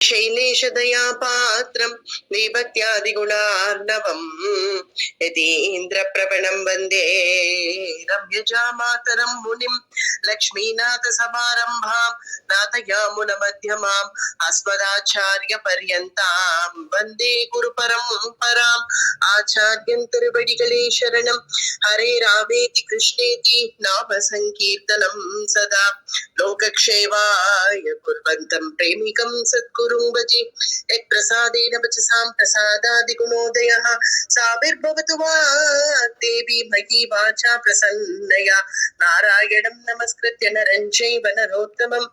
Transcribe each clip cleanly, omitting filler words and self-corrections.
शैलेशदया पात्रं विभक्त्यादिगुणार्णवम् यतीन्द्रप्रवणं वन्दे रम्यजामातरं मुनिं लक्ष्मीनाथसमारम्भां नाथयामुनमध्यमाम् अस्मदाचार्यपर्यन्तां वन्दे गुरुपरम्पराम् आचार्यं तिरुवडिगळे शरणं हरे रामेति कृष्णेति नाम संकीर्तनं सदा लोकक्षेमाय कुर्वन्तं प्रेमिकं सद्गुरुं भजे यत्प्रसादेन वचसां प्रसादादिगुणोदयः साविर्भवतु वाग्देवी मयि वाचा प्रसन्नया नारायणं नमस्कृत्य नरं चैव नरोत्तमं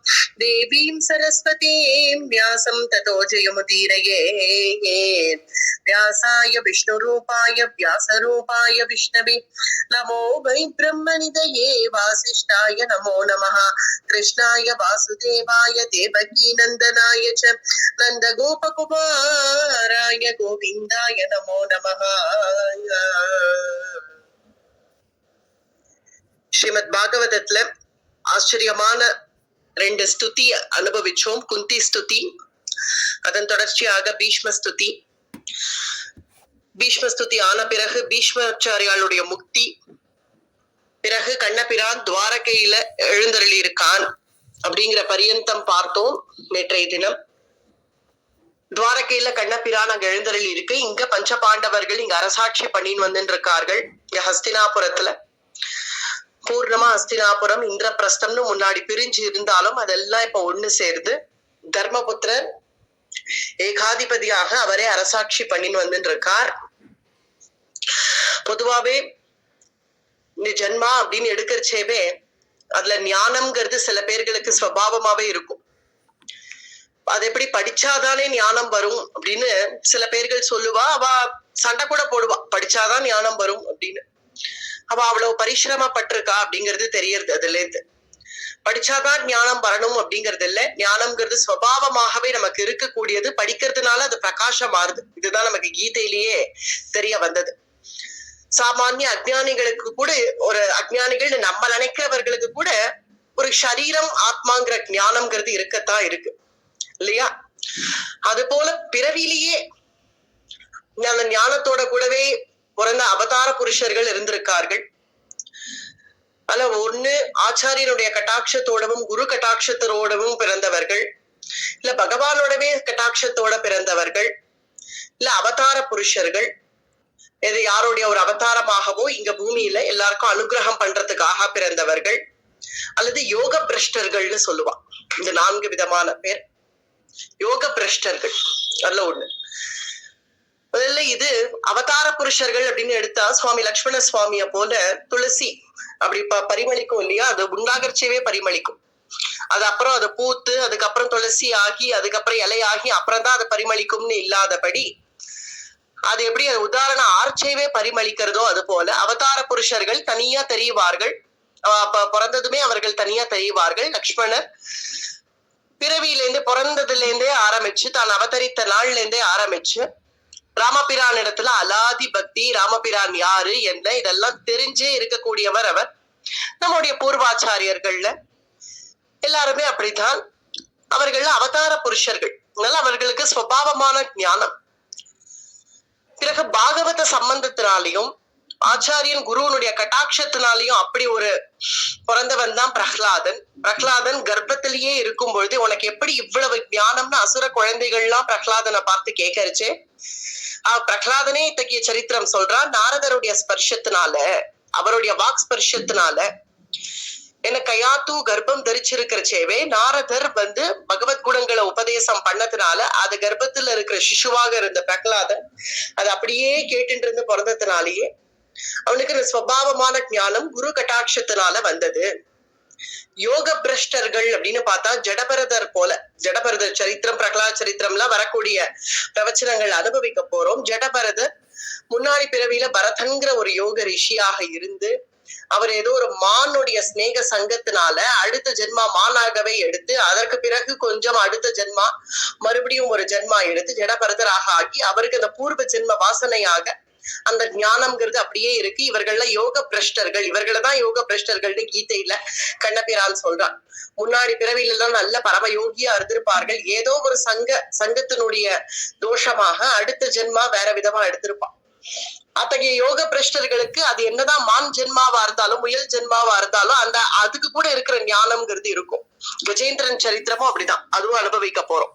देवीं सरस्वतीं व्यासं ततो जयमुदीरयेत् व्यासाय विष्णुरूपाय व्यासरूपाय विष्णवे नमो वै ब्रह्मनिधये वासिष्ठाय नमो नमः कृष्णाय वासुदेवाय देवकी नंदनाय च नंदगोपकुमाराय गोविंदाय नमो नमः. ஸ்ரீமத் பாகவதத்துல ஆச்சரியமான 2 ஸ்துதி அனுபவிச்சோம். குந்தி ஸ்துதி, அதன் தொடர்ச்சியாக பீஷ்ம ஸ்துதி. பீஷ்ம ஸ்துதி ஆன பிறகு பீஷ்மாச்சாரியாளுடைய முக்தி, பிறகு கண்ணபிரான் துவாரகையில எழுந்தருளி இருக்கான் அப்படிங்கிற பரியந்தம் பார்த்தோம் நேற்றைய தினம். துவாரகையில கண்ணபிரான் அங்க எழுந்தருளி இருக்கு. இங்க பஞ்ச பாண்டவர்கள் இங்க அரசாட்சி பண்ணின்னு வந்துட்டு இருக்கார்கள். இங்க ஹஸ்தினாபுரத்துல பூர்ணமா ஹஸ்தினாபுரம் இந்திரபிரஸ்தம்னு முன்னாடி பிரிஞ்சு இருந்தாலும் அதெல்லாம் இப்ப ஒண்ணு சேருது. தர்மபுத்திரர் ஏகாதிபதியாக அவரே அரசாட்சி பண்ணின்னு வந்துட்டு இருக்கார். பொதுவாவே இந்த ஜென்மா அப்படின்னு எடுக்கிறச்சேவே அதுல ஞானம்ங்கிறது சில பேர்களுக்கு ஸ்வபாவமாவே இருக்கும். அது எப்படி படிச்சாதானே ஞானம் வரும் அப்படின்னு சில பேர்கள் சொல்லுவா. அவ சண்டை கூட போடுவா, படிச்சாதான் ஞானம் வரும் அப்படின்னு. அவ அவ்வளவு பரிசிரமப்பட்டிருக்கா அப்படிங்கிறது தெரியறது. அதுல இருந்து படிச்சாதான் ஞானம் வரணும் அப்படிங்கிறது இல்ல. ஞானம்ங்கிறது ஸ்வபாவமாகவே நமக்கு இருக்கக்கூடியது. படிக்கிறதுனால அது பிரகாசம் மாறுது. இதுதான் நமக்கு கீதையிலேயே தெரிய வந்தது. சாமானிய அஜ்ஞானிகளுக்கு கூட, ஒரு அஜ்ஞானிகள் நம்ம நினைக்கிறவர்களுக்கு கூட ஒரு சரீரம் ஆத்மாங்கிற ஞானம்ங்கிறது இருக்கத்தான் இருக்கு இல்லையா? அது போல பிறவிலேயே அந்த ஞானத்தோட கூடவே பிறந்த அவதார புருஷர்கள் இருந்திருக்கார்கள். அதுல ஒண்ணு ஆச்சாரியனுடைய கட்டாட்சத்தோடவும் குரு கட்டாட்சத்தோடவும் பிறந்தவர்கள், இல்ல பகவானோடவே கட்டாட்சத்தோட பிறந்தவர்கள், இல்ல அவதார புருஷர்கள். இது யாருடைய ஒரு அவதாரமாகவோ இங்க பூமியில எல்லாருக்கும் அனுகிரகம் பண்றதுக்காக பிறந்தவர்கள், அல்லது யோக பிரஷ்டர்கள்னு சொல்லுவா. இந்த 4 விதமான பேர் யோக பிரஷ்டர்கள். அதுல ஒண்ணு. முதல்ல இது அவதார புருஷர்கள் அப்படின்னு எடுத்தா சுவாமி லக்ஷ்மண சுவாமிய போல துளசி அப்படி பரிமளிக்கும் இல்லையா? அது உண்டாகர்ச்சியவே பரிமளிக்கும். அது அப்புறம் அது பூத்து அதுக்கப்புறம் துளசி ஆகி அதுக்கப்புறம் இலையாகி அப்புறம் தான் அது பரிமளிக்கும்னு இல்லாதபடி, அது எப்படி அது உதாரண ஆர்ச்சைவே பரிமளிக்கிறதோ அது போல அவதார புருஷர்கள் தனியா தெரிவார்கள். பிறந்ததுமே அவர்கள் தனியா தெரிவார்கள். லக்ஷ்மணர் பிறவியிலேருந்து பிறந்ததுல இருந்தே ஆரம்பிச்சு தான் அவதரித்த நாள்ல இருந்தே ஆரம்பிச்சு ராமபிரான் இடத்துல அலாதி பக்தி, ராமபிரான் யாரு என்ன இதெல்லாம் தெரிஞ்சே இருக்கக்கூடியவர் அவர். நம்முடைய பூர்வாச்சாரியர்கள்ல எல்லாருமே அப்படித்தான். அவர்கள் அவதார புருஷர்கள். அதனால அவர்களுக்கு சுபாவமான ஞானம். பிறகு பாகவத சம்பந்தத்தினாலையும் ஆச்சாரியன் குருவனுடைய கட்டாட்சத்தினாலையும் அப்படி ஒரு பிறந்தவன் தான் பிரஹ்லாதன். பிரஹ்லாதன் கர்ப்பத்திலேயே இருக்கும் பொழுது உனக்கு எப்படி இவ்வளவு ஞானம்னு அசுர குழந்தைகள்லாம் பிரஹ்லாதனை பார்த்து கேட்கறிச்சு. பிரஹ்லாதனே இத்தகைய சரித்திரம் சொல்றான். நாரதருடைய ஸ்பர்ஷத்தினால, அவருடைய வாக் ஸ்பர்ஷத்தினால என்ன கயாத்து கர்ப்பம் தரிச்சிருக்கிறச்சேவே நாரதர் பகவத் குணங்களை உபதேசம் பண்ணதுனால அது கர்ப்பத்துல இருக்கிற சிசுவாக இருந்த பிரஹ்லாதன் அது அப்படியே கேட்டு இருந்து பிறந்ததுனாலேயே அவனுக்கு இந்த ஸ்வபாவமான ஞானம் குரு கட்டாட்சத்தினால வந்தது. யோக பிரஷ்டர்கள் அப்படின்னு பார்த்தா ஜடபரதர் போல, ஜடபரதர் சரித்திரம் பிரகலாத் சரித்திரம்லாம் வரக்கூடிய பிரவச்சனங்கள் அனுபவிக்க போறோம். ஜடபரதர் முன்னாடி பிறவியில பரதன்கிற ஒரு யோக ரிஷியாக இருந்து அவர் ஏதோ ஒரு மானுடைய ஸ்நேக சங்கத்தினால அடுத்த ஜென்மா மானாகவே எடுத்து அதற்கு பிறகு கொஞ்சம் அடுத்த ஜென்மா மறுபடியும் ஒரு ஜென்மா எடுத்து ஜடபரதராக ஆகி அவருக்கு அந்த பூர்வ ஜென்ம வாசனையாக அந்த ஞானம்ங்கிறது அப்படியே இருக்கு. இவர்கள்லாம் யோக பிரஷ்டர்கள், இவர்களதான் யோக பிரஷ்டர்கள்னு கீதையில கண்ணபிரான் சொல்றான். முன்னாடி பிறவில எல்லாம் நல்ல பரம யோகியா இருந்திருப்பார்கள். ஏதோ ஒரு சங்கத்தினுடைய தோஷமாக அடுத்த ஜென்மா வேற விதமா எடுத்திருப்பான். அத்தகைய யோக பிரஷ்டர்களுக்கு அது என்னதான் மான் ஜென்மாவா இருந்தாலும் முயல் ஜென்மாவா இருந்தாலும் அந்த அதுக்கு கூட இருக்கிற ஞானம்ங்கிறது இருக்கும். கஜேந்திரன் சரித்திரமும் அப்படிதான், அதுவும் அனுபவிக்க போறோம்.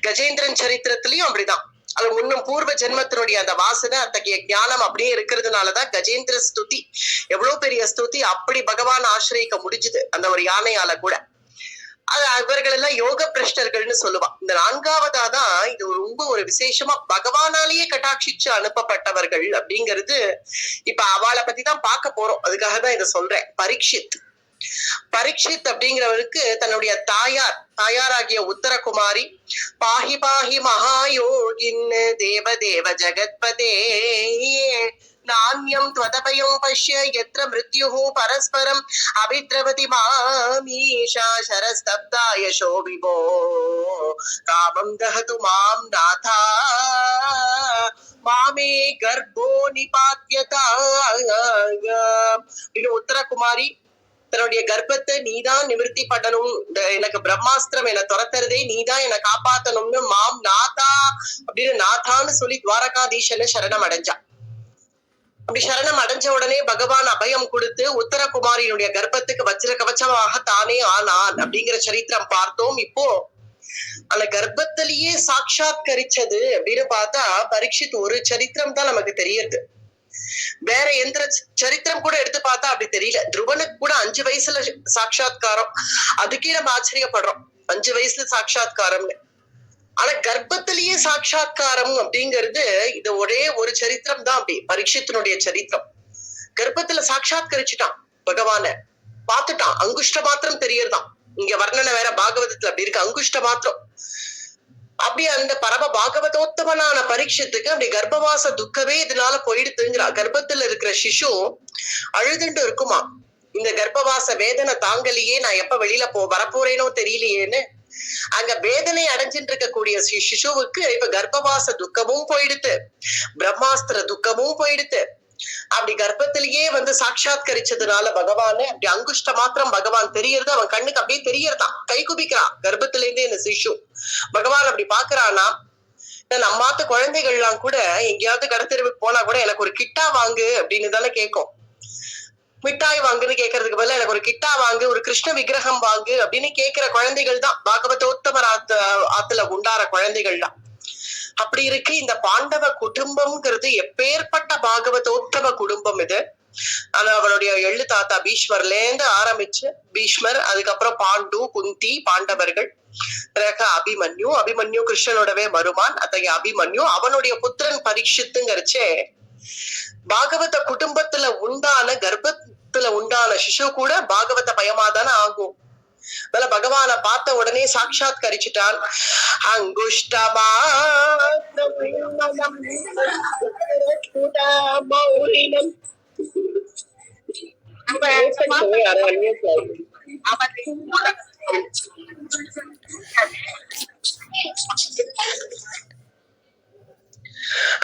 கஜேந்திரன் சரித்திரத்திலயும் அப்படிதான். அது முன்னும் பூர்வ ஜென்மத்தினுடைய அந்த வாசனை அத்தகைய ஞானம் அப்படியே இருக்கிறதுனாலதான் கஜேந்திர ஸ்துதி எவ்வளவு பெரிய ஸ்துதி, அப்படி பகவான் ஆசிரியக்க முடிஞ்சுது அந்த ஒரு யானையால கூட. அது இவர்கள் எல்லாம் யோக பிரஷ்டர்கள்னு சொல்லுவான். இந்த நான்காவதாதான் இது ரொம்ப ஒரு விசேஷமா பகவானாலேயே கட்டாட்சிச்சு அனுப்பப்பட்டவர்கள் அப்படிங்கிறது. இப்ப அவளை பத்தி தான் பார்க்க போறோம், அதுக்காக தான் இதை சொல்றேன். பரீட்சித் அப்படிங்கிறவருக்கு தன்னுடைய தாயாராகிய உத்தரகுமாரி பாஹி பாஹி மகாயோகின் தேவ தேவ ஜெகத்பதே நான்யம் த்வதபயம் பஷ்ய யத்ர மிருத்யுஹு பரஸ்பரம் அபித்ரவதி மாமீஷா சரஸ்தப்தாய சோபிபோ காமம் தஹது மாம் நாதா மாமே கர்ப்போ நிபாத்யதா. உத்தரகுமாரி தன்னுடைய கர்ப்பத்தை நீதான் நிவர்த்தி பண்ணணும், எனக்கு பிரம்மாஸ்திரம் என்ன துரத்துறதே நீதான் என்னை காப்பாத்தணும்னு மாம் நாதா அப்படின்னு நாதான்னு சொல்லி துவாரகாதீசன்னு சரணம் அடைஞ்சா. அப்படி சரணம் அடைஞ்ச உடனே பகவான் அபயம் கொடுத்து உத்தரகுமாரியினுடைய கர்ப்பத்துக்கு வஜ்ர கவச்சமாக தானே ஆனான் அப்படிங்கிற சரித்திரம் பார்த்தோம். இப்போ அந்த கர்ப்பத்திலேயே சாட்சாத்கரிச்சது அப்படின்னு பார்த்தா பரீட்சித் ஒரு சரித்திரம் தான் நமக்கு தெரியுது. வேற எந்த சரித்திரம் கூட எடுத்து பார்த்தா அப்படி தெரியல. துருவனுக்கு கூட 5 வயசுல சாட்சாத்காரம், அதுக்கே நம்ம ஆச்சரியப்படுறோம் 5 வயசுல சாட்சாத்காரம்னு. ஆனா கர்ப்பத்திலேயே சாட்சாத்காரம் அப்படிங்கிறது இது ஒரே ஒரு சரித்திரம் தான். அப்படி பரீட்சித்தினுடைய சரித்திரம் கர்ப்பத்துல சாட்சாத்கரிச்சுட்டான், பகவான பார்த்துட்டான். அங்குஷ்ட மாத்திரம் தெரியறதான். இங்க வர்ணனை வேற பாகவதத்துல அப்படி இருக்கு, அங்குஷ்ட மாத்திரம். அப்படி அந்த பரம பாகவதோத்தமனான பரீட்சத்துக்கு அப்படி கர்ப்பவாச துக்கமே இதனால போயிடுத்துங்கிறா. கர்ப்பத்துல இருக்கிற சிசு அழுதுண்டு இருக்குமா, இந்த கர்ப்பவாச வேதனை தாங்கலையே, நான் எப்ப வெளியில வரப்போறேனோ தெரியலையேன்னு. அங்க வேதனை அடைஞ்சிட்டு இருக்கக்கூடிய சிசுவுக்கு இப்ப கர்ப்பவாச துக்கமும் போயிடுத்து, பிரம்மாஸ்திர துக்கமும் போயிடுத்து. அப்படி கர்ப்பத்திலேயே வந்து சாட்சாத்கரிச்சதுனால பகவானு அப்படி அங்குஷ்ட மாத்திரம் பகவான் தெரியறது, அவன் கண்ணுக்கு அப்படியே தெரியறதான். கை குபிக்கிறான் கர்ப்பத்துல இருந்தே இந்த சிசு. பகவான் அப்படி பாக்குறானா, நம்மாத்த குழந்தைகள்லாம் கூட எங்கேயாவது கடத்தெருவுக்கு போனா கூட எனக்கு ஒரு கிட்டா வாங்கு அப்படின்னு தானே கேட்கும். மிட்டாய் வாங்குன்னு கேட்கறதுக்கு பதிலா எனக்கு ஒரு கிட்டா வாங்கு, ஒரு கிருஷ்ண விக்கிரகம் வாங்கு அப்படின்னு கேட்கிற குழந்தைகள் தான் பாகவதோத்தமர் ஆத்துல உண்டார குழந்தைகள் தான். அப்படி இருக்கு இந்த பாண்டவ குடும்பம்ங்கிறது எப்பேற்பட்ட பாகவதோத்தம குடும்பம் இது. ஆனா அவனுடைய எள்ளு தாத்தா பீஷ்மர்ல இருந்து ஆரம்பிச்சு பீஷ்மர், அதுக்கப்புறம் பாண்டு, குந்தி, பாண்டவர்கள், பிறகு அபிமன்யு கிருஷ்ணனோடவே வருமான். அத்தகைய அபிமன்யு அவனுடைய புத்திரன் பரீட்சித்துங்கிறச்சே பாகவத குடும்பத்துல உண்டான கர்ப்பத்துல உண்டான சிசு கூட பாகவத பயமாதானே ஆகும். அதனால பகவான பார்த்த உடனே சாட்சாத்கரிச்சுட்டான். அங்குஷ்டமா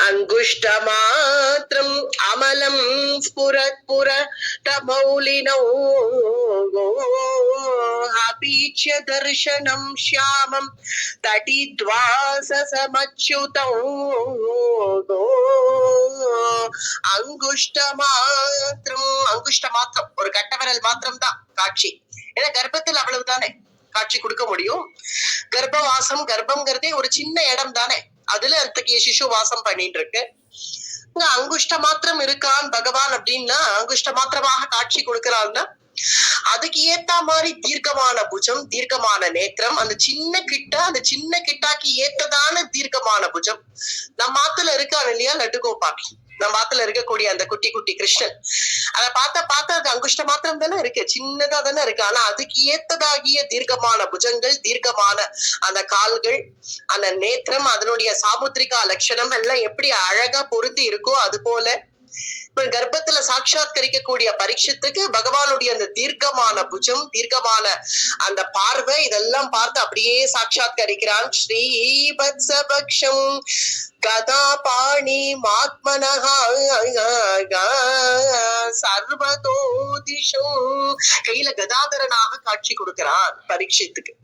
அங்குஷ்டமாத்ரம் அமலம் ஸ்புரத்புரதமௌலினோ அபீச்ய தர்சனம் ஷ்யாமம் தடித்வாசசமச்யுதோ அங்குஷ்ட மாத்திரம் ஒரு கட்டவரல் மாத்திரம் தான் காட்சி. ஏன்னா கர்ப்பத்தில் அவ்வளவுதானே காட்சி கொடுக்க முடியும். கர்ப்பம்ங்கிறதே ஒரு சின்ன இடம் தானே, அதுல அத்தகைய சிசு வாசம் பண்ணிட்டு இருக்கு. அங்குஷ்ட மாத்திரம் இருக்கான் பகவான் அப்படின்னா, அங்குஷ்ட மாத்திரமாக காட்சி கொடுக்கிறான்னா அதுக்கு ஏத்த மாதிரி தீர்க்கமான புஜம், தீர்க்கமான நேத்திரம், அந்த சின்ன கிட்டாக்கு ஏத்ததான தீர்க்கமான புஜம். நம்ம ஆத்துல இருக்கான் இல்லையா லட்டு கோபால், நம்ம ஆத்துல இருக்கக்கூடிய அந்த குட்டி குட்டி கிருஷ்ணன், அதை பார்த்தா அது அங்குஷ்ட மாத்திரம் தானே இருக்கு, சின்னதா தானே இருக்கு. ஆனா அதுக்கு ஏத்ததாகிய தீர்க்கமான புஜங்கள், தீர்க்கமான அந்த கால்கள், அந்த நேத்திரம், அதனுடைய சாமுத்திரிகா லட்சணம் எல்லாம் எப்படி அழகா பொருந்தி இருக்கோ அது போல இப்ப கர்ப்பத்துல சாட்சாத்கரிக்கக்கூடிய பரீட்சத்துக்கு பகவானுடைய அந்த தீர்க்கமான புஜம், தீர்க்கமான அந்த பார்வை, இதெல்லாம் பார்த்து அப்படியே சாட்சாத்கரிக்கிறான். ஸ்ரீபத்சபக்ஷம் கதா பாணி மாத்மனஹா சர்வதோ திஷோ, கையில கதாதரனாக காட்சி கொடுக்கிறான் பரீட்சித்துக்கு.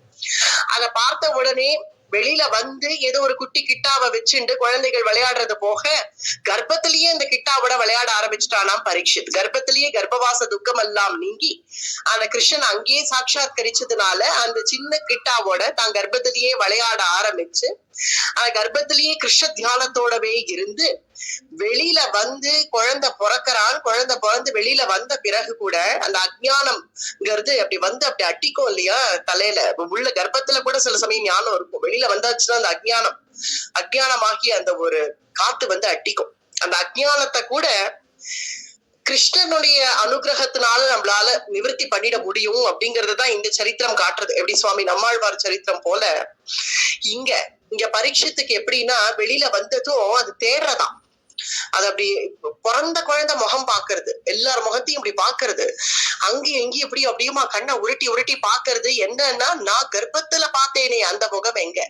அத பார்த்த உடனே வெளியில வந்து ஏதோ ஒரு குட்டி கிட்டாவை வச்சுண்டு குழந்தைகள் விளையாடுறது போக கர்ப்பத்திலேயே இந்த கிட்டாவோட விளையாட ஆரம்பிச்சுட்டானாம் பரீட்சித். கர்ப்பத்திலேயே கர்ப்பவாச துக்கம் எல்லாம் நீங்கி அந்த கிருஷ்ணன் அங்கேயே சாட்சாத்கரிச்சதுனால அந்த சின்ன கிட்டாவோட தான் கர்ப்பத்திலேயே விளையாட ஆரம்பிச்சு அந்த கர்ப்பத்திலேயே கிருஷ்ண தியானத்தோடவே இருந்து வெளியில வந்து குழந்தை பிறக்கிறான். குழந்தை பிறந்து வெளியில வந்த பிறகு கூட அந்த அஜ்ஞானம்ங்கிறது அப்படி வந்து அப்படி அட்டிக்கும் இல்லையா தலையில. உள்ள கர்ப்பத்துல கூட சில சமயம் ஞானம் இருக்கும், வெளியில வந்தாச்சுன்னா அந்த அஜ்ஞானமாகி அந்த ஒரு காத்து வந்து அட்டிக்கும். அந்த அஜ்ஞானத்தை கூட கிருஷ்ணனுடைய அனுகிரகத்தினால நம்மளால நிவர்த்தி பண்ணிட முடியும் அப்படிங்கறதுதான் இந்த சரித்திரம் காட்டுறது. எப்படி சுவாமி நம்மாழ்வார் சரித்திரம் போல இங்க பரீட்சத்துக்கு எப்படின்னா வெளியில வந்ததும் அது தேடுறதாம். அது அப்படி பிறந்த குழந்தை முகம் பாக்குறது, எல்லார் முகத்தையும் இப்படி பாக்குறது, அங்கேயும் இங்கேயும் இப்படி அப்படியுமா கண்ணை உருட்டி உருட்டி பாக்குறது. என்னன்னா நான் கர்ப்பத்துல பார்த்தேனே அந்த முகம் எங்க,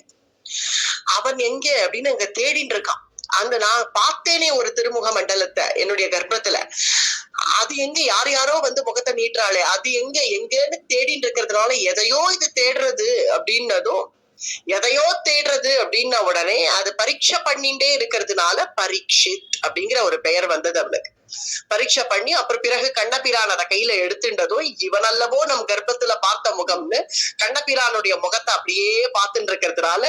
அவன் எங்க அப்படின்னு அங்க தேடிட்டு இருக்கான். அந்த நான் பார்த்தேனே ஒரு திருமுக மண்டலத்தை என்னுடைய கர்ப்பத்துல, அது எங்க யார் யாரோ வந்து முகத்தை நீட்டுறாளே அது எங்கன்னு தேடிட்டு இருக்கிறதுனால எதையோ இது தேடுறது அப்படின்னதும், எதையோ தேடுறது அப்படின்ன உடனே அது பரீட்சை பண்ணிட்டே இருக்கிறதுனால பரீட்சித் அப்படிங்கிற ஒரு பெயர் வந்தது அவனுக்கு. பரீட்சை பண்ணி அப்புறம் பிறகு கண்ணபிரான் அதை கையில எடுத்துட்டதும் இவன் அல்லவோ நம் கர்ப்பத்துல பார்த்த முகம்னு கண்ணபிரானுடைய முகத்தை அப்படியே பார்த்துட்டு இருக்கிறதுனால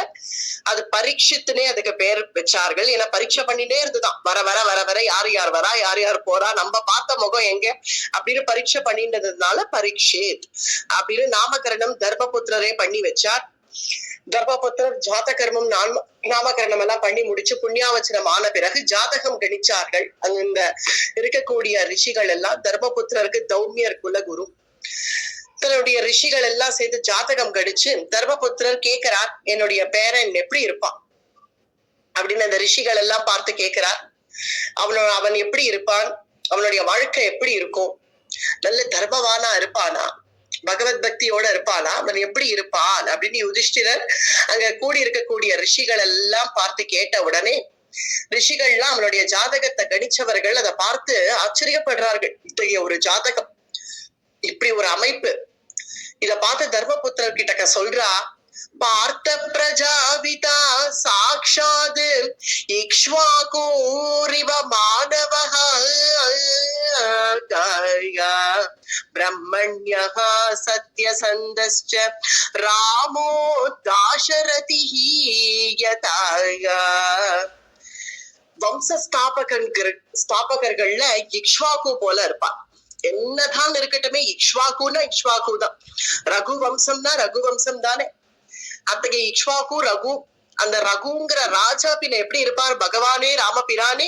அது பரீட்சித்துனே அதுக்கு பேர் வச்சார்கள். ஏன்னா பரீட்சை பண்ணிட்டே இருந்துதான் வர வர வர வர யார் யார் வரா யார் யார் போறா நம்ம பார்த்த முகம் எங்க அப்படின்னு பரீட்சை பண்ணிட்டதுனால பரீட்சித் அப்படின்னு நாமகரணம் தர்மபுத்திரரே பண்ணி வச்சார். தர்மபுத்திரர் ஜாத கர்மம் நாமகரணம் எல்லாம் பண்ணி முடிச்சு புண்ணியாவச்சனம் ஆன பிறகு ஜாதகம் கணிச்சார்கள். அங்க இருக்கக்கூடிய ரிஷிகள் எல்லாம் தர்மபுத்திரருக்கு தௌமியர் குலகுரு தன்னுடைய ரிஷிகள் எல்லாம் சேர்த்து ஜாதகம் கணிச்சு தர்மபுத்திரர் கேட்கிறார் என்னுடைய பேரன் எப்படி இருப்பான் அப்படின்னு அந்த ரிஷிகள் எல்லாம் பார்த்து கேட்கிறார். அவன் எப்படி இருப்பான், அவனுடைய வாழ்க்கை எப்படி இருக்கும், நல்ல தர்மவானா இருப்பானா, பகவத் பக்தியோட இருப்பானா, அவன் எப்படி இருப்பான் அப்படின்னு யுதிஷ்டிரர் அங்க கூடி இருக்கக்கூடிய ரிஷிகள் எல்லாம் பார்த்து கேட்ட உடனே ரிஷிகள்லாம் அவனுடைய ஜாதகத்தை கணிச்சவர்கள் அதை பார்த்து ஆச்சரியப்படுறார்கள். இத்தகைய ஒரு ஜாதகம், இப்படி ஒரு அமைப்பு. இத பார்த்து தர்மபுத்திரர் கிட்ட சொல்றா, பார்த்த பிரஜாபிதா சாக்ஷாத் இக்ஷ்வாகூரிவ மாணவஹ பிரம்மண்யஹ சத்யசந்தஸ்ச ராமோ தாசரதிஹ யதா. வம்ச ஸ்தாபகர்கள்ல இக்ஷ்வாகு போல இருப்பான். என்னதான் இருக்கட்டுமே இக்ஷ்வாகுன்னா இக்ஷ்வாகு தான், ரகு வம்சம்னா ரகு வம்சம் தானே. அத்தகைய இக்ஷ்வாகு ரகு, அந்த ரகுங்கிற ராஜா பின்ன எப்படி இருப்பார், பகவானே ராமபிரானே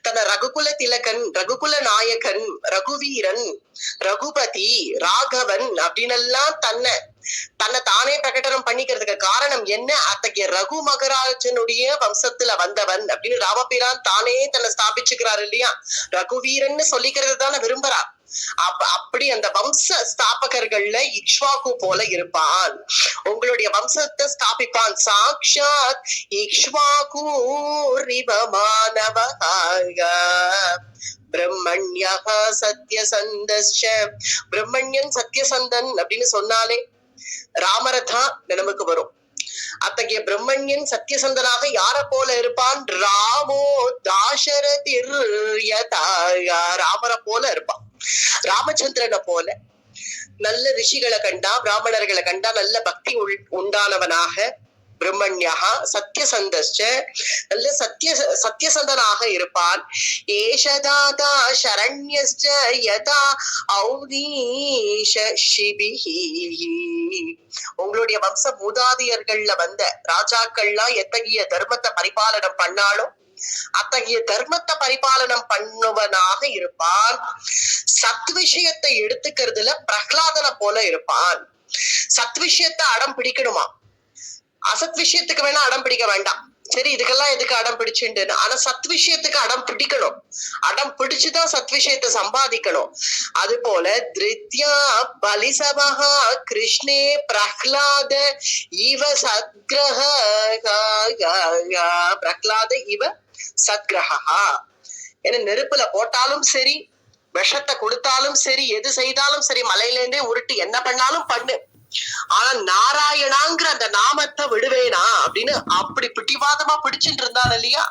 தன்னை ரகுகுல திலகன், ரகுகுல நாயகன், ரகுவீரன், ரகுபதி, ராகவன் அப்படின்னு எல்லாம் தன்னை தானே பிரகடனம் பண்ணிக்கிறதுக்கு காரணம் என்ன, அத்தகைய ரகு மகராஜனுடைய வம்சத்துல வந்தவன் அப்படின்னு ராமபிரான் தானே தன்னை ஸ்தாபிச்சுக்கிறார் இல்லையா. ரகுவீரன்னு சொல்லிக்கிறது தானே விரும்புறார். அப்படி அந்த வம்ச ஸ்தாபகர்கள்ல இக்ஷ்வாகு போல இருப்பான், உங்களுடைய வம்சத்தை ஸ்தாபிப்பான். சாக்ஷாத் இக்ஷ்வாகு பிரம்மண்யஹ சத்யசந்தஸ்ச. பிரம்மண்யன் சத்யசந்தன் அப்படின்னு சொன்னாலே ராமரதான் நினைவுக்கு வரும். அத்தகைய பிரம்மண்யன் சத்யசந்தனாக யார போல இருப்பான், ராமோ தாசரதிர் யதா. ராமரை போல இருப்பான், ராமச்சந்திரனை போல. நல்ல ரிஷிகளை கண்டா பிராமணர்களை கண்டா நல்ல பக்தி உண்டானவனாக பிரம்மண்யஹ சத்யசந்தஸ்ச, நல்ல சத்யசந்தனாக இருப்பான். ஏஷதாதா சரண்யஸ்ச யதா ஔதீஷ சிபிஹி. உங்களுடைய வம்ச மூதாதையர்கள்ல வந்த ராஜாக்கள்லாம் எத்தகைய தர்மத்தை பரிபாலனம் பண்ணாலும் அத்தகைய தர்மத்தை பரிபாலனம் பண்ணுவனாக இருப்பான். சத் விஷயத்தை எடுத்துக்கிறதுல பிரகலாதனை போல இருப்பான். சத் விஷயத்தை அடம் பிடிக்கணுமா, அசத் விஷயத்துக்கு வேணா அடம் பிடிக்க வேண்டாம். சரி இதுக்கெல்லாம் எதுக்கு அடம் பிடிச்சுன்னு, ஆனா சத் விஷயத்துக்கு அடம் பிடிக்கணும். அடம் பிடிச்சுதான் சத் விஷயத்தை சம்பாதிக்கணும். அது போல திருத்யா பலிசமஹா கிருஷ்ணே பிரஹ்லாத இவ சத்கிரஹ பிரஹ்லாத இவ சத்கிரஹா. ஏன்னா நெருப்புல போட்டாலும் சரி, விஷத்தை கொடுத்தாலும் சரி, எது செய்தாலும் சரி, மலையில இருந்தே உருட்டு என்ன பண்ணாலும் பண்ணு, ஆனா நாராயணாங்கிற அந்த நாமத்தை விடுவேனா அப்படின்னு அப்படி பிடிவாதமா பிடிச்சுட்டு இருந்தான் இல்லையா.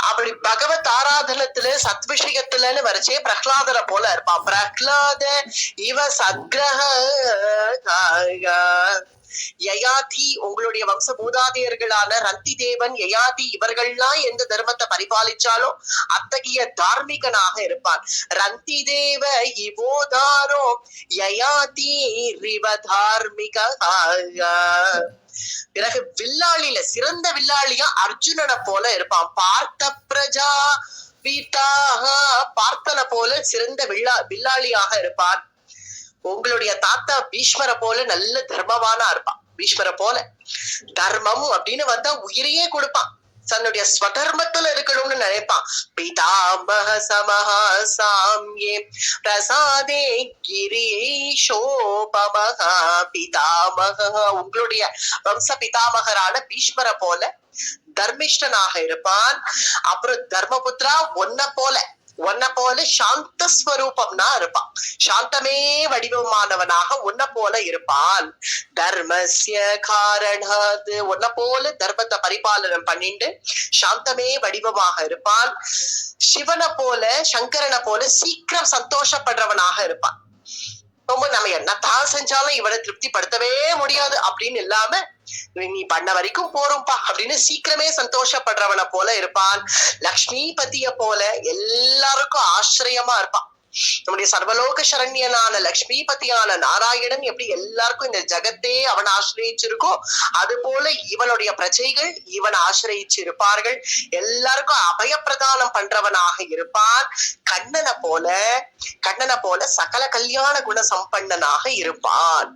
அப்படி பகவத் ஆராதனத்துல சத் விஷயத்துலன்னு வரைச்சே பிரஹ்லாதனை போல இருப்பான். பிரஹ்லாத இவ சத்கிரஹ யயாதி, உங்களுடைய வம்ச மூதாதையர்களான ரந்தி தேவன், யயாதி இவர்கள்லாம் எந்த தர்மத்தை பரிபாலிச்சாலும் அத்தகைய தார்மீகனாக இருப்பான். ரந்தி தேவ இவோதாரோ யயாதி ரிவ தார்மிக. பிறகு வில்லாளில சிறந்த வில்லாளியா அர்ஜுனனை போல இருப்பான். பார்த்த பிரஜா வீட்டாக, பார்த்தனை போல சிறந்த வில்லாளியாக இருப்பான். உங்களுடைய தாத்தா பீஷ்மரை போல நல்ல தர்மவானா இருப்பான். பீஷ்மரை போல தர்மம் அப்படின்னு வந்தா உயிரையே கொடுப்பான். தன்னுடைய ஸ்வதர்மத்துல இருக்கணும்னு நினைப்பான். பிதாமக சமஹா சாம்யே பிரசாதே கிரீஷோபமஹா. பிதாமக, உங்களுடைய வம்ச பிதாமகரான பீஷ்மரை போல தர்மிஷ்டனாக இருப்பான். அப்புறம் தர்மபுத்ரா உன்ன போல சாந்த ஸ்வரூபம்னா இருப்பான். சாந்தமே வடிவமானவனாக உன்ன போல இருப்பான். தர்மஸ்ய காரணாத், உன்ன போல தர்மத்தை பரிபாலனம் பண்ணிட்டு சாந்தமே வடிவமாக இருப்பான். சிவனை போல சங்கரனை போல சீக்கிரம் சந்தோஷப்படுறவனாக இருப்பான். ரொம்ப நம்ம என்னத்தான் செஞ்சாலும் இவனை திருப்திப்படுத்தவே முடியாது அப்படின்னு இல்லாம, நீ பண்ண வரைக்கும் போறோம்பா அப்படின்னு சீக்கிரமே சந்தோஷப்படுறவனை போல இருப்பான். லக்ஷ்மிபதிய போல எல்லாருக்கும் ஆசிரியமா இருப்பான். நம்முடைய சர்வலோக சரண்யனான லக்ஷ்மிபதியான நாராயணன் எப்படி எல்லாருக்கும் இந்த ஜகத்தே அவன் ஆசிரியிச்சிருக்கோ, அது போல இவனுடைய பிரஜைகள் இவன் ஆசிரியிச்சிருப்பார்கள். எல்லாருக்கும் அபயப்பிரதானம் பண்றவனாக இருப்பான். கண்ணனை போல சகல கல்யாண குண சம்பன்னனாக இருப்பான்.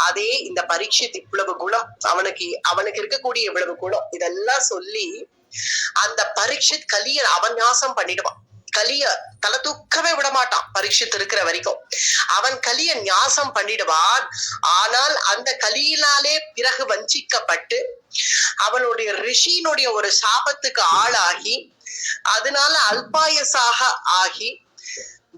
அதே இந்த பரீட்சித் இவ்வளவு குணம், அவனுக்கு இருக்கக்கூடிய இவ்வளவு குணம் இதெல்லாம் சொல்லி அந்த பரீட்சித் கலிய அவன் நாசம் பண்ணிடுவான். கலிய தலை தூக்கவே விட மாட்டான். பரீட்சித் இருக்கிற வரைக்கும் அவன் கலிய ஞாசம் பண்ணிடுவான். ஆனால் அந்த கலியினாலே பிறகு வஞ்சிக்கப்பட்டு அவனுடைய ரிஷியினுடைய ஒரு சாபத்துக்கு ஆளாகி அதனால அல்பாயசாக ஆகி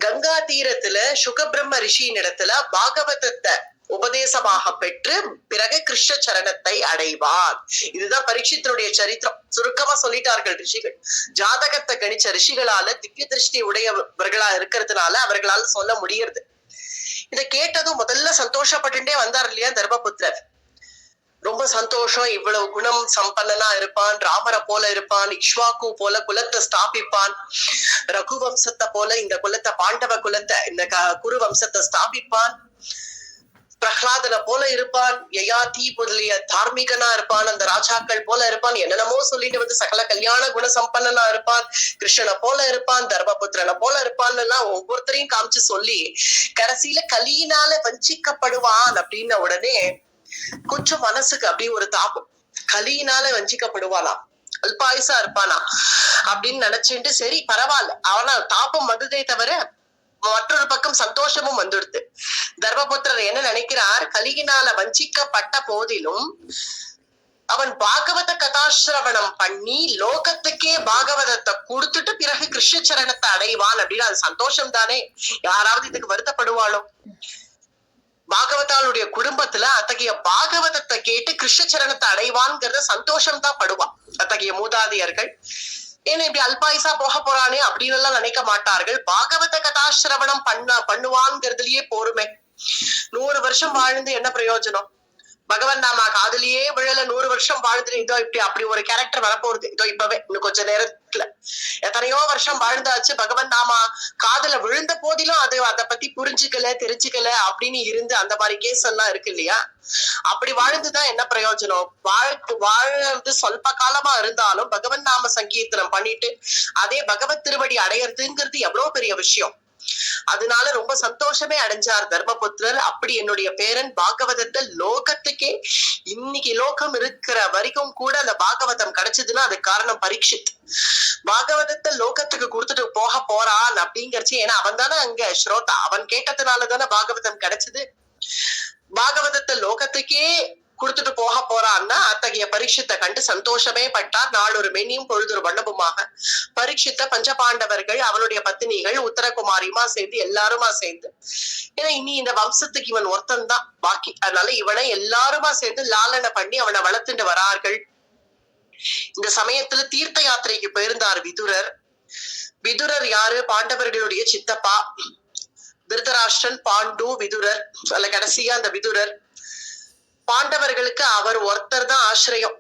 கங்கா தீரத்துல சுகபிரம்ம ரிஷியின் இடத்துல பாகவதத்தை உபதேசமாக பெற்று பிறகு கிருஷ்ண சரணத்தை அடைவான். இதுதான் பரீட்சித்தனுடைய சரித்திரம். சுருக்கமா சொல்லிட்டார்கள் ரிஷிகள். ஜாதகத்தை கணிச்ச ரிஷிகளால திவ்ய திருஷ்டி உடையவர்களா இருக்கிறதுனால அவர்களால சொல்ல முடியறது. இதை கேட்டதும் முதல்ல சந்தோஷப்பட்டுட்டே வந்தார் இல்லையா தர்மபுத்திரர். ரொம்ப சந்தோஷம், இவ்வளவு குணம் சம்பன்னனா இருப்பான், ராமரை போல இருப்பான், இக்ஷ்வாக்கு போல குலத்தை ஸ்தாபிப்பான், ரகு வம்சத்தை போல இந்த குலத்தை பாண்டவ குலத்தை இந்த குரு வம்சத்தை ஸ்தாபிப்பான், பிரஹ்லாதனை போல இருப்பான், யயாதி முதலிய தார்மீகனா இருப்பான், அந்த ராஜாக்கள் போல இருப்பான், என்னென்னமோ சொல்லிட்டு வந்து சகல கல்யாண குண சம்பன்னனா இருப்பான், கிருஷ்ணனை போல இருப்பான், தர்மபுத்திரனை போல இருப்பான் எல்லாம் ஒவ்வொருத்தரையும் காமிச்சு சொல்லி கடைசியில கலியினால வஞ்சிக்கப்படுவான் அப்படின்ன உடனே கொஞ்சம் மனசுக்கு அப்படி ஒரு தாபம். கலியினால வஞ்சிக்கப்படுவானா, அல்பாயுசா இருப்பானா அப்படின்னு நினைச்சுட்டு சரி பரவாயில்ல, அவனா தாபம் வந்ததே தவிர மற்றொரு பக்கம் சந்தோஷமும் வந்துடுது. தர்மபுத்திரர் என்ன நினைக்கிறார், கலியினால வஞ்சிக்கப்பட்ட போதிலும் அவன் பாகவத கதாசிரவணம் பண்ணி லோகத்துக்கே பாகவதத்தை கொடுத்துட்டு பிறகு கிருஷ்ண சரணத்தை அடைவான் அப்படின்னு அது சந்தோஷம் தானே. யாராவது இதுக்கு வருத்தப்படுவாளோ? பாகவதாளுடைய குடும்பத்துல அத்தகைய பாகவதத்தை கேட்டு கிருஷ்ண சரணத்தை அடைவான்ங்கிறத சந்தோஷம் தான் படுவான் அத்தகைய மூதாதையர்கள். ஏன்னா இப்படி அல்பாயுசா போக போறானே அப்படின்னு எல்லாம் நினைக்க மாட்டார்கள். பாகவத கதாசிரவணம் பண்ணுவான்ங்கிறதுலயே போருமே. 100 வருஷம் வாழ்ந்து என்ன பிரயோஜனம்? பகவன் நாம காதலியே விழல 100 வருஷம் வாழ்ந்து இதோ இப்படி அப்படி ஒரு கேரக்டர் வரப்போகுது. இதோ இப்பவே இன்னும் கொஞ்ச நேரத்துல எத்தனையோ வருஷம் வாழ்ந்தாச்சு. பகவன் நாம காதல விழுந்த போதிலும் அதை பத்தி புரிஞ்சுக்கல தெரிஞ்சுக்கல அப்படின்னு இருந்து அந்த மாதிரி கேஸ் எல்லாம் இருக்கு இல்லையா? அப்படி வாழ்ந்துதான் என்ன பிரயோஜனம்? வாழ்ந்து சொல்ப காலமா இருந்தாலும் பகவன் நாம சங்கீர்த்தனம் பண்ணிட்டு அதே பகவத் திருவடி அடையறதுங்கிறது எவ்வளவு பெரிய விஷயம். அதனால ரொம்ப சந்தோஷமே அடைஞ்சார் தர்மபுத்திரர். அப்படி என்னுடைய பேரன் பாகவதத்தை லோகத்துக்கே இன்னைக்கு லோகம் இருக்கிற வரைக்கும் கூட அந்த பாகவதம் கிடைச்சதுன்னா அதுக்கு காரணம் பரீட்சித். பாகவதத்தை லோகத்துக்கு கொடுத்துட்டு போக போறான் அப்படிங்கறச்சு. ஏன்னா அவன் தானே அங்க ஸ்ரோதா, அவன் கேட்டதுனாலதானே பாகவதம் கிடைச்சது. பாகவதத்தை லோகத்துக்கே கொடுத்துட்டு போக போறான்னா அத்தகைய பரீட்சித்தை கண்டு சந்தோஷமே பட்டார். நாளொரு மெனியும் பொழுதொரு வண்ணபுமாக பரீட்சித்த பஞ்சபாண்டவர்கள், அவனுடைய பத்தினிகள், உத்தரகுமாரியுமா சேர்ந்து எல்லாருமா சேர்ந்து, ஏன்னா இனி இந்த வம்சத்துக்கு இவன் ஒருத்தன் தான் பாக்கி, அதனால இவனை எல்லாருமா சேர்ந்து லாலனை பண்ணி அவனை வளர்த்துட்டு வரார்கள். இந்த சமயத்துல தீர்த்த யாத்திரைக்கு போயிருந்தார் விதுரர். விதுரர் யாரு? பாண்டவர்களுடைய சித்தப்பா. திருதராஷ்டிரன், பாண்டு, விதுரர். அதுல கடைசியா அந்த விதுரர். பாண்டவர்களுக்கு அவர் ஒருத்தர் தான் ஆசிரியம்.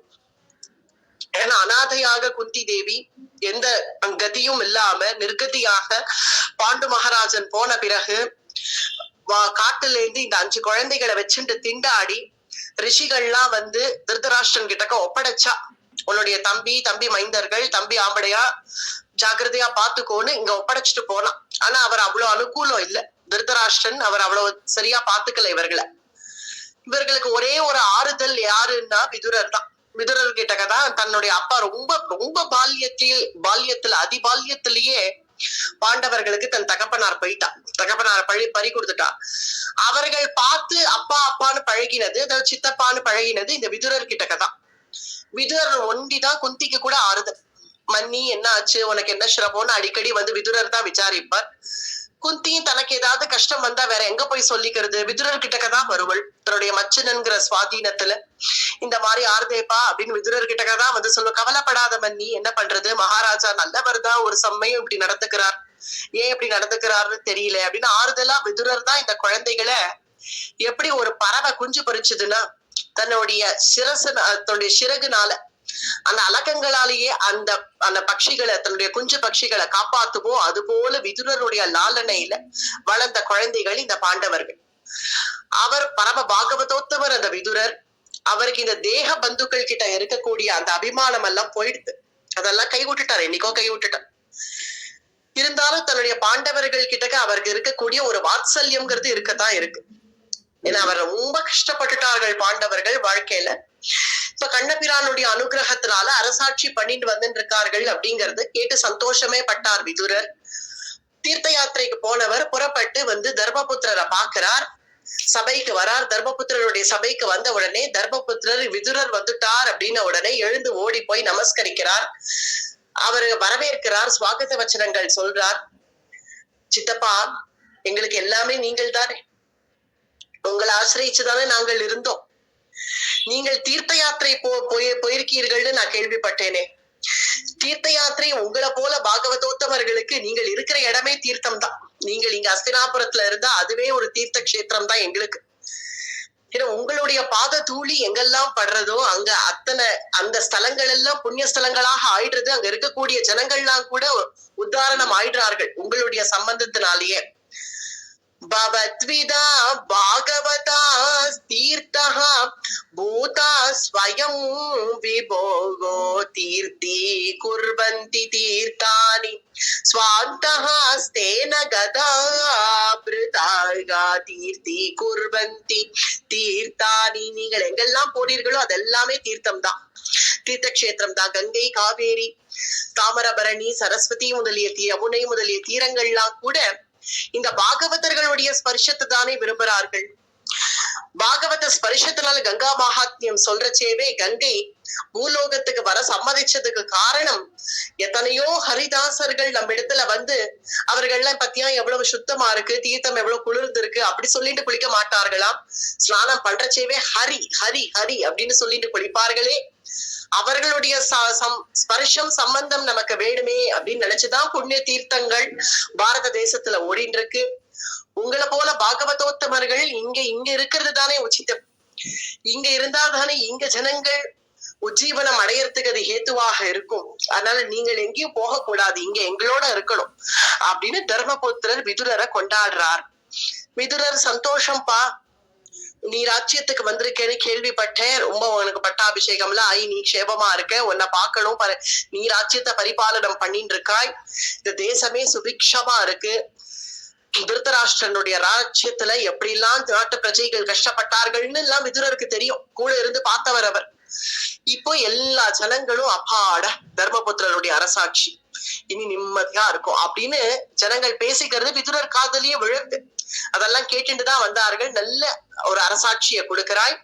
ஏன்னா அனாதையாக குந்தி தேவி எந்த கதியும் இல்லாம நிர்கதியாக பாண்டு மகாராஜன் போன பிறகு காட்டுல இருந்து இந்த 5 குழந்தைகளை வச்சுட்டு திண்டாடி ரிஷிகள்லாம் வந்து திருதராஷ்டிரன் கிட்டக்க ஒப்படைச்சா, உன்னுடைய தம்பி மைந்தர்கள், தம்பி ஆம்படையா ஜாக்கிரதையா பாத்துக்கோன்னு இங்க ஒப்படைச்சிட்டு போனான். ஆனா அவர் அவ்வளவு அனுகூலம் இல்ல திருதராஷ்டிரன், அவர் அவ்வளவு சரியா பாத்துக்கல இவர்களை. இவர்களுக்கு ஒரே ஒரு ஆறுதல் யாருன்னா விதுரர் தான். விதுரர் கிட்டக்கதான் தன்னுடைய அப்பா ரொம்ப ரொம்ப பால்யத்துல அதிபால்யத்திலேயே பாண்டவர்களுக்கு தன் தகப்பனார் போயிட்டான். தகப்பனார் பறி கொடுத்துட்டா. அவர்கள் பார்த்து அப்பா அப்பான்னு பழகினது, அதாவது சித்தப்பான்னு பழகினது இந்த விதுரர் கிட்டக்கதான். விதுரர் ஒண்டிதான் குந்திக்கு கூட ஆறுதல். மன்னி என்ன ஆச்சு, உனக்கு என்ன சிரமம்னு அடிக்கடி வந்து விதுரர் தான் விசாரிப்பார். குந்தியும் தனக்கு ஏதாவது கஷ்டம் வந்தா வேற எங்க போய் சொல்லிக்கிறது, விதுரர் கிட்டக்கதான் வருவள். தன்னுடைய மச்சனன்கிற சுவாதீனத்துல இந்த மாதிரி ஆறுதேப்பா அப்படின்னு விதுரர் கிட்டக்கதான் வந்து சொல்லுவ. கவலைப்படாத மன்னி, என்ன பண்றது, மகாராஜா நல்லவர் தான், ஒரு சமயம் இப்படி நடந்துக்கிறார், ஏன் இப்படி நடந்துக்கிறாருன்னு தெரியல அப்படின்னு ஆறுதலா விதுரர் தான் இந்த குழந்தைகளை எப்படி ஒரு பறவை குஞ்சு பறிச்சதுன்னா தன்னுடைய தன்னுடைய சிறகுனால அந்த அலக்கங்களாலேயே அந்த அந்த பட்சிகளை, தன்னுடைய குஞ்சு பட்சிகளை காப்பாத்துவோம். அது போல விதுரருடைய லாலனையில வளர்ந்த குழந்தைகள் இந்த பாண்டவர்கள். அவர் பரம பாகவதோத்தவர் அந்த விதுரர். அவருக்கு இந்த தேக பந்துக்கள் கிட்ட இருக்கக்கூடிய அந்த அபிமானம் எல்லாம் போயிடுது. அதெல்லாம் கை விட்டுட்டார், என்னைக்கோ கை விட்டுட்டார். இருந்தாலும் தன்னுடைய பாண்டவர்கள் கிட்டக்க அவருக்கு இருக்கக்கூடிய ஒரு வாத்சல்யம்ங்கிறது இருக்கத்தான் இருக்கு. ஏன்னா அவர் ரொம்ப கஷ்டப்பட்டுட்டார்கள் பாண்டவர்கள் வாழ்க்கையில. இப்ப கண்ணபிரானுடைய அனுகிரகத்தினால அரசாட்சி பண்ணிட்டு வந்துட்டு இருக்கார்கள் அப்படிங்கறது கேட்டு சந்தோஷமே பட்டார் விதுரர். தீர்த்த யாத்திரைக்கு போனவர் புறப்பட்டு வந்து தர்மபுத்திரரை பாக்குறார். சபைக்கு வரார். தர்மபுத்திரருடைய சபைக்கு வந்த உடனே தர்மபுத்திரர் விதுரர் வந்துட்டார் அப்படின்ன உடனே எழுந்து ஓடி போய் நமஸ்கரிக்கிறார். அவரு வரவேற்கிறார், சுவாகத வச்சனங்கள் சொல்றார். சித்தப்பா, எங்களுக்கு எல்லாமே நீங்கள் தானே, உங்களை ஆசிரியிச்சுதானே நாங்கள் இருந்தோம். நீங்கள் தீர்த்த யாத்திரை போயிருக்கீர்கள்னு நான் கேள்விப்பட்டேனே. தீர்த்த யாத்திரை உங்களை போல பாகவதோத்தமர்களுக்கு நீங்கள் இருக்கிற இடமே தீர்த்தம் தான். நீங்கள் இங்க அஸ்தினாபுரத்துல இருந்தா அதுவே ஒரு தீர்த்த கஷேத்திரம் தான் எங்களுக்கு. ஏன்னா உங்களுடைய பாத தூளி எங்கெல்லாம் படுறதோ அங்க அத்தனை அந்த ஸ்தலங்கள் எல்லாம் புண்ணிய ஸ்தலங்களாக ஆயிடுறது. அங்க இருக்கக்கூடிய ஜனங்கள்லாம் கூட உத்தாரணம் ஆயிடுறார்கள் உங்களுடைய சம்பந்தத்தினாலேயே. பவத்விதா பாகவதா தீர்த்தः பூதா ஸ்வயம் விபோகோ தீர்த்தி குர்வந்தி தீர்த்தானி ஸ்வாந்தः ஸ்தேன கதாப்ருதாகா தீர்த்தி குர்வந்தி தீர்த்தானி. நீங்கள் எங்கெல்லாம் போனீர்களோ அதெல்லாமே தீர்த்தம் தான், தீர்த்த கஷேத்திரம் தான். கங்கை, காவேரி, தாமிரபரணி, சரஸ்வதி முதலிய யமுனை முதலிய தீரங்கள்லாம் கூட இந்த பாகவதர்களுடைய ஸ்பர்ஷத்தை தானே விரும்புகிறார்கள். பாகவத ஸ்பர்ஷத்தினால கங்கா மகாத்மியம் சொல்றச்சேவே கங்கை பூலோகத்துக்கு வர சம்மதிச்சதுக்கு காரணம் எத்தனையோ ஹரிதாசர்கள் நம்ம இடத்துல வந்து அவர்கள்லாம் பத்தியா எவ்வளவு சுத்தமா இருக்கு, தீர்த்தம் எவ்வளவு குளிர்ந்து இருக்கு அப்படி சொல்லிட்டு குளிக்க மாட்டார்களாம். ஸ்நானம் பண்றச்சேவே ஹரி ஹரி ஹரி அப்படின்னு சொல்லிட்டு குளிப்பார்களே. அவர்களுடைய ஸ்பர்ஷம் சம்பந்தம் நமக்கு வேணுமே அப்படின்னு நினைச்சுதான் புண்ணிய தீர்த்தங்கள் பாரத தேசத்துல ஓடின்னு இருக்கு. உங்களை போல பாகவதோத்தமர்கள் இங்க இருக்கிறது தானே உச்சிதம். இங்க இருந்தா தானே இங்க ஜனங்கள் உஜ்ஜீவனம் அடையறதுக்கு அது ஹேத்துவாக இருக்கும். அதனால நீங்கள் எங்கேயும் போக கூடாது, இங்க எங்களோட இருக்கணும் அப்படின்னு தர்மபுத்திரர் விதுரரை கொண்டாடுறார். விதுரர் சந்தோஷம்பா, நீ ராஜ்யத்துக்கு வந்திருக்கேன்னு கேள்விப்பட்டேன், ரொம்ப உனக்கு பட்டாபிஷேகம்லாம் ஆகி நீ க்ஷேமமா இருக்க, உன்னை பார்க்கணும், நீ ராஜ்யத்தை பரிபாலனம் பண்ணிட்டு இருக்காய், இந்த தேசமே சுபிக்ஷமா இருக்கு, திருதராஷ்டிரனுடைய ராஜ்யத்துல எப்படி எல்லாம் நாட்டு பிரஜைகள் கஷ்டப்பட்டார்கள்னு எல்லாம் விதுரருக்கு தெரியும். கூட இருந்து பார்த்தவர் அவர். இப்போ எல்லா ஜனங்களும் அப்பாட தர்மபுத்திரனுடைய அரசாட்சி இனி நிம்மதியா இருக்கும் அப்படின்னு ஜனங்கள் பேசிக்கிறது விதுரர் காதலியே விழுந்து. அதெல்லாம் கேட்டுட்டுதான் வந்தார்கள். நல்ல ஒரு அரசாட்சியை கொடுக்கிறாய்,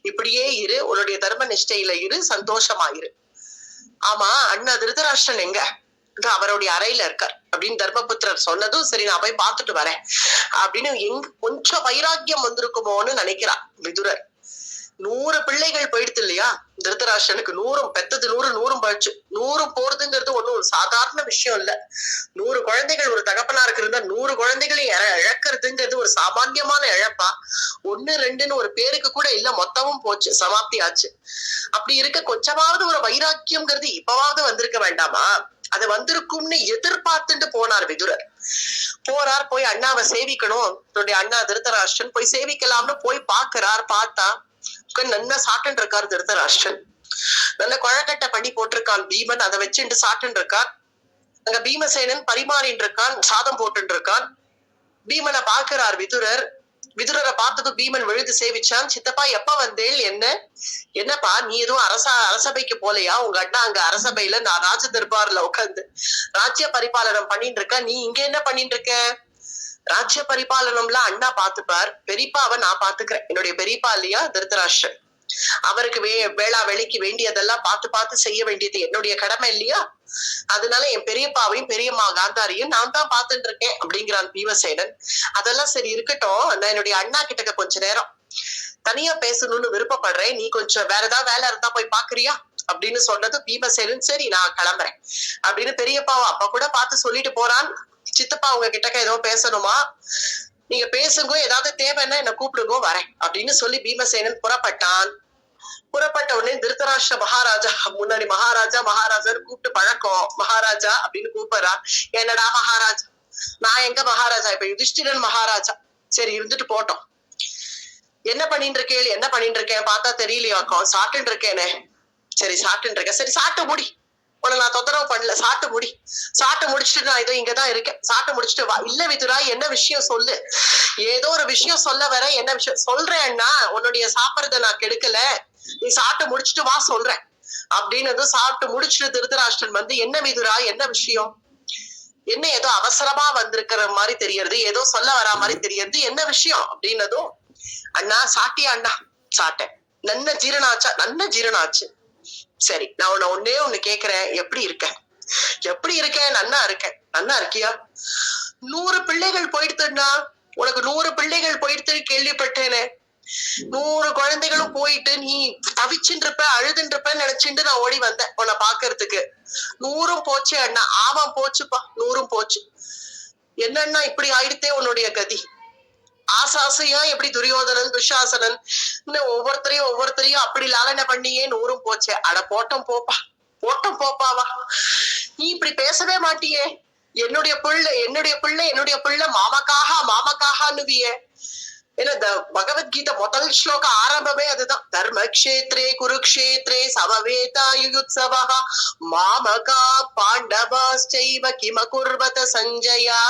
இப்படியே இரு, உன்னுடைய தர்ம நிஷ்டையில இரு, சந்தோஷமாயிரு. ஆமா, அண்ணா திருதராஷ்டிரன் எங்க? அவருடைய அறையில இருக்கார் அப்படின்னு தர்மபுத்திரர் சொன்னதும் சரி நான் போய் பார்த்துட்டு வரேன் அப்படின்னு கொஞ்சம் வைராக்கியம் வந்திருக்குமோன்னு நினைக்கிறார் விதுரர். 100 பிள்ளைகள் போயிடுது இல்லையா திருதராஷ்டிரனுக்கு. 100 பெத்தது 100, 100 போயிடுச்சு. 100 போறதுங்கிறது ஒண்ணும் ஒரு சாதாரண விஷயம் இல்ல. 100 குழந்தைகள் ஒரு தகப்பனாருக்கு இருந்தா 100 குழந்தைகளை இழக்கிறதுங்கிறது ஒரு சாமான்யமான இழப்பா? 1 2ன்னு ஒரு பேருக்கு கூட இல்ல, மொத்தமும் போச்சு, சமாப்தி ஆச்சு. அப்படி இருக்க கொஞ்சமாவது ஒரு வைராக்கியம்ங்கிறது இப்பவாவது வந்திருக்க வேண்டாமா? அது வந்திருக்கும்னு எதிர்பார்த்துட்டு போனார் விதுரர். போறார், போய் அண்ணாவை சேவிக்கணும், தன்னுடைய அண்ணா திருதராஷ்டிரன் போய் சேவிக்கலாம்னு போய் பாக்குறார். பார்த்தா நல்லா சாப்பிட்டு இருக்காரு திருதராஷ்டிரன். நல்ல குழக்கட்டை பண்ணி போட்டிருக்கான் பீமன், அதை வச்சுட்டு சாப்பிட்டு இருக்கார். அங்க பீமசேனன் பரிமாறின் இருக்கான், சாதம் போட்டு இருக்கான். பீமனை பாக்குறார் விதுரர். விதுரரை பார்த்ததும் பீமன் விழுந்து சேவிச்சான். சித்தப்பா எப்ப வந்தேள்? என்னப்பா நீ எதுவும் அரசபைக்கு போலையா? உங்க அண்ணா அங்க அரசபையில நான் ராஜ தர்பார்ல உட்காந்து ராஜ்ய பரிபாலனம் பண்ணிட்டு இருக்க, நீ இங்க என்ன பண்ணிட்டு இருக்க? ராஜ்ய பரிபாலனம்லாம் அண்ணா பாத்துப்பார், பெரியப்பாவை நான் பாத்துக்கிறேன். என்னுடைய பெரியப்பா இல்லையா திருதராஷ்டிரன், அவருக்கு வேளா வேலைக்கு வேண்டியதெல்லாம் பார்த்து செய்ய வேண்டியது என்னுடைய கடமை இல்லையா? அதனால என் பெரியப்பாவையும் பெரியம்மா காந்தாரியும் நான் தான் பாத்துட்டு இருக்கேன் அப்படிங்கிறான் பீமசேனன். அதெல்லாம் சரி இருக்கட்டும், நான் என்னுடைய அண்ணா கிட்ட கொஞ்ச நேரம் தனியா பேசணும்னு விருப்பப்படுறேன், நீ கொஞ்சம் வேற ஏதாவது வேலை இருந்தா போய் பாக்குறியா அப்படின்னு சொன்னது பீமசேனன் சரி நான் கிளம்புறேன் அப்படின்னு பெரியப்பாவை அப்ப கூட பார்த்து சொல்லிட்டு போறான். சித்தப்பா உங்க கிட்டக்க ஏதோ பேசணுமா? நீங்க பேசுங்க, ஏதாவது தேவைன்னா என்ன கூப்பிடுங்க, வரேன் அப்படின்னு சொல்லி பீமசேனன் புறப்பட்டான். புறப்பட்ட உடனே திருதராஷ்டிர மகாராஜா முன்னாடி மகாராஜான்னு கூப்பிட்டு பழக்கம். மகாராஜா அப்படின்னு கூப்பிடுறா. என்னடா மகாராஜா? நான் எங்க மகாராஜா? இப்ப யுதிஷ்டிரன் மகாராஜா. சரி இருந்துட்டு போட்டோம். என்ன பண்ணிட்டு இருக்கேன் பார்த்தா தெரியலையாக்கும். சாப்பிட்டு இருக்கேனே. சரி சாப்பிட்டு இருக்கேன். சரி சாப்பிட்டு முடி, உன்னை நான் தொந்தரவு பண்ணல, சாப்பிட்டு முடி. சாப்பிட்டு முடிச்சுட்டு நான் இதோ இங்கதான் இருக்கேன், சாப்பிட்டு முடிச்சுட்டு வா. இல்ல விதுரா, என்ன விஷயம் சொல்லு. ஏதோ ஒரு விஷயம் சொல்ல வர. என்ன விஷயம்? சொல்றேன்னா உன்னுடைய சாப்பிடறத நான் கெடுக்கல, நீ சாப்பிட்டு முடிச்சுட்டு வா சொல்றேன் அப்படின்னதும் சாப்பிட்டு முடிச்சுட்டு திருதராஷ்டிரன் வந்து என்ன விதுரா என்ன விஷயம்? என்ன ஏதோ அவசரமா வந்திருக்கிற மாதிரி தெரியறது, ஏதோ சொல்ல வரா மாதிரி தெரியறது, என்ன விஷயம் அப்படின்னதும் அண்ணா சாட்டியா? அண்ணா சாப்பிட்டேன். நல்ல ஜீரணாச்சா? நல்ல ஜீரணாச்சு. சரி நான் உன்னை ஒண்ணு கேக்குறேன், எப்படி இருக்கேன்? நன்னா இருக்கேன். நன்னா இருக்கியா? 100 பிள்ளைகள் போயிடுத்துன்னா உனக்கு 100 பிள்ளைகள் போயிடுத்து கேள்விப்பட்டேனே. 100 குழந்தைகளும் போயிட்டு நீ தவிச்சுட்டு இருப்ப, அழுதுன்னு இருப்பேன்னு நினைச்சுட்டு நான் ஓடி வந்தேன் உன்னை பாக்குறதுக்கு. 100 போச்சு அண்ணா. ஆமா போச்சுப்பா, 100 போச்சு. என்னன்னா இப்படி ஆயிடுத்தே உன்னுடைய கதி. ஆசாசையா எப்படி துரியோதனன் துஷாசனன் ஒவ்வொருத்தரையும் அப்படி லாலனை பண்ணியே 100 போச்சே. அட போட்டம் போப்பாவா, நீ இப்படி பேசவே மாட்டியே. என்னுடைய பிள்ளை மாமக்காகன்னுவியே. ஏன்னா பகவத்கீதை முதல் ஸ்லோக ஆரம்பமே அதுதான். தர்மக்ஷேத்ரே குருக்ஷேத்ரே சமவேதாயுத்சவா மாமகா பாண்டவாஸ்சைவ கிமகுர்வத சஞ்சயா.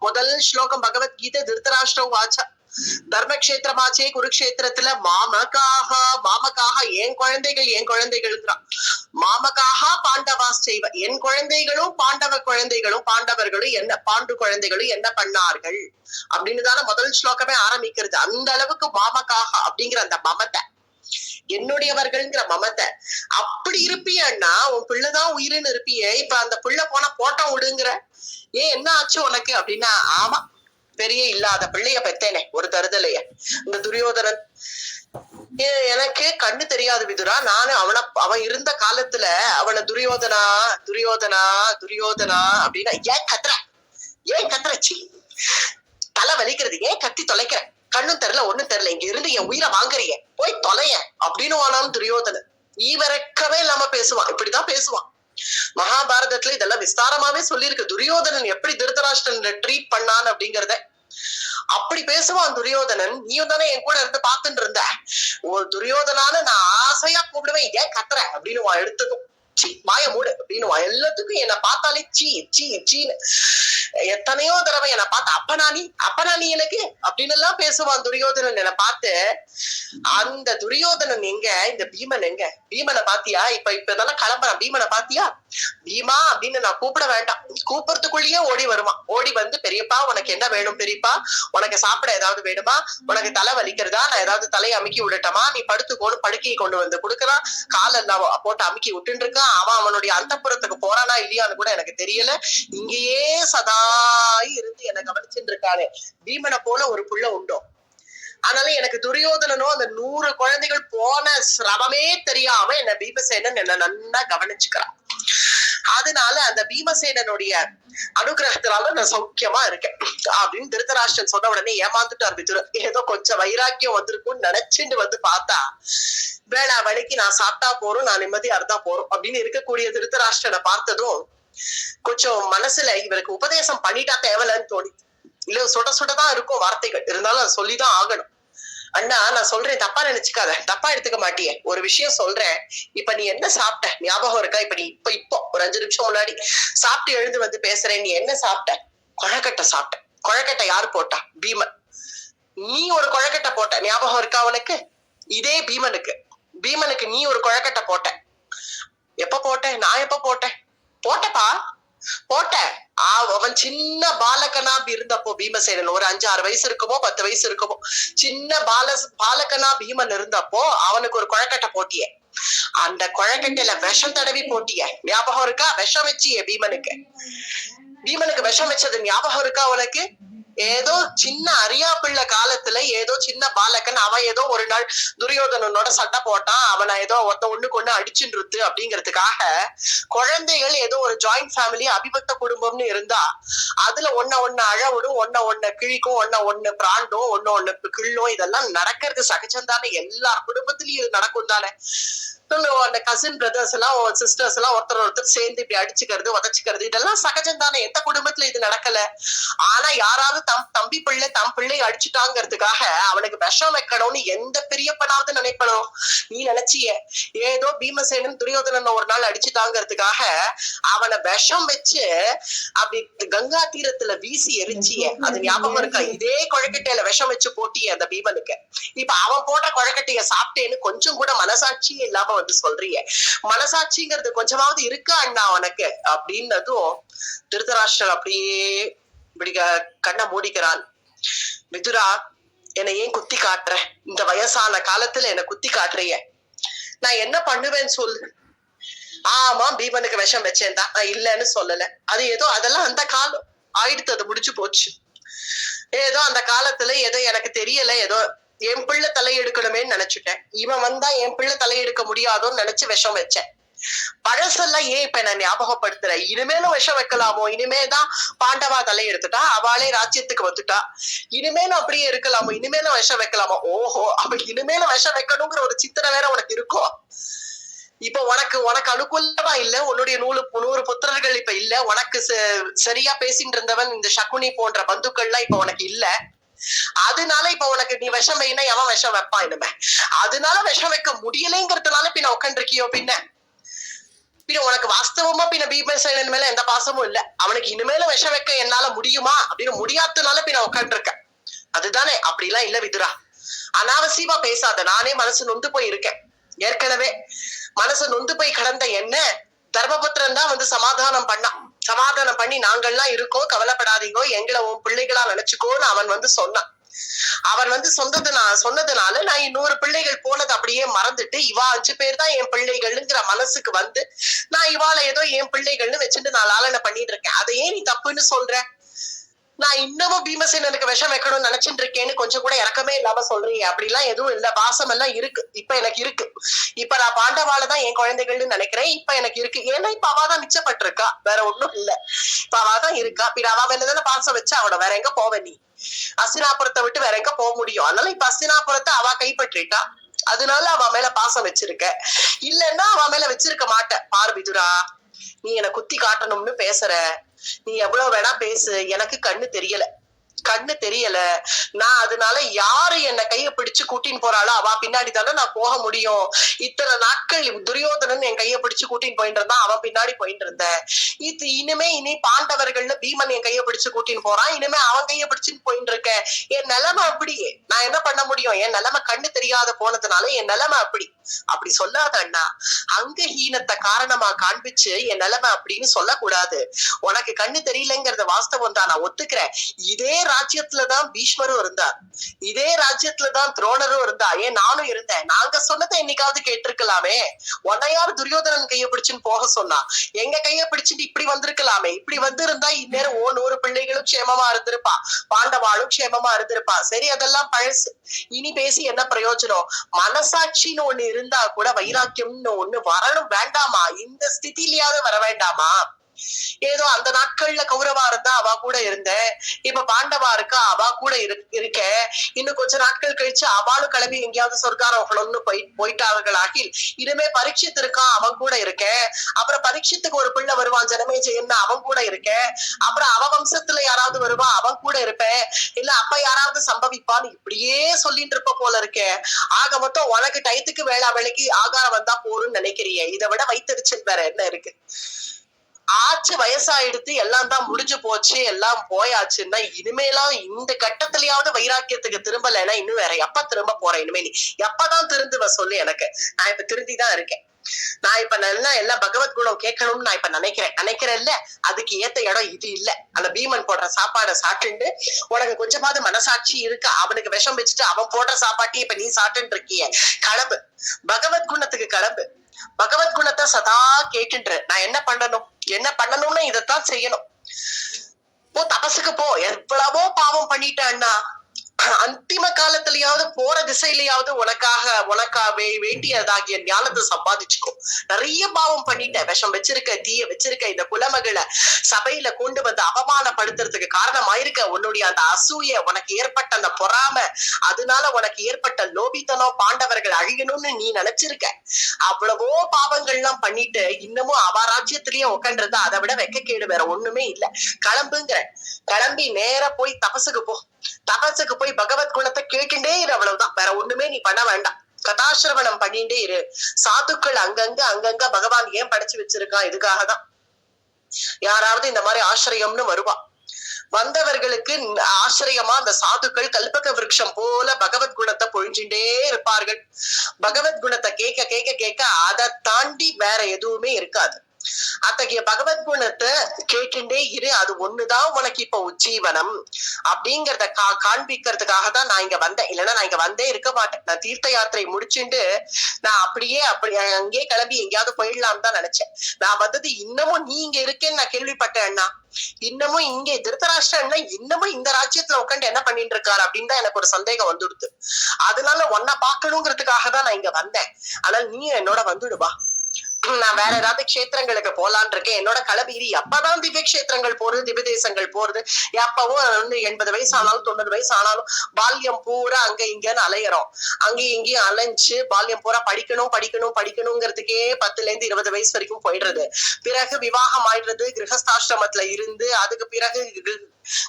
முதல் ஸ்லோகம் பகவத்கீதை திருதராஷ்டிர வாச்சா. தர்மக்ஷேத்திரமாச்சே குருக்ஷேத்திரத்துல மாமக்காக என் குழந்தைகள்ங்கிறான். மாமக்காக பாண்டவாஸ் செய்வ, என் குழந்தைகளும் பாண்டவர்களும் என்ன பாண்டு குழந்தைகளும் என்ன பண்ணார்கள் அப்படின்னு தானே முதல் ஸ்லோகமே ஆரம்பிக்கிறது. அந்த அளவுக்கு மாமக்காக அப்படிங்கிற அந்த மமத்தை, என்னுடையவர்கள்ங்கிற மமத்தை. அப்படி இருப்பியன்னா உன் பிள்ளைதான் உயிருன்னு இருப்பியே. இப்ப அந்த பிள்ளை போனா போட்டம் விடுங்கிற, ஏன் என்ன ஆச்சு உனக்கு அப்படின்னா, ஆமா பெரிய இல்லாத பிள்ளைய பெத்தேனே ஒரு தருதலைய. இந்த துரியோதனன் எனக்கு கண்ணு தெரியாது விதுரா. நானு அவன் இருந்த காலத்துல அவனை துரியோதனா அப்படின்னா ஏன் கத்துற சி தலை வலிக்கிறது, ஏன் கத்தி தொலைக்கிற, கண்ணும் தெரியல ஒண்ணும் தெரியல, இங்க இருந்து என் உயிரை வாங்குறிய, போய் தொலைய அப்படின்னு வானாலும் துரியோதனன் ஈவரக்கவே இல்லாம பேசுவான். இப்படிதான் பேசுவான். மகாபாரதத்துல இதெல்லாம் விஸ்தாரமாவே சொல்லியிருக்கு. துரியோதனன் எப்படி திருதராஷ்டிரன் ட்ரீட் பண்ணான் அப்படிங்கறத அப்படி பேசுவான் துரியோதனன். நீயும் தானே என் கூட இருந்து பாத்துட்டு இருந்த. ஒரு துரியோதனான நான் ஆசையா கூப்பிடுவேன், ஏன் கத்துற அப்படின்னு எடுத்ததும் சி வாய மூடு அப்படின்னு எல்லாத்துக்கும் என்ன பார்த்தாலே சீன்னு எத்தனையோ தடவை என்னை பார்த்து அப்பனா நீ எனக்கு அப்படின்னு எல்லாம் பேசுவான் துரியோதனன். என்னை பார்த்து அந்த துரியோதனன் எங்க, இந்த பீமன் எங்க? பீமனை பாத்தியா? இப்ப இதெல்லாம் கிளம்புறான். பீமனை பாத்தியா? பீமா அப்படின்னு நான் கூப்பிட வேண்டாம், கூப்பிடுறதுக்குள்ளேயே ஓடி வருவான். ஓடி வந்து, பெரியப்பா உனக்கு என்ன வேணும்? பெரியப்பா உனக்கு சாப்பிட ஏதாவது வேணுமா? உனக்கு தலை வலிக்கிறதா? நான் ஏதாவது தலையை அமுக்கி விடட்டமா? நீ படுத்துக்கோன்னு படுக்கையை கொண்டு வந்து கொடுக்குறான். காலெல்லாம் போட்டு அமுக்கி விட்டுட்டு இருக்கான். அவனுடைய அந்தப்புறத்துக்கு போறானா இல்லையான்னு கூட எனக்கு தெரியல. இங்கேயே சதா இருந்து என்ன கவனிச்சுட்டு இருக்கானே, பீமனை போல ஒரு புள்ள உண்டோ? அதனால எனக்கு துரியோதனனோ அந்த 100 குழந்தைகள் போன சிரமமே தெரியாம என்ன பீமசேனன் என்ன நல்லா கவனிச்சுக்கிறான். அதனால அந்த பீமசேனனுடைய அனுகிரகத்தினால நான் சௌக்கியமா இருக்கேன் அப்படின்னு திருதராஷ்டிரன் சொன்ன உடனே ஏமாந்துட்டார் விதுரன். ஏதோ கொஞ்சம் வைராக்கியம் வந்திருக்கும்னு நினைச்சுட்டு வந்து பார்த்தா, வேளா வேலைக்கு நான் சாப்பிட்டா போறோம், நான் நிம்மதியா இருந்தா போறோம் அப்படின்னு இருக்கக்கூடிய திருதராஷ்டிரனை பார்த்ததும் கொஞ்சம் மனசுல இவருக்கு உபதேசம் பண்ணிட்டா தேவலன்னு தோணி. இல்ல சுடதான் இருக்கும் வார்த்தைகள், இருந்தாலும் சொல்லிதான் ஆகணும். அண்ணா நான் சொல்றேன், தப்பா நினைச்சுக்காத, தப்பா எடுத்துக்க மாட்டியே. ஒரு விஷயம் சொல்றேன், இப்ப நீ என்ன சாப்பிட்ட ஞாபகம் இருக்கா? இப்ப நீ இப்போ ஒரு 5 நிமிஷம் முன்னாடி சாப்பிட்டு எழுந்து வந்து பேசுறேன். நீ என்ன சாப்பிட்ட? கொழக்கட்டை சாப்பிட்ட. கொழக்கட்டை யாரு போட்டா? பீமன். நீ ஒரு கொழக்கட்டை போட்ட ஞாபகம் இருக்கா உனக்கு? இதே பீமனுக்கு நீ ஒரு கொழக்கட்டை போட்ட. எப்ப போட்ட? நான் எப்ப போட்டேன்? போட்டப்பா போட்ட. அவன் சின்ன பாலகனா இருந்தப்போ பீமசேனன் ஒரு 5-6 வயசு இருக்குமோ 10 வயசு இருக்குமோ, சின்ன பாலகனா பீமன் இருந்தப்போ அவனுக்கு ஒரு கொழக்கட்டை போட்டிய. அந்த கொழக்கட்டையில விஷம் தடவி போட்டிய ஞாபகம் இருக்கா? விஷம் வச்சிய பீமனுக்கு விஷம் வச்சது ஞாபகம் இருக்கா உனக்கு? ஏதோ சின்ன அரியா பிள்ளை காலத்துல ஏதோ சின்ன பாலகன் அவன் ஏதோ ஒரு நாள் துரியோதனனோட சண்டை போட்டான். அவனை ஏதோ ஒண்ணுக்கு ஒண்ணு அடிச்சுன்றது அப்படிங்கிறதுக்காக குழந்தைகள் ஏதோ ஒரு ஜாயிண்ட் ஃபேமிலி அபிபக்த குடும்பம்னு இருந்தா அதுல ஒண்ணு அழவிடும், ஒண்ணு கிழிக்கும், ஒண்ணு பிராண்டும், ஒண்ணு கிள்ளும். இதெல்லாம் நடக்கிறது சகஜம் தானே, எல்லா குடும்பத்திலயும் இது நடக்கும் தானே. அந்த கசின் பிரதர்ஸ் எல்லாம் சிஸ்டர்ஸ் எல்லாம் ஒருத்தர் சேர்ந்து இப்படி அடிச்சுக்கிறது உதச்சுக்கிறது இதெல்லாம் சகஜம் தானே. எந்த குடும்பத்துல இது நடக்கல? ஆனா யாராவது தம் பிள்ளை அடிச்சுட்டாங்கிறதுக்காக அவனுக்கு விஷம் வைக்கணும்னு எந்த பெரியப்பனாவது நினைப்பணும்? நீ நினைச்சிய ஏதோ பீமசேனன் துரியோதனன் ஒரு நாள் அடிச்சுட்டாங்கிறதுக்காக அவனை விஷம் வச்சு அப்படி கங்கா தீரத்துல வீசி எரிச்சிய. அது ஞாபகம் இருக்கா? இதே கொழக்கட்டையில விஷம் வச்சு போட்டிய அந்த பீமனுக்கு. இப்ப அவன் போட்ட கொழக்கட்டைய சாப்பிட்டேன்னு கொஞ்சம் கூட மனசாட்சியே இல்லாம வந்து சொல்றிய. மனசாட்சிங்கிறது கொஞ்சமாவது இருக்கா அண்ணா உனக்கு அப்படின்னதும் திருதராஷ்டிரன் அப்படியே இப்படி கண்ணை மூடிக்கிறான். விதுரா, என்னை ஏன் குத்தி காட்டுற? இந்த வயசான காலத்துல என்ன குத்தி காட்டுறிய? நான் என்ன பண்ணுவேன்னு சொல்லு. ஆமா, பீமனுக்கு விஷம் வச்சேன் தான், நான் இல்லைன்னு சொல்லல. அது ஏதோ அதெல்லாம் அந்த காலம் ஆயிடுத்து, அது முடிச்சு போச்சு. ஏதோ அந்த காலத்துல ஏதோ எனக்கு தெரியல, ஏதோ என் பிள்ளை தலையெடுக்கணுமேன்னு நினைச்சுட்டேன். இவன் வந்தா என் பிள்ளை தலையெடுக்க முடியாதோன்னு நினைச்சு விஷம் வச்சேன். பழசெல்லாம் ஏன் இப்ப நான் ஞாபகப்படுத்துற? இனிமேலும் விஷம் வைக்கலாமோ? இனிமேதான் பாண்டவா தலையெடுத்துட்டா, அவளே ராஜ்யத்துக்கு வந்துட்டா, இனிமேலும் அப்படியே இருக்கலாமோ? இனிமேலும் விஷம் வைக்கலாமோ? ஓஹோ, அப்ப இனிமேலும் விஷம் வைக்கணுங்கிற ஒரு சித்திரம் வேற உனக்கு இருக்கும். இப்ப உனக்கு அனுகூலமா இல்ல, உன்னுடைய 100 புத்திரர்கள் இப்ப இல்ல, உனக்கு சரியா பேசிட்டு இருந்தவன் இந்த சகுனி போன்ற பந்துக்கள்லாம் இப்ப உனக்கு இல்ல. அதனால இப்ப உனக்கு நீ விஷம் வைனா எவன் விஷம் வைப்பான் இனிமே? அதனால விஷம் வைக்க முடியலைங்கிறதுனால பின்ன உட்காந்துருக்கியோ? பின்ன உனக்கு வாஸ்தவமா பின்ன பீமசேனன் மேல எந்த பாசமும் இல்ல. அவனுக்கு இனிமேலும் விஷம் வைக்க என்னால முடியுமா அப்படின்னு முடியாததுனால பின்ன உட்காந்துருக்க. அதுதானே? அப்படிலாம் இல்ல விதுரா, அனாவசியமா பேசாத. நானே மனசு நொந்து போய் இருக்கேன். ஏற்கனவே மனசு நொந்து போய் கடந்த என்ன தர்மபுத்திரன் தான் வந்து சமாதானம் பண்ணி நாங்கள்லாம் இருக்கோம், கவலைப்படாதீங்கோ, எங்களை உன் பிள்ளைகளா நினைச்சுக்கோன்னு அவன் வந்து சொன்னான். அவன் வந்து சொன்னதுனால நான் 100 பிள்ளைகள் போனது அப்படியே மறந்துட்டு இவா 5 பேர் தான் என் பிள்ளைகள்ங்கிற மனசுக்கு வந்து நான் இவாளை ஏதோ என் பிள்ளைகள்னு வச்சுட்டு நான் லாலனை பண்ணிட்டு இருக்கேன். அதையே நீ தப்புன்னு சொல்ற? நான் இன்னமும் பீமசேனனுக்கு விஷம் வைக்கணும்னு நினைச்சிட்டு இருக்கேன்னு கொஞ்சம் கூட இறக்கமே இல்லாம சொல்றீங்க. அப்படிலாம் எதுவும் இல்ல, பாசம் எல்லாம் இருக்கு. இப்ப எனக்கு இருக்கு. இப்ப நான் பாண்டவாலதான் என் குழந்தைகள்னு நினைக்கிறேன். இப்ப எனக்கு இருக்கு. ஏன்னா இப்ப அவாதான் மிச்சப்பட்டிருக்கா, வேற ஒண்ணும் இல்ல. இப்ப அவாதான் இருக்கா. பின்ன அவ மேலதானே பாசம் வச்சு அவட வேற எங்க போவ நீ? அஸ்தினாபுரத்தை விட்டு வேற எங்க போக முடியும்? அதனால இப்ப அஸ்தினாபுரத்தை அவ கைப்பற்றிட்டா, அதனால அவ மேல பாசம் வச்சிருக்க. இல்லன்னா அவ மேல வச்சிருக்க மாட்ட. பாரு விதுரா, நீ என்னை குத்தி காட்டணும்னு பேசுற. நீ எவ்வளவு வேணா பேசு, எனக்கு கண்ணு தெரியல. கண்ணு தெரியல. நான் அதனால யாரு என்ன கைய பிடிச்சு கூட்டின்னு போறாளோ அவ பின்னாடி தானே நான் போக முடியும். இத்தனை நாட்கள் துரியோதனன் என் கைய பிடிச்சு கூட்டின்னு போயிட்டு இருந்தான், அவன் பின்னாடி போயிட்டு இருந்தேன். இனி பாண்டவர்கள்ல பீமன் என் கைய பிடிச்சு கூட்டின்னு போறான், இனிமே அவன் கைய பிடிச்சுன்னு போயிட்டு இருக்கேன். என் நிலைமை அப்படியே. நான் என்ன பண்ண முடியும்? என் நிலைமை கண்ணு தெரியாத போனதுனால என் நிலைமை அப்படி சொல்லாத அண்ணா. அங்கஹீனத்தை காரணமா காண்பிச்சு என் நிலைமை அப்படின்னு சொல்லக்கூடாது. உனக்கு கண்ணு தெரியலங்கிறத வாஸ்தவம் தான், நான் ஒத்துக்கிறேன். இதே ராஜ்யத்துலதான் பீஷ்மரும் இருந்தார், இதே ராஜ்யத்துலதான் துரோணரும் இருந்தா, ஏன் நானும் இருந்தேன். நாங்க சொன்னதை என்னைக்காவது கேட்டிருக்கலாமே. உன்னை யாரு துரியோதனன் கைய பிடிச்சுன்னு போக சொன்னா? எங்க கைய பிடிச்சுட்டு இப்படி வந்திருக்கலாமே. இப்படி வந்திருந்தா இந்நேரம் 100 பிள்ளைகளும் க்ஷேமமா இருந்திருப்பா, பாண்டவாளும் க்ஷேமமா இருந்திருப்பா. சரி, அதெல்லாம் பழசு. இனி பேசி என்ன பிரயோஜனம்? மனசாட்சின்னு ஒண்ணு இருந்தா கூட வைராக்கியம்னு ஒண்ணு வரணும் வேண்டாமா? இந்த ஸ்திதியிலயாவது வர வேண்டாமா? ஏதோ அந்த நாட்கள்ல கௌரவா இருந்தா அவ கூட இருந்தேன், இப்ப பாண்டவா இருக்கா அவ கூட இருக்க. இன்னும் கொஞ்ச நாட்கள் கழிச்சு அவளும் கிளம்பி எங்கேயாவது சொர்க்காரோகணம்னு போயிட்டார்களாகி இனிமே பரீட்சித்து இருக்கான், அவன் கூட இருக்கேன். அப்புறம் பரீட்சித்துக்கு ஒரு பிள்ளை வருவான் ஜனமேஜயன்னு, அவன் கூட இருக்கேன். அப்புறம் அவ வம்சத்துல யாராவது வருவா, அவன் கூட இருப்பேன். இல்ல அப்ப யாராவது சம்பவிப்பான்னு இப்படியே சொல்லிட்டு இருப்ப போல இருக்கேன். ஆக மொத்தம் உனக்கு டயத்துக்கு வேளைக்கு ஆகாரம் வந்தா போறோம்னு நினைக்கிறிய. இதை விட வைத்தறிச்சல் வேற என்ன இருக்கு? ஆச்சு, வயசாயிடுத்து, எல்லாம் தான் முடிஞ்சு போச்சு, எல்லாம் போயாச்சுன்னா இனிமேலாம் இந்த கட்டத்திலயாவது வைராக்கியத்துக்கு திரும்பலைன்னா இன்னும் வேற எப்ப திரும்ப போறேன்? இனிமே நீ எப்பதான் திருந்துவ சொல்லு எனக்கு. நான் இப்ப திருந்திதான் இருக்கேன். நான் இப்ப நல்லா எல்லாம் பகவத் குணம் கேட்கணும்னு நான் இப்ப நினைக்கிறேன் இல்ல, அதுக்கு ஏத்த இடம் இது இல்ல. அந்த பீமன் போடுற சாப்பாடை சாப்பிட்டு உனக்கு கொஞ்சமாவது மனசாட்சி இருக்கு? அவனுக்கு விஷம் வச்சுட்டு அவன் போடுற சாப்பாட்டி இப்ப நீ சாப்பிட்டு இருக்கிய. கிளம்பு, பகவத் குணத்துக்கு கிளம்பு. பகவத் குணத்தை சதா கேட்டுன்ற. நான் என்ன பண்ணணும்னு இதைத்தான் செய்யணும். தபசுக்கு போ. எவ்வளவோ பாவம் பண்ணிட்டேன்னா அந்திம காலத்திலயாவது போற திசையிலயாவது உனக்காக வேண்டியதாகிய ஞானத்தை சம்பாதிச்சுக்கோ. நிறைய பாவம் பண்ணிட்ட, விஷம் வச்சிருக்க, தீய வச்சிருக்க. இந்த குலமகளை சபையில கொண்டு வந்து அவமானப்படுத்துறதுக்கு காரணமாயிருக்க உன்னுடைய அந்த அசூய, உனக்கு ஏற்பட்ட அந்த பொறாம, அதனால உனக்கு ஏற்பட்ட லோபித்தனம், பாண்டவர்கள் அழியணும்னு நீ நினைச்சிருக்க. அவ்வளவோ பாவங்கள்லாம் பண்ணிட்டு இன்னமும் அவ ராஜ்யத்திலேயே உட்காந்துருந்தா அதை விட வெக்கக்கேடு வேற ஒண்ணுமே இல்ல. கிளம்புங்கிற. கிளம்பி நேர போய் தபசுக்கு போ. தபசுக்கு போய் பகவத் குணத்தை கேட்டுட்டே இரு, அவ்வளவுதான். வேற ஒண்ணுமே நீ பண்ண வேண்டாம். கதாசிரவணம் பண்ணிட்டே இரு. சாதுக்கள் அங்கங்க பகவான் ஏன் படைச்சு வச்சிருக்கான்? இதுக்காகதான். யாராவது இந்த மாதிரி ஆசிரியம்னு வருவா, வந்தவர்களுக்கு ஆசிரியமா அந்த சாதுக்கள் கல்பக விருட்சம் போல பகவத் குணத்தை பொழிஞ்சுட்டே இருப்பார்கள். பகவத் குணத்தை கேட்க கேட்க கேட்க அதை தாண்டி வேற எதுவுமே இருக்காது. அத்தகைய பகவத் குணத்தை கேட்டுட்டே இரு. அது ஒண்ணுதான் உனக்கு இப்ப உஜ்ஜீவனம் அப்படிங்கறத காண்பிக்கிறதுக்காக தான் நான் இங்க வந்தேன். இல்லைன்னா நான் இங்க வந்தே இருக்க மாட்டேன். நான் தீர்த்த யாத்திரை முடிச்சுட்டு நான் அங்கேயே கிளம்பி எங்கேயாவது போயிடலாம் தான் நினைச்சேன். நான் வந்தது இன்னமும் நீ இங்க இருக்கேன்னு நான் கேள்விப்பட்டேன் அண்ணா. இன்னமும் இங்கே திருத்தராஷ்டிரன்னா இன்னமும் இந்த ராஜ்யத்துல உட்காந்து என்ன பண்ணிட்டு இருக்காரு அப்படின்னு தான் எனக்கு ஒரு சந்தேகம் வந்துடுது. அதனால உன்னை பாக்கணுங்கிறதுக்காக தான் நான் இங்க வந்தேன். ஆனால் நீ என்னோட வந்துடுவா. நான் வேற ஏதாவது கஷேத்திரங்களுக்கு போலான் இருக்கேன். என்னோட கலபீரி எப்பதான் திவ்ய கஷேத்திரங்கள் போறது, திவ்ய தேசங்கள் போறது. எப்பவும் 80 வயசு ஆனாலும் 90 வயசு ஆனாலும் பால்யம் பூரா அங்க இங்கன்னு அலையறோம். அங்கேயும் இங்கேயும் அலைஞ்சு பால்யம் பூரா படிக்கணுங்கிறதுக்கே 10ல இருந்து 20 வயசு வரைக்கும் போயிடுறது. பிறகு விவாகம் ஆயிடுறது, கிரகஸ்தாசிரமத்துல இருந்து அதுக்கு பிறகு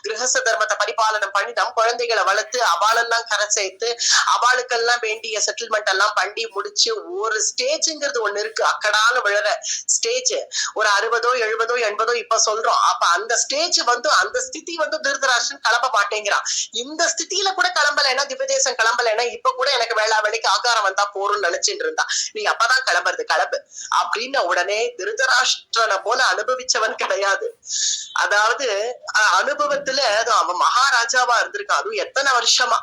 கிரகஸ்த தர்மத்தை பரிபாலனம் பண்ணி நம் குழந்தைகளை வளர்த்து அவளெல்லாம் கரை சேர்த்து அவளுக்கெல்லாம் வேண்டிய செட்டில்மெண்ட் எல்லாம் பண்ணி முடிச்சு ஒரு ஸ்டேஜ்ங்கிறது ஒண்ணு இருக்கு. அக்கடான விழற ஸ்டேஜ் ஒரு 60, 70, 80 இப்ப சொல்றோம். அப்ப அந்த ஸ்டேஜ் அந்த ஸ்திதி திருதராஷ்டிரன் கிளம்ப மாட்டேங்கிறான். இந்த ஸ்திதியில கூட கிளம்பலைன்னா, திவ்யதேசம் கிளம்பலைன்னா இப்ப கூட எனக்கு வேளைக்கு ஆகாரம் வந்தா போறோம்னு நினைச்சிட்டு இருந்தா. நீ அப்பதான் கிளம்பு அப்படின்னு உடனே திருதராஷ்டிரனை போல அனுபவிச்சவன் கிடையாது. அதாவது அனுபவத்துல அவன் மகாராஜாவா இருந்திருக்கான். அதுவும் எத்தனை வருஷமா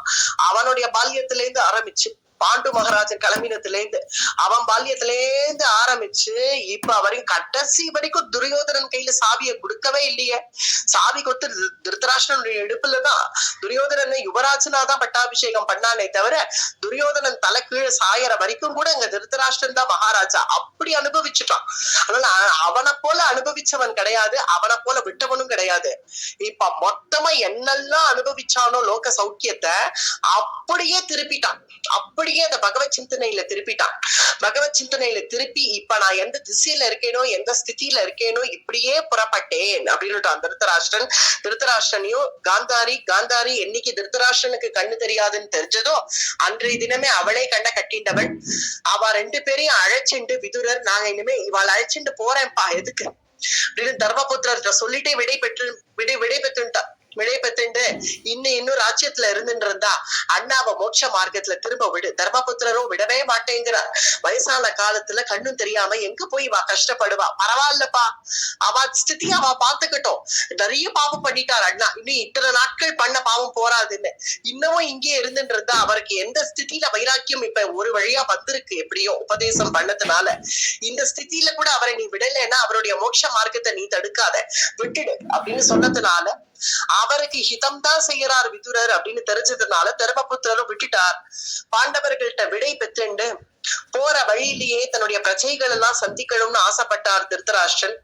அவனுடைய பால்யத்தில இருந்து ஆரம்பிச்சு பாண்டு மகாராஜன் கிளம்பினத்துல இருந்து அவன் பால்யத்திலேருந்து ஆரம்பிச்சு இப்ப வரைக்கும் கடைசி வரைக்கும் துரியோதனன் கையில சாவியை கொடுக்கவே இல்லையே. சாவி கொத்து திருதராஷ்டிரனுடைய இடுப்புலதான் துரியோதனனை யுவராஜனாதான் பட்டாபிஷேகம் பண்ணானே தவிர துரியோதனன் தலை கீழே சாயற வரைக்கும் கூட அங்க திருதராஷ்டிரன் தான் மகாராஜா. அப்படி அனுபவிச்சுட்டான். அதனால அவனை போல அனுபவிச்ச அனுபவிச்சவன் கிடையாது, அவனை போல விட்டவனும் கிடையாது. இப்ப மொத்தமா என்னெல்லாம் அனுபவிச்சானோ லோக சௌக்கியத்தை அப்படியே திருப்பிட்டான். அப்படியே அந்த பகவத் சிந்தனையில திருப்பிட்டான். பகவத் சிந்தனையில திருப்பி இப்ப நான் எந்த திசையில இருக்கேனோ எந்த ஸ்திதியில இருக்கேனோ இப்படியே புறப்பட்டேன் அப்படின்னுட்டான் திருத்தராஷ்டிரன். திருத்தராஷ்டிரனையும் காந்தாரி என்னைக்கு திருத்தராஷ்டிரனுக்கு கண்ணு தெரியாதுன்னு தெரிஞ்சதோ அன்றைய தினமே அவளே கண்ண கட்டிண்டவள். அவ ரெண்டு பேரையும் அழைச்சிண்டு விதுரர், நாங்க இனிமே இவாள் அழைச்சிட்டு போறேன்ப்பா எதுக்கு அப்படின்னு தர்மபுத்திரர்கிட்ட சொல்லிட்டே விடை பெற்றுண்டு இன்னும் ராஜ்யத்துல இருந்துட்டு அண்ணாவை மோட்ச மார்க்கத்துல திரும்ப விடு. தர்மபுத்திரரும் விடவே மாட்டேங்கிறார். வயசான காலத்துல கண்ணும் தெரியாம எங்க போய் வா கஷ்டப்படுவா, பரவாயில்லப்பா அவ ஸ்திதி அவ பாத்துக்கிட்டோம். நிறைய பாவம் பண்ணிட்டார் அண்ணா, இன்னும் இத்தனை நாட்கள் பண்ண பாவம் போறாதுன்னு இன்னமும் இங்கே இருந்துட்டு இருந்தா அவருக்கு எந்த ஸ்திதியில வைராக்கியம் இப்ப ஒரு வழியா வந்திருக்கு. எப்படியோ உபதேசம் பண்ணதுனால இந்த ஸ்திதியில கூட அவரை நீ விடலைன்னா அவருடைய மோட்ச மார்க்கத்தை நீ தடுக்காத, விட்டுடு அப்படின்னு சொன்னதுனால அவருக்கு ஹிதம் தான் செய்யறார் விதுரர் அப்படின்னு தெரிஞ்சதுனால தர்மபுத்திரரும் விட்டுட்டார். பாண்டவர்கள்ட்ட விடை பெற்றுண்டு போற வழியிலேயே தன்னுடைய பிரஜைகள் எல்லாம் சந்திக்கணும்னு ஆசைப்பட்டார் திருத்தராஷ்டிரன்.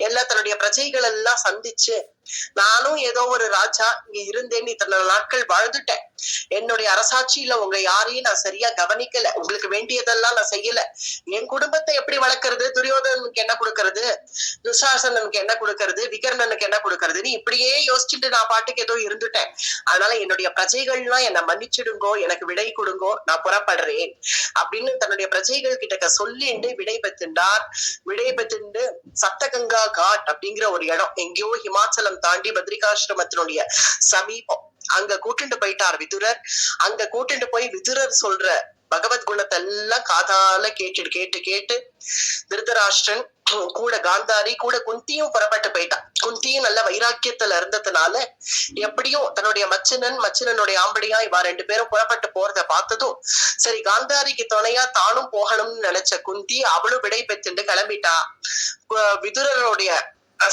எல்லாம் தன்னுடைய பிரஜைகள் எல்லாம் சந்திச்சு, நானும் ஏதோ ஒரு ராஜா இங்க இருந்தேன்னு இத்தனை நாட்கள் வாழ்ந்துட்டேன், என்னுடைய அரசாட்சியில உங்க யாரையும் நான் சரியா கவனிக்கல, உங்களுக்கு வேண்டியதெல்லாம் நான் செய்யல, என் குடும்பத்தை எப்படி வளர்க்கறது, துரியோதனனுக்கு என்ன கொடுக்கறது, துசாசனனுக்கு என்ன கொடுக்கறது, விகர்ணனுக்கு என்ன கொடுக்கறதுன்னு இப்படியே யோசிச்சுட்டு நான் பாட்டுக்கு ஏதோ இருந்துட்டேன். அதனால என்னுடைய பிரஜைகள்லாம் என்னை மன்னிச்சிடுங்கோ, எனக்கு விடை கொடுங்கோ, நான் புறப்படுறேன் அப்படின்னு தன்னுடைய பிரஜைகள் கிட்ட சொல்லிண்டு விடை பெற்றுண்டார். விடை பெற்றுண்டு சப்தகங்கா காட் அப்படிங்கிற ஒரு இடம் எங்கேயோ ஹிமாச்சலம் தாண்டி பத்ரிகாசிரமத்தினுடைய சமீபம், அங்க கூட்டிட்டு போயிட்டார் விதுரர். அங்க கூட்டிட்டு போய் விதுரர் சொல்ற பகவத் குணத்தை எல்லாம் காதால கேட்டு திருதராஷ்டிரன் கூட காந்தாரி கூட குந்தியும் புறப்பட்டு போயிட்டான். குந்தியும் நல்ல வைராக்கியத்துல இருந்ததுனால எப்படியும் தன்னுடைய மச்சினனுடைய ஆம்படியா இவா ரெண்டு பேரும் புறப்பட்டு போறத பார்த்ததும் சரி காந்தாரிக்கு துணையா தானும் போகணும்னு நினைச்ச குந்தி அவளும் விடை பெற்றுண்டு கிளம்பிட்டா. விதுரருடைய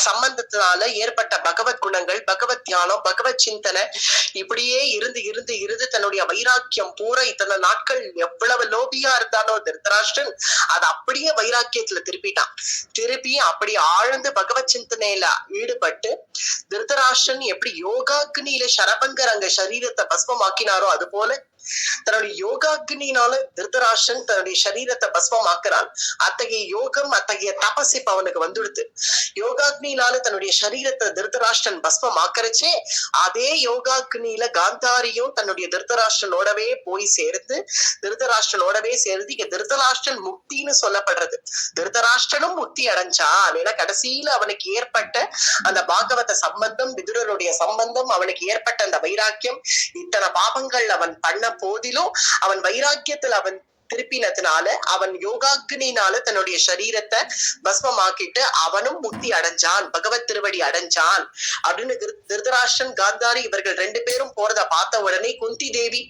சம்பந்தத்தினால ஏற்பட்ட பகவத் குணங்கள், பகவத் தியானம், பகவத் சிந்தனை இப்படியே இருந்து தன்னுடைய வைராக்கியம் பூரா இத்தனை நாட்கள் எவ்வளவு லோபியா இருந்தானோ திருத்தராஷ்டிரன் அது அப்படியே வைராக்கியத்துல திருப்பி அப்படி ஆழ்ந்து பகவத் சிந்தனையில ஈடுபட்டு திருத்தராஷ்டிரன் எப்படி யோகாக்னியில சரபங்கர் அங்க சரீரத்தை பஸ்மமாக்கினாரோ அது போல தன்னுடைய யோகாக்னியினால திருதராஷ்டிரன் தன்னுடைய சரீரத்தை பஸ்மமாக்குறான். அத்தகைய யோகம் அத்தகைய தபஸ் இப்ப அவனுக்கு வந்துடுது. யோகாக்னியினால தன்னுடைய சரீரத்தை திருதராஷ்டிரன் பஸ்மமாக்கறச்சே அதே யோகாக்னியில காந்தாரியும் தன்னுடைய திருதராஷ்டிரனோடவே போய் சேர்ந்து இங்க திருதராஷ்டிரன் முக்தின்னு சொல்லப்படுறது. திருதராஷ்டிரனும் முக்தி அடைஞ்சான். ஏன்னா கடைசியில அவனுக்கு ஏற்பட்ட அந்த பாகவத சம்பந்தம், விதுரருடைய சம்பந்தம், அவனுக்கு ஏற்பட்ட அந்த வைராக்கியம், இத்தனை பாவங்கள் அவன் பண்ண போதிலும் அவன் வைராக்கியத்தில் அவன் திருப்பினதுனால அவன் யோகாக்னினால தன்னுடைய சரீரத்தை பஸ்மமாக்கிட்டு அவனும் முக்தி அடைஞ்சான், பகவத் திருவடி அடைஞ்சான் அப்படின்னு திருதராஷ்டிரன் காந்தாரி இவர்கள் ரெண்டு பேரும் போறத பார்த்த உடனே குந்தி தேவி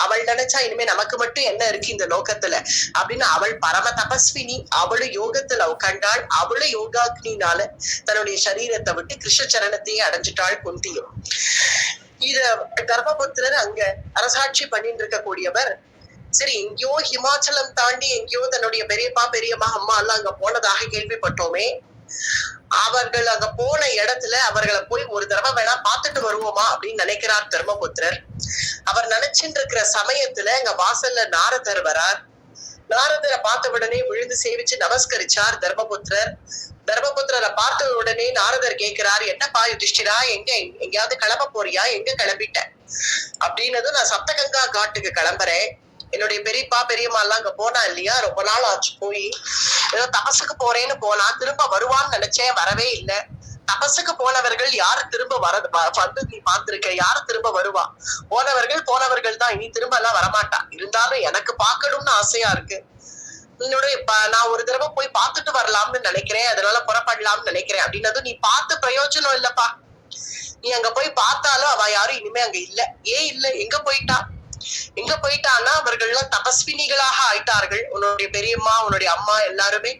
அவள் நினைச்சா இனிமே நமக்கு மட்டும் என்ன இருக்கு இந்த லோகத்துல அப்படின்னு அவள் பரம தபஸ்வினி, அவளும் யோகத்துல உட்காண்டாள். அவளும் யோகாக்னினால தன்னுடைய சரீரத்தை விட்டு கிருஷ்ண சரணத்தையே அடைஞ்சிட்டாள் குந்தியும். இத தர்மபுத்திரர் அங்க அரசாட்சி பண்ணிட்டு இருக்கக்கூடியவர் சரி எங்கேயோ ஹிமாச்சலம் தாண்டி எங்கேயோ தன்னுடைய பெரியம்மா அம்மா எல்லாம் அங்க போனதாக கேள்விப்பட்டோமே, அவர்கள் அங்க போன இடத்துல அவர்களை போய் ஒரு தடவை வேணா பார்த்துட்டு வருவோமா அப்படின்னு நினைக்கிறார் தர்மபுத்திரர். அவர் நினைச்சுட்டு இருக்கிற சமயத்துல அங்க வாசல்ல நாரதர் வரார். நாரதரை பார்த்த உடனே விழுந்து சேவிச்சு நமஸ்கரிச்சார் தர்மபுத்திரர். தர்மபுத்திரரை பார்த்த உடனே நாரதர் கேட்கிறார், என்னப்பா யுதிஷ்டிரா எங்கேயாவது கிளம்ப போறியா, எங்க கிளம்பிட்ட அப்படின்னதும் நான் சப்தகங்கா காட்டுக்கு கிளம்புறேன், என்னுடைய பெரியம்மா எல்லாம் அங்க போனா இல்லையா, ரொம்ப நாள் ஆச்சு போய், ஏதோ தபசுக்கு போறேன்னு போனா, திரும்ப வருவான்னு நினைச்சேன், வரவே இல்லை. தபசுக்கு போனவர்கள் யாரு திரும்ப வந்து நீ பார்த்திருக்க, யாரு திரும்ப வருவா, போனவர்கள் தான், இனி திரும்ப எல்லாம் வரமாட்டா. இருந்தாலும் எனக்கு பார்க்கணும்னு ஆசையா இருக்கு, நான் ஒரு தடவை போய் பார்த்துட்டு வரலாம்னு நினைக்கிறேன், அதனால புறப்படலாம்னு நினைக்கிறேன் அப்படின்னதும் நீ பார்த்து பிரயோஜனம் இல்லப்பா, நீ அங்க போய் பார்த்தாலும் அவ யாரும் இனிமே அங்க இல்ல. ஏன் இல்ல, எங்க போயிட்டான்னா அவர்கள்லாம் தபஸ்வினிகளாக ஆயிட்டார்கள். உன்னுடைய பெரியம்மா உன்னுடைய அம்மா எல்லாருமே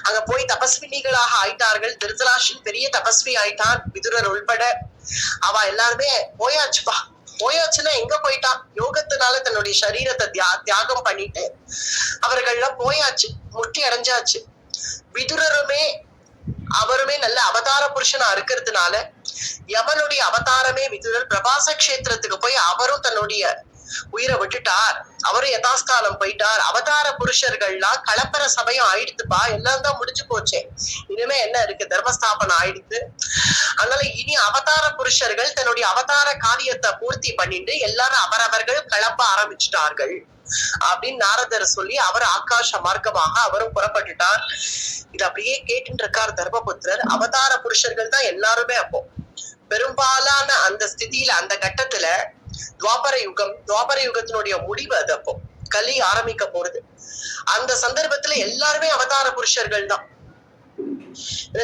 அங்க போய் தபஸ்வினிகளாக ஆயிட்டார்கள். திருதராஷ்டிரன் பெரிய தபஸ்வி ஆயிட்டான், விதுரர் உள்பட அவ எல்லாருமே போயாச்சுன்னா எங்க போயிட்டான், யோகத்தினால தன்னுடைய சரீரத்தை தியாகம் பண்ணிட்டு அவர்கள்லாம் போயாச்சு, முக்தி அடைஞ்சாச்சு. விதுரருமே அவருமே நல்ல அவதார புருஷனா இருக்கிறதுனால யமனுடைய அவதாரமே விதுரர் பிரபாச கஷேத்திரத்துக்கு போய் அவரும் தன்னுடைய உயிரை விட்டுட்டார். அவரும் யதாஸ்தானம் போயிட்டார். அவதார புருஷர்கள்லாம் கலப்பர சமயம் ஆயிடுத்துப்பா, எல்லாம் தான் முடிஞ்சு போச்சே, இனிமே என்ன இருக்கு, தர்மஸ்தாபனம் ஆயிடுத்து. அதனால இனி அவதார புருஷர்கள் தன்னுடைய அவதார காரியத்தை பூர்த்தி பண்ணிட்டு எல்லாரும் அவரவர்கள் கிளம்ப ஆரம்பிச்சுட்டார்கள் அப்படின்னு நாரதர் சொல்லி அவர் ஆகாஷ மார்க்கமாக அவரும் புறப்பட்டுட்டார். இது அப்படியே கேட்டு இருக்கார் தர்மபுத்திரர். அவதார புருஷர்கள் தான் எல்லாருமே அப்போ பெரும்பாலான அந்த ஸ்திதியில அந்த கட்டத்துல துவாபர யுகத்தினுடைய முடிவு அது. அப்போ கலி ஆரம்பிக்க போறது. அந்த சந்தர்ப்பத்துல எல்லாருமே அவதார புருஷர்கள் தான்.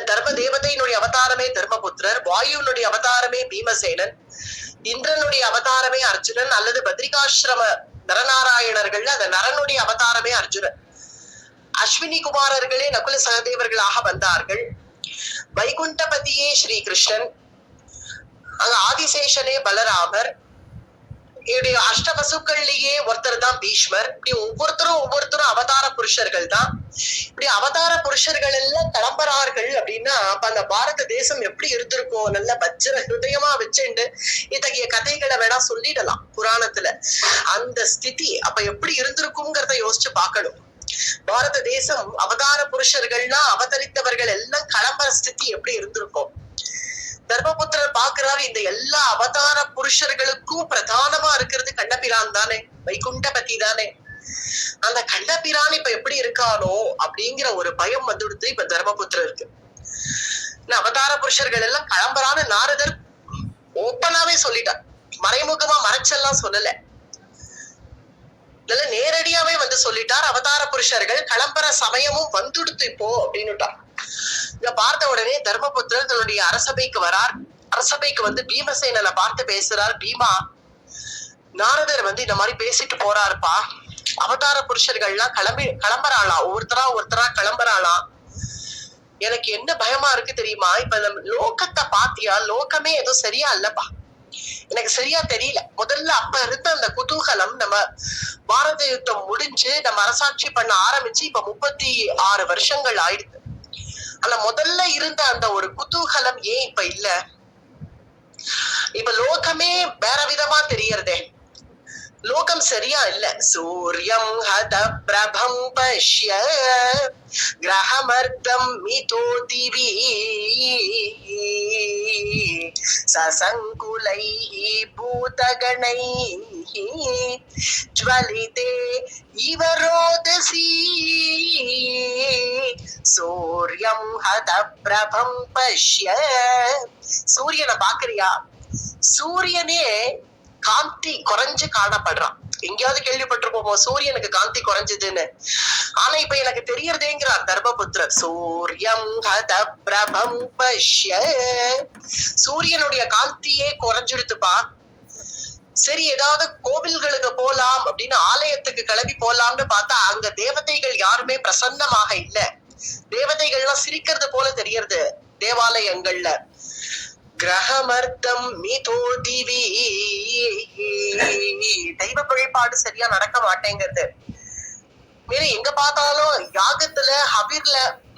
தர்ம தேவதையினுடைய அவதாரமே தர்மபுத்திரர், வாயுனுடைய அவதாரமே பீமசேனன், இந்திரனுடைய அவதாரமே அர்ஜுனன், அல்லது பத்ரிகாசிரம நரநாராயணர்கள் அந்த நரனுடைய அவதாரமே அர்ஜுனன், அஸ்வினி குமாரர்களே நகுல சகதேவர்களாக வந்தார்கள், வைகுண்டபதியே ஸ்ரீ கிருஷ்ணன், அங்க ஆதிசேஷனே பலராமர், என்னுடைய அஷ்டவசுக்கள்லயே ஒருத்தர் தான் பீஷ்மர். இப்படி ஒவ்வொருத்தரும் அவதார புருஷர்கள் தான். இப்படி அவதார புருஷர்கள் எல்லாம் கிளம்புறார்கள் அப்படின்னா அப்ப அந்த பாரத தேசம் எப்படி இருந்திருக்கும், நல்ல வஜ்ர ஹிருதயமா வச்சுண்டு இத்தகைய கதைகளை வேணா சொல்லிடலாம் புராணத்துல. அந்த ஸ்திதி அப்ப எப்படி இருந்திருக்குங்கிறத யோசிச்சு பார்க்கணும். பாரத தேசம் அவதார புருஷர்கள்லாம் அவதரித்தவர்கள் எல்லாம் கிளம்புற ஸ்திதி எப்படி இருந்திருக்கும். தர்மபுத்திரர் பாக்குறாரு, இந்த எல்லா அவதார புருஷர்களுக்கும் பிரதானமா இருக்கிறது கண்ணபிரான் தானே, வைகுண்டபதி தானே. அந்த கண்ணபிரான் இப்ப எப்படி இருக்கானோ அப்படிங்கிற ஒரு பயம் வந்துடுது இப்ப தர்மபுத்திரருக்கு. அவதார புருஷர்கள் எல்லாம் கிளம்புறான்னு நாரதர் ஓப்பனாவே சொல்லிட்டார், மறைமுகமா மறைச்செல்லாம் சொல்லல, இதெல்லாம் நேரடியாவே வந்து சொல்லிட்டார். அவதார புருஷர்கள் கிளம்புற சமயமும் வந்துடுத்து இப்போ அப்படின்னுட்டார். இத பார்த்த உடனே தர்மபுத்திரர் தன்னுடைய அரசபைக்கு வரார். அரசபைக்கு வந்து பீமசேனனை பார்த்து பேசுறார். பீமா, நாரதர் வந்து இந்த மாதிரி பேசிட்டு போறாருப்பா, அவதார புருஷர்கள்லாம் கிளம்புறாளாம், ஒவ்வொருத்தரா கிளம்புறாளாம். எனக்கு என்ன பயமா இருக்கு தெரியுமா, இப்ப லோகத்தை பாத்தியா, லோகமே ஏதோ சரியா இல்லப்பா, எனக்கு சரியா தெரியல. முதல்ல அப்ப இருந்த அந்த குதூகலம், நம்ம பாரத யுத்தம் முடிஞ்சு நம்ம அரசாட்சி பண்ண ஆரம்பிச்சு இப்ப 36 வருஷங்கள் ஆயிடுது. ஆனா முதல்ல இருந்த அந்த ஒரு குதூகலம் ஏன் இப்ப இல்ல? இப்ப லோகமே வேற விதமா தெரியறதே, லோகம் சரியா இல்ல. சூரியம் ஹத பிரபம் பஷ்ய கிரஹமர்த்தம் மிதோ திவி சசங்குலைஹி பூதகணைஹி ஜ்வலிதே இவ ரோதசி சூரியம் ஹத பிரபம் பஷ்ய. சூரியனை பாக்குறியா, சூரியனே காந்தி குறைஞ்சு காணப்படுறான். எங்கேயாவது கேள்விப்பட்டிருப்போமோ சூரியனுக்கு காந்தி குறைஞ்சதுன்னு? ஆனா இப்ப எனக்கு தெரியறதேங்கிறார் தர்மபுத்திரர். சூரியம் ஹத பிரபம் பஷ்ய, சூரியனுடைய காந்தியே குறைஞ்சிடுத்துப்பா. சரி, ஏதாவது கோவில்களுக்கு போலாம் அப்படின்னு ஆலயத்துக்கு கிளம்பி போலாம்னு பார்த்தா அங்க தேவதைகள் யாருமே பிரசன்னமாக இல்ல. தேவதைகள்லாம் சிரிக்கிறது போல தெரியறது தேவாலயங்கள்ல. கிரகமர்த்தம் மிதோ திவி, தெய்வ வழிபாடு சரியா நடக்க மாட்டேங்கிறது. மேலும் எங்க பார்த்தாலும் யாகத்துல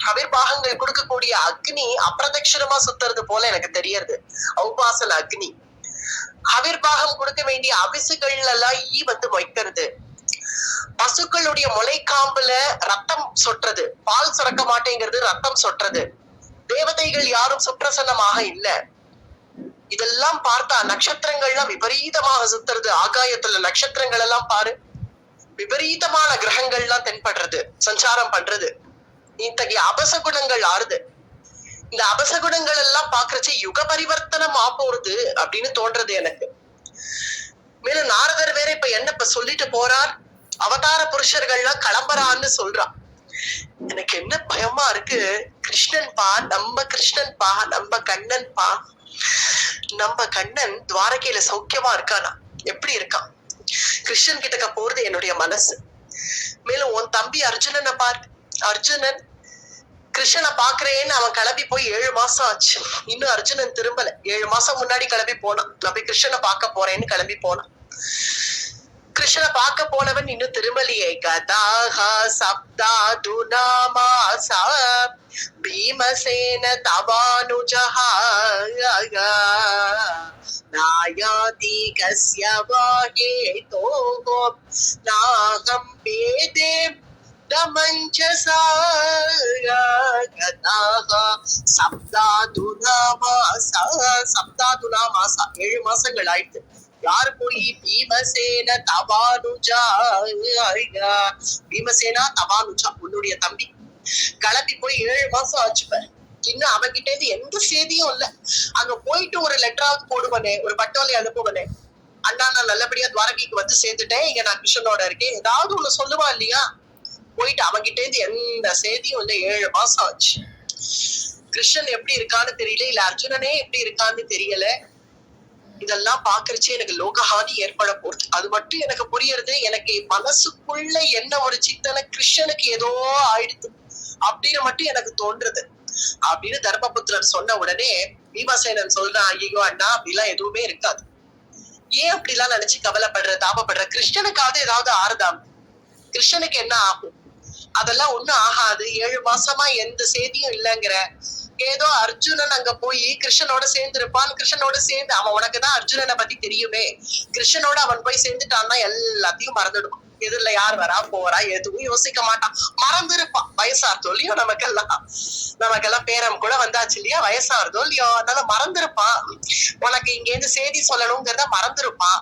ஹவிர் பாகங்கள் கொடுக்கக்கூடிய அக்னி அப்பிரதட்சிணமா சுத்துறது போல எனக்கு தெரியறது. ஔபாசன அக்னி ஹவிர் பாகம் கொடுக்க வேண்டிய அபிசுகள் எல்லாம் ஈ வந்து வைக்கிறது. பசுக்களுடைய முளைக்காம்புல ரத்தம் சொட்டுறது, பால் சுரக்க மாட்டேங்கிறது, ரத்தம் சொட்டுறது. தேவதைகள் யாரும் சுப்பிரசன்னமாக இல்ல. இதெல்லாம் பார்த்தா நட்சத்திரங்கள்லாம் விபரீதமாக சுத்துறது. ஆகாயத்துல நட்சத்திரங்கள் எல்லாம் பாரு, விபரீதமான கிரகங்கள்லாம் தென்படுறது, சஞ்சாரம் பண்றது. இத்தகைய அபசகுணங்கள் ஆறுது. இந்த அபசகுணங்கள் எல்லாம் பாக்குறச்சு யுக பரிவர்த்தனம் போறது அப்படின்னு தோன்றது எனக்கு. மேலும் நாரதர் வேற இப்ப சொல்லிட்டு போறார், அவதார புருஷர்கள்லாம் கிளம்புறான்னு சொல்றான். எனக்கு என்ன பயமா இருக்கு, கிருஷ்ணன் பா, நம்ம கிருஷ்ணன் பா, நம்ம கண்ணன் பா. நம்ம கண்ணன் துவாரகையில சௌக்கியமா இருக்கானா, எப்படி இருக்கான்? கிருஷ்ணன் கிட்டக்க போறது என்னுடைய மனசு. மேலும் உன் தம்பி அர்ஜுனனை பாரு, அர்ஜுனன் கிருஷ்ணனை பாக்குறேன்னு அவன் கிளம்பி போய் 7 மாசம் ஆச்சு, இன்னும் அர்ஜுனன் திரும்பல. 7 மாசம் முன்னாடி கிளம்பி போனான், நான் போய் கிருஷ்ணனை பார்க்க போறேன்னு கிளம்பி போனான். கிருஷ்ணனை பார்க்க போனவன் இன்னும் திருமலையே. கதாஹா சப்தாதுநாமாசா பீமசேன தவானுஜஹா நாயாதி கஸ்ய வாஹேதோஹோ நாஹம் பேதே தமஞ்சசா கதாஹா சப்தாதுநாமாசா. சப்தாதுநாமாசா 7 மாசங்கள் ஆயிடுச்சு. யாரு போய் பீமசேன தவானுஜா. பீமசேனா தவானுஜா உன்னுடைய தம்பி கிளம்பி போய் 7 மாசம் ஆச்சுப்ப. இன்னும் அவன்கிட்ட இருந்து எந்த செய்தியும் இல்ல. அங்க போயிட்டு ஒரு லெட்டராவது போடுவனே, ஒரு பட்டோலை அனுப்புவனே, அண்ணா நான் நல்லபடியா துவாரகைக்கு வந்து சேர்ந்துட்டேன், இங்க நான் கிருஷ்ணனோட இருக்கேன், ஏதாவது ஒண்ணு சொல்லுவா இல்லையா? போயிட்டு அவன்கிட்ட இருந்து எந்த செய்தியும் இல்ல. 7 மாசம் ஆச்சு. கிருஷ்ணன் எப்படி இருக்கான்னு தெரியல, இல்ல அர்ஜுனனே எப்படி இருக்கான்னு தெரியல. இதெல்லாம் பாக்குறச்சே எனக்கு லோகஹானி ஏற்பட போறது. அது மட்டும் எனக்கு புரியறது, எனக்கு மனசுக்குள்ள என்ன ஒரு சிந்தனை, கிருஷ்ணனுக்கு ஏதோ ஆயிடுது அப்படின்னு மட்டும் எனக்கு தோன்றது அப்படின்னு தர்மபுத்திரர் சொன்ன உடனே பீமசேனன் சொல்றான், ஐயோ அண்ணா அப்படிலாம் எதுவுமே இருக்காது. ஏன் அப்படிலாம் நினைச்சு கவலைப்படுற, தாபப்படுற? கிருஷ்ணனுக்காவது ஏதாவது ஆறுதாம்? கிருஷ்ணனுக்கு என்ன ஆகும்? அதெல்லாம் ஒண்ணும் ஆகாது. 7 மாசமா எந்த செய்தியும் இல்லைங்கிற. ஏதோ அர்ஜுனன் அங்க போய் கிருஷ்ணனோட சேர்ந்து இருப்பான். கிருஷ்ணனோட சேர்ந்து அவன், உனக்குதான் அர்ஜுனனை பத்தி தெரியுமே, கிருஷ்ணனோட அவன் போய் சேர்ந்துட்டான்னா எல்லாத்தையும் மறந்துடுவான். எதிரில யார் வரா போறா எதுவும் யோசிக்க மாட்டான், மறந்துருப்பான். வயசார்த்தோ இல்லையோ, நமக்கெல்லாம் பேரம் கூட வந்தாச்சு இல்லையா, வயசார்த்தோ இல்லையோ, அதனால மறந்துருப்பான். உனக்கு இங்க இருந்து செய்தி சொல்லணுங்கிறத மறந்துருப்பான்.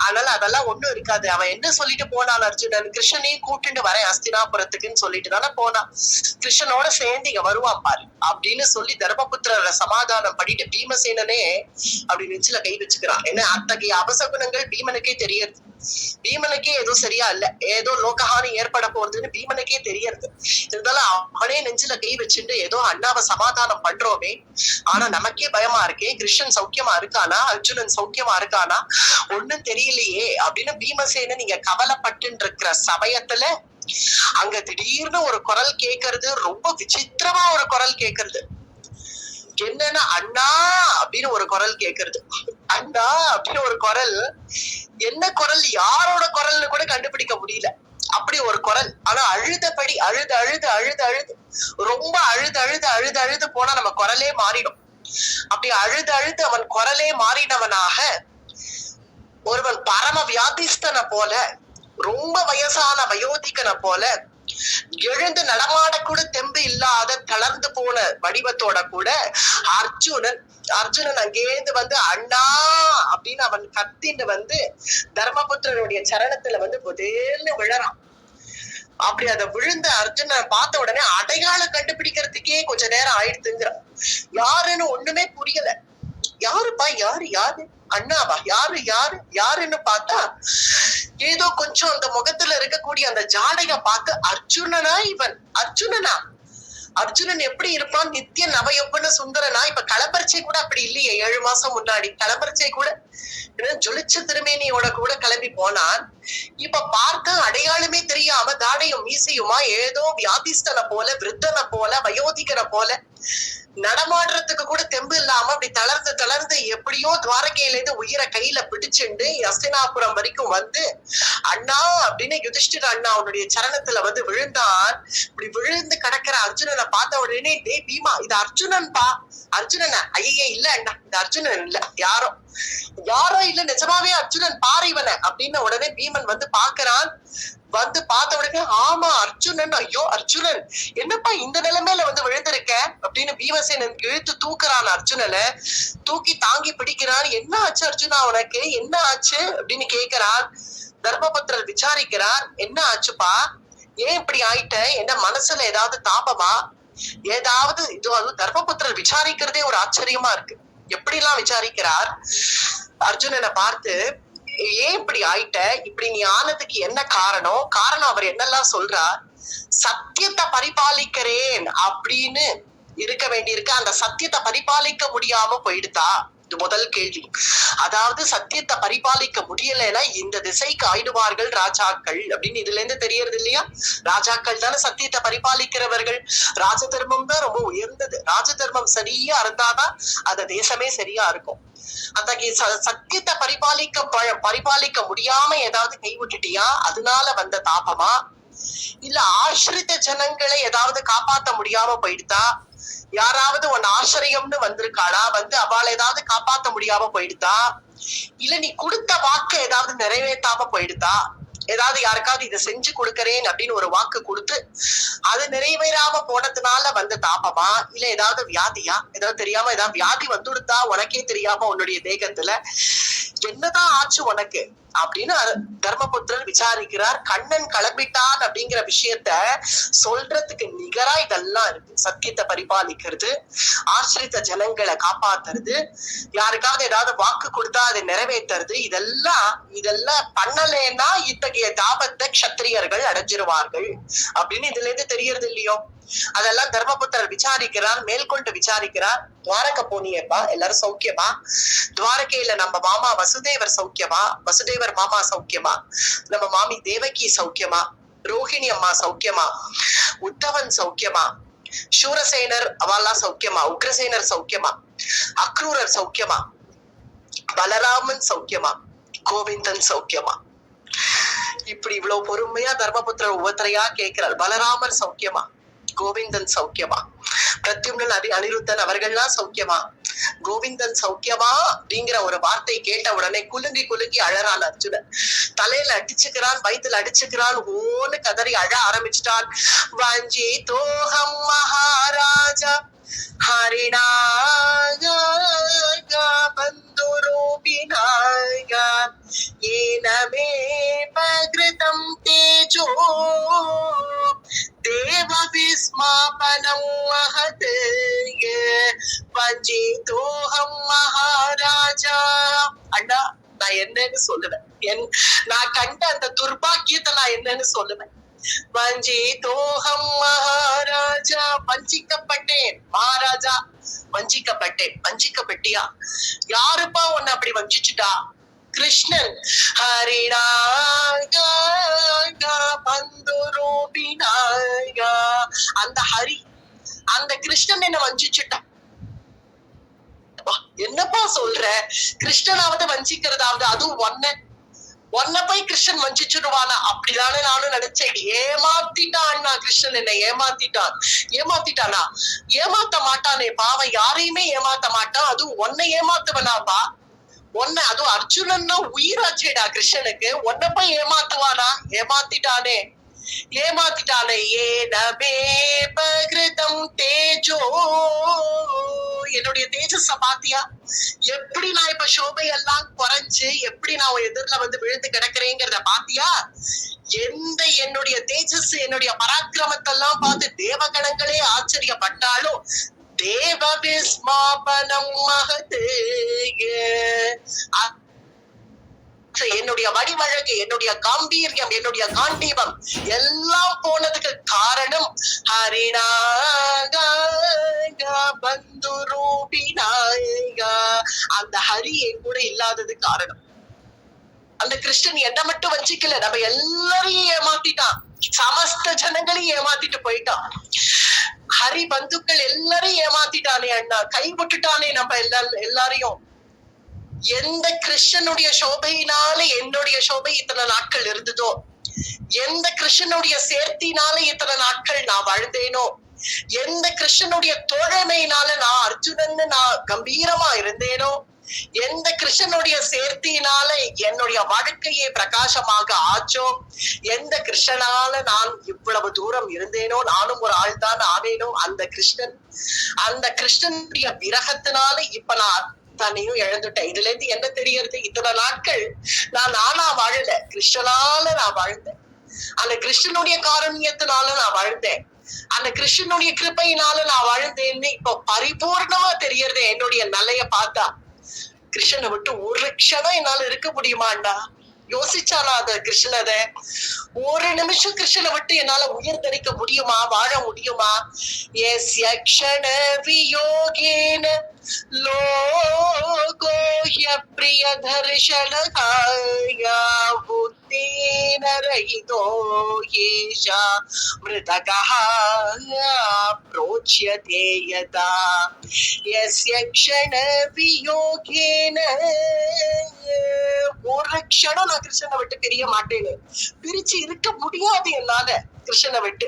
அதனால அதெல்லாம் ஒண்ணும் இருக்காது. அவன் என்ன சொல்லிட்டு போனான் அர்ஜுனன், கிருஷ்ணனையும் கூட்டிட்டு வரேன் அஸ்தினாபுரத்துக்குன்னு சொல்லிட்டு தானே போனான். கிருஷ்ணனோட சேர்ந்து இங்க வருவான் பாரு அப்படின்னு சொல்லி தர்மபுத்திரரை சமாதானம் பண்ணிட்டு பீமசேனனே அப்படி நெஞ்சில கை வச்சுக்கிறான். ஏன்னா அத்தகைய அபசகுணங்கள் பீமனுக்கே தெரியறது. பீமனுக்கே ஏதோ சரியா இல்ல, ஏதோ லோகஹானி ஏற்பட போறதுன்னு பீமனுக்கே தெரியறது. இருந்தாலும் அவனே நெஞ்சில கை வச்சுட்டு ஏதோ அண்ணாவை சமாதானம் பண்றோமே, ஆனா நமக்கே பயமா இருக்கே, கிருஷ்ணன் சௌக்கியமா இருக்கானா, அர்ஜுனன் சௌக்கியமா இருக்கானா, ஒண்ணும் தெரியலையே அப்படின்னு பீமசேனன் நீங்க கவலைப்பட்டு இருக்கிற சமயத்துல அங்க திடீர்னு ஒரு குரல் கேட்கறது, ரொம்ப விசித்திரமா ஒரு குரல் கேட்கறது. என்னன்னா அண்ணா அப்படின்னு ஒரு குரல் கேட்கறது. அண்ணா அப்படின்னு ஒரு குரல். என்ன குரல், யாரோட குரல்னு கூட கண்டுபிடிக்க முடியல. அப்படி ஒரு குரல். ஆனா அழுதபடி அழுது அழுது அழுது அழுது ரொம்ப அழுது அழுது அழுது அழுது போனா நம்ம குரலே மாறிடும். அப்படி அழுது அழுது அவன் குரலே மாறினவனாக ஒருவன் பரம வியாதிஸ்தனை போல, ரொம்ப வயசான வயோதிகனை போல, எழுந்து நடமாடக்கூட தெம்பு இல்லாத தளர்ந்து போன வடிவத்தோட கூட அர்ஜுனன் அங்கேந்து வந்து அண்ணா அப்படின்னு அவன் கத்தின்னு வந்து தர்மபுத்திரனுடைய சரணத்துல வந்து புதேர்னு விழறான். அப்படி அதை விழுந்த அர்ஜுனனை பார்த்த உடனே அடையாளம் கண்டுபிடிக்கிறதுக்கே கொஞ்ச நேரம் ஆயிடுத்துங்கிறான். யாருன்னு ஒண்ணுமே புரியல. யாருப்பா, யாரு அண்ணாவா, யாருன்னு பார்த்தா ஏதோ கொஞ்சம் அந்த முகத்துல இருக்கக்கூடிய அந்த ஜாடையை பார்த்து அர்ஜுனனா, இவன் அர்ஜுனனா, அர்ஜுனன் எப்படி இருப்பான், நித்திய நவயொப்பன சுந்தரனா. இப்ப களப்பரிச்சை கூட அப்படி இல்லையே, 7 மாசம் முன்னாடி களப்பரிச்சை கூட ஜொலிச்ச திருமேனியோட கூட கிளம்பி போனான். இப்ப பார்க்க அடையாளமே தெரியாம தாடையும் மீசையுமா ஏதோ வியாதிஸ்தனை போல, விருத்தனை போல, வயோதிகனை போல, நடமாடுறதுக்கு கூட தெம்பு இல்லாம அப்படி தளர்ந்து தளர்ந்து எப்படியோ துவாரகையில இருந்து உயிரை கையில பிடிச்சுண்டு அஸ்தினாபுரம் வரைக்கும் வந்து அண்ணா அப்படின்னு யுதிஷ்டிர அண்ணா அவனுடைய சரணத்துல வந்து விழுந்தான். இப்படி விழுந்து கிடக்கிற அர்ஜுனனை பார்த்த உடனே, டே பீமா இது அர்ஜுனன் பா, அர்ஜுனன். ஐயே இல்ல அண்ணா, இந்த அர்ஜுனன் இல்ல, யாரோ இல்ல, நிஜமாவே அர்ஜுனன் பாரு இவனை அப்படின்னு உடனே பீமன் வந்து பாக்குறான். வந்து பார்த்த உடனே ஆமா அர்ஜுனன், ஐயோ அர்ஜுனன் என்னப்பா இந்த நிலைமையில வந்து விழுந்திருக்க அப்படின்னு பீமசேனன் இழுத்து தூக்குறான். அர்ஜுனனை தூக்கி தாங்கி பிடிக்கிறான். என்ன ஆச்சு அர்ஜுனா, உனக்கு என்ன ஆச்சு அப்படின்னு கேக்குறான். தர்மபுத்திரர் விசாரிக்கிறார், என்ன ஆச்சுப்பா, ஏன் இப்படி ஆயிட்ட, என்ன மனசுல ஏதாவது தாபமா, ஏதாவது இது. தர்மபுத்திரர் விசாரிக்கிறதே ஒரு ஆச்சரியமா இருக்கு. எப்படி எல்லாம் விசாரிக்கிறார் அர்ஜுனனை பார்த்து, ஏன் இப்படி ஆயிட்ட, இப்படி நீ ஆனதுக்கு என்ன காரணம் அவர் என்னெல்லாம் சொல்றார். சத்தியத்தை பரிபாலிக்கிறேன் அப்படின்னு இருக்க வேண்டியிருக்கு, அந்த சத்தியத்தை பரிபாலிக்க முடியாம போயிடுதா இது முதல் கேள்வி. அதாவது சத்தியத்தை பரிபாலிக்க முடியலைன்னா இந்த திசைக்கு ஆயிடுவார்கள் ராஜாக்கள் அப்படின்னு இதுல இருந்து தெரியறது இல்லையா? ராஜாக்கள் தானே சத்தியத்தை பரிபாலிக்கிறவர்கள். ராஜ தர்மம் தான் ரொம்ப உயர்ந்தது. ராஜ தர்மம் சரியா இருந்தாதான் அந்த தேசமே சரியா இருக்கும். அத்தகைய சத்தியத்தை பரிபாலிக்க முடியாம ஏதாவது கைவிட்டுட்டியா? அதனால வந்த தாபமா? இல்ல ஆசிரித்த ஜனங்களை ஏதாவது காப்பாத்த முடியாம போயிடுதா? யாராவது உன் ஆசிரியம்னு வந்திருக்காளா? வந்து அவளை ஏதாவது காப்பாத்த முடியாம போயிடுதா? இல்ல நீ கொடுத்த வாக்கு ஏதாவது நிறைவேற்றாம போயிடுதா? ஏதாவது யாருக்காவது இதை செஞ்சு கொடுக்கறேன் அப்படின்னு ஒரு வாக்கு கொடுத்து அது நிறைவேறாம போனதுனால வந்த தாபமா? இல்ல ஏதாவது வியாதியா? ஏதாவது தெரியாம ஏதாவது வியாதி வந்துடுதா உனக்கே தெரியாம உன்னுடைய தேகத்துல? என்னதான் ஆச்சு உனக்கு அப்படின்னு தர்மபுத்திரர் விசாரிக்கிறார். கண்ணன் கிளம்பிட்டான் அப்படிங்கிற விஷயத்த சொல்றதுக்கு நிகரா இதெல்லாம் இருக்கு. சத்தியத்தை பரிபாலிக்கிறது, ஆசிரித்த ஜனங்களை காப்பாத்துறது, யாருக்காவது ஏதாவது வாக்கு கொடுத்தா அதை நிறைவேற்றுறது, இதெல்லாம் பண்ணலைன்னா இத்தகைய தாபத்தை க்ஷத்திரியர்கள் அடைஞ்சிருவார்கள் அப்படின்னு இதுல இருந்து தெரியறது இல்லையோ? அதெல்லாம் தர்மபுத்திரர் விசாரிக்கிறார். மேற்கொண்டு விசாரிக்கிறார். துவாரக போனியப்பா, எல்லாரும் சௌக்கியமா? துவாரகையில நம்ம மாமா வசுதேவர் சௌக்கியமா? வசுதேவர் மாமா சௌக்கியமா? நம்ம மாமி தேவகி சௌக்கியமா? ரோஹிணி அம்மா சௌக்கியமா? உத்தவன் சௌக்கியமா? சூரசேனர் அவெல்லாம் சௌக்கியமா? உக்ரசேனர் சௌக்கியமா? அக்ரூரர் சௌக்கியமா? பலராமன் சௌக்கியமா? கோவிந்தன் சௌக்கியமா? இப்படி இவ்வளவு பொறுமையா தர்மபுத்திரர் ஒவ்வொருத்தரையா கேட்கிறார். பலராமர் சௌக்கியமா? கோவிந்தன் சௌக்கியமா? பிரத்யும்னன் அனிருத்தன் அவர்கள்லாம் சௌக்கியமா? கோவிந்தன் சௌக்கியமா அப்படிங்கிற ஒரு வார்த்தை கேட்ட உடனே குலுங்கி அழறான் அர்ஜுனன். தலையில அடிச்சுக்கிறான், வயிற்றுல அடிச்சுக்கிறான், ஓன்னு கதறி அழ ஆரம்பிச்சிட்டான். வஞ்சி தோகம் மகாராஜா ஹரிணாக பந்துரூபினாக ஏனமே பகிருதம் தேஜோ தேவ விஸ்மாபனம் மஹத் வஞ்சிதோஹம் மகாராஜா. அண்ணா நான் என்னன்னு சொல்லுவேன்? நான் கண்ட அந்த துர்பாக்கியத்தை நான் என்னன்னு சொல்லுவேன்? வஞ்சிதோஹம் மகாராஜா, வஞ்சிக்கப்பட்டேன் மகாராஜா, வஞ்சிக்கப்பட்டேன். வஞ்சிக்கப்பட்டியா? யாருப்பா உன்னை அப்படி வஞ்சிச்சுட்டா? கிருஷ்ணன். ஹரிணாகா பந்துரூபினாகா, அந்த ஹரி, அந்த கிருஷ்ணன் என்ன வஞ்சிச்சுட்டான். என்னப்பா சொல்ற? கிருஷ்ணனாவது வஞ்சிக்கிறதாவது, அதுவும் ஒன்ன போய் கிருஷ்ணன் வஞ்சிச்சுடுவானா? அப்படிதானே நானும் நினைச்சேன். ஏமாத்திட்டான் கிருஷ்ணன், என்னை ஏமாத்திட்டானா? ஏமாத்த மாட்டானே பாவம், யாரையுமே ஏமாத்த மாட்டான். அதுவும் ஒன்னை ஏமாத்துவனாப்பா? அதுவும் அர்ஜுனன்னா உயிராச்சேடா கிருஷ்ணனுக்கு. ஒன்ன போய் ஏமாத்துவானா? ஏமாத்திட்டானே. ஏனமே பகிருதம் தேஜோ, என்னுடைய தேஜஸ பாத்தியா? எப்படி நான் இப்ப சோபையெல்லாம் குறைஞ்சு எப்படி நான் எதிரில வந்து விழுந்து கிடக்குறேங்கிறத பாத்தியா? என்னுடைய தேஜஸ், என்னுடைய பராக்கிரமத்தெல்லாம் பார்த்து தேவகணங்களே ஆச்சரியப்பட்டாலும் தேவ விஸ்மாபனம் மஹத், என்னுடைய வடிவழகு, என்னுடைய காம்பீரியம், என்னுடைய காண்டீபம் எல்லாம் போனதுக்கு காரணம் ஹரிணாகா பந்துரூபினாகா, அந்த ஹரியை கூட இல்லாதது காரணம். அந்த கிருஷ்ணன் என்ன மட்டும் வச்சுக்கல, நம்ம எல்லாரையும் ஏமாத்திட்டான், சமஸ்த ஜனங்களையும் ஏமாத்திட்டு போயிட்டான். ஹரி பந்துக்கள் எல்லாரையும் ஏமாத்திட்டானே அண்ணா, கைவிட்டுட்டானே நம்ம எல்லாரையும். எந்த கிருஷ்ணனுடைய சோபையினால என்னுடைய சோபை இத்தனை நாட்கள் இருந்ததோ, எந்த கிருஷ்ணனுடைய சேர்த்தினால இத்தனை நாட்கள் நான் வாழ்ந்தேனோ, எந்த கிருஷ்ணனுடைய தோழமையினால நான் அர்ஜுனன்னு நான் கம்பீரமா இருந்தேனோ, எந்த கிருஷ்ணனுடைய சேர்த்தினால என்னுடைய வாழ்க்கையை பிரகாசமாக ஆச்சோ, எந்த கிருஷ்ணனால நான் இவ்வளவு தூரம் இருந்தேனோ, நானும் ஒரு ஆள் தான் ஆனேனோ, அந்த கிருஷ்ணனுடைய விரகத்தினால இப்ப நான் தன்னையும் இழந்துட்டேன். இதுல இருந்து என்ன தெரியறது? இத்தனை நாட்கள் நானா வாழல, கிருஷ்ணனால நான் வாழ்ந்தேன். அந்த கிருஷ்ணனுடைய காரண்யத்தினால நான் வாழ்ந்தேன், அந்த கிருஷ்ணனுடைய கிருபையினால நான் வாழ்ந்தேன்னு இப்ப பரிபூர்ணமா தெரியறது. என்னுடைய நிலைய பார்த்தா கிருஷ்ணனை விட்டு ஒரு க்ஷணம் என்னால இருக்க முடியுமாண்டா? யோசிச்சானா அத கிருஷ்ணத? ஒரு நிமிஷம் கிருஷ்ணனை விட்டு என்னால உயிர் தரிக்க முடியுமா? வாழ முடியுமா? எஸ்ய க்ஷண வியோகேன लोको ह्यप्रिय दर्शनकाया बुद्धेन रहितो येषा मृतकः प्रोच्यते यथा यस्य क्षण वियोगेन ஒரு க்ஷணம் நான் கிருஷ்ணனை விட்டு பிரிய மாட்டேன்னு, பிரிச்சு இருக்க முடியாது என்னால கிருஷ்ணனை விட்டு.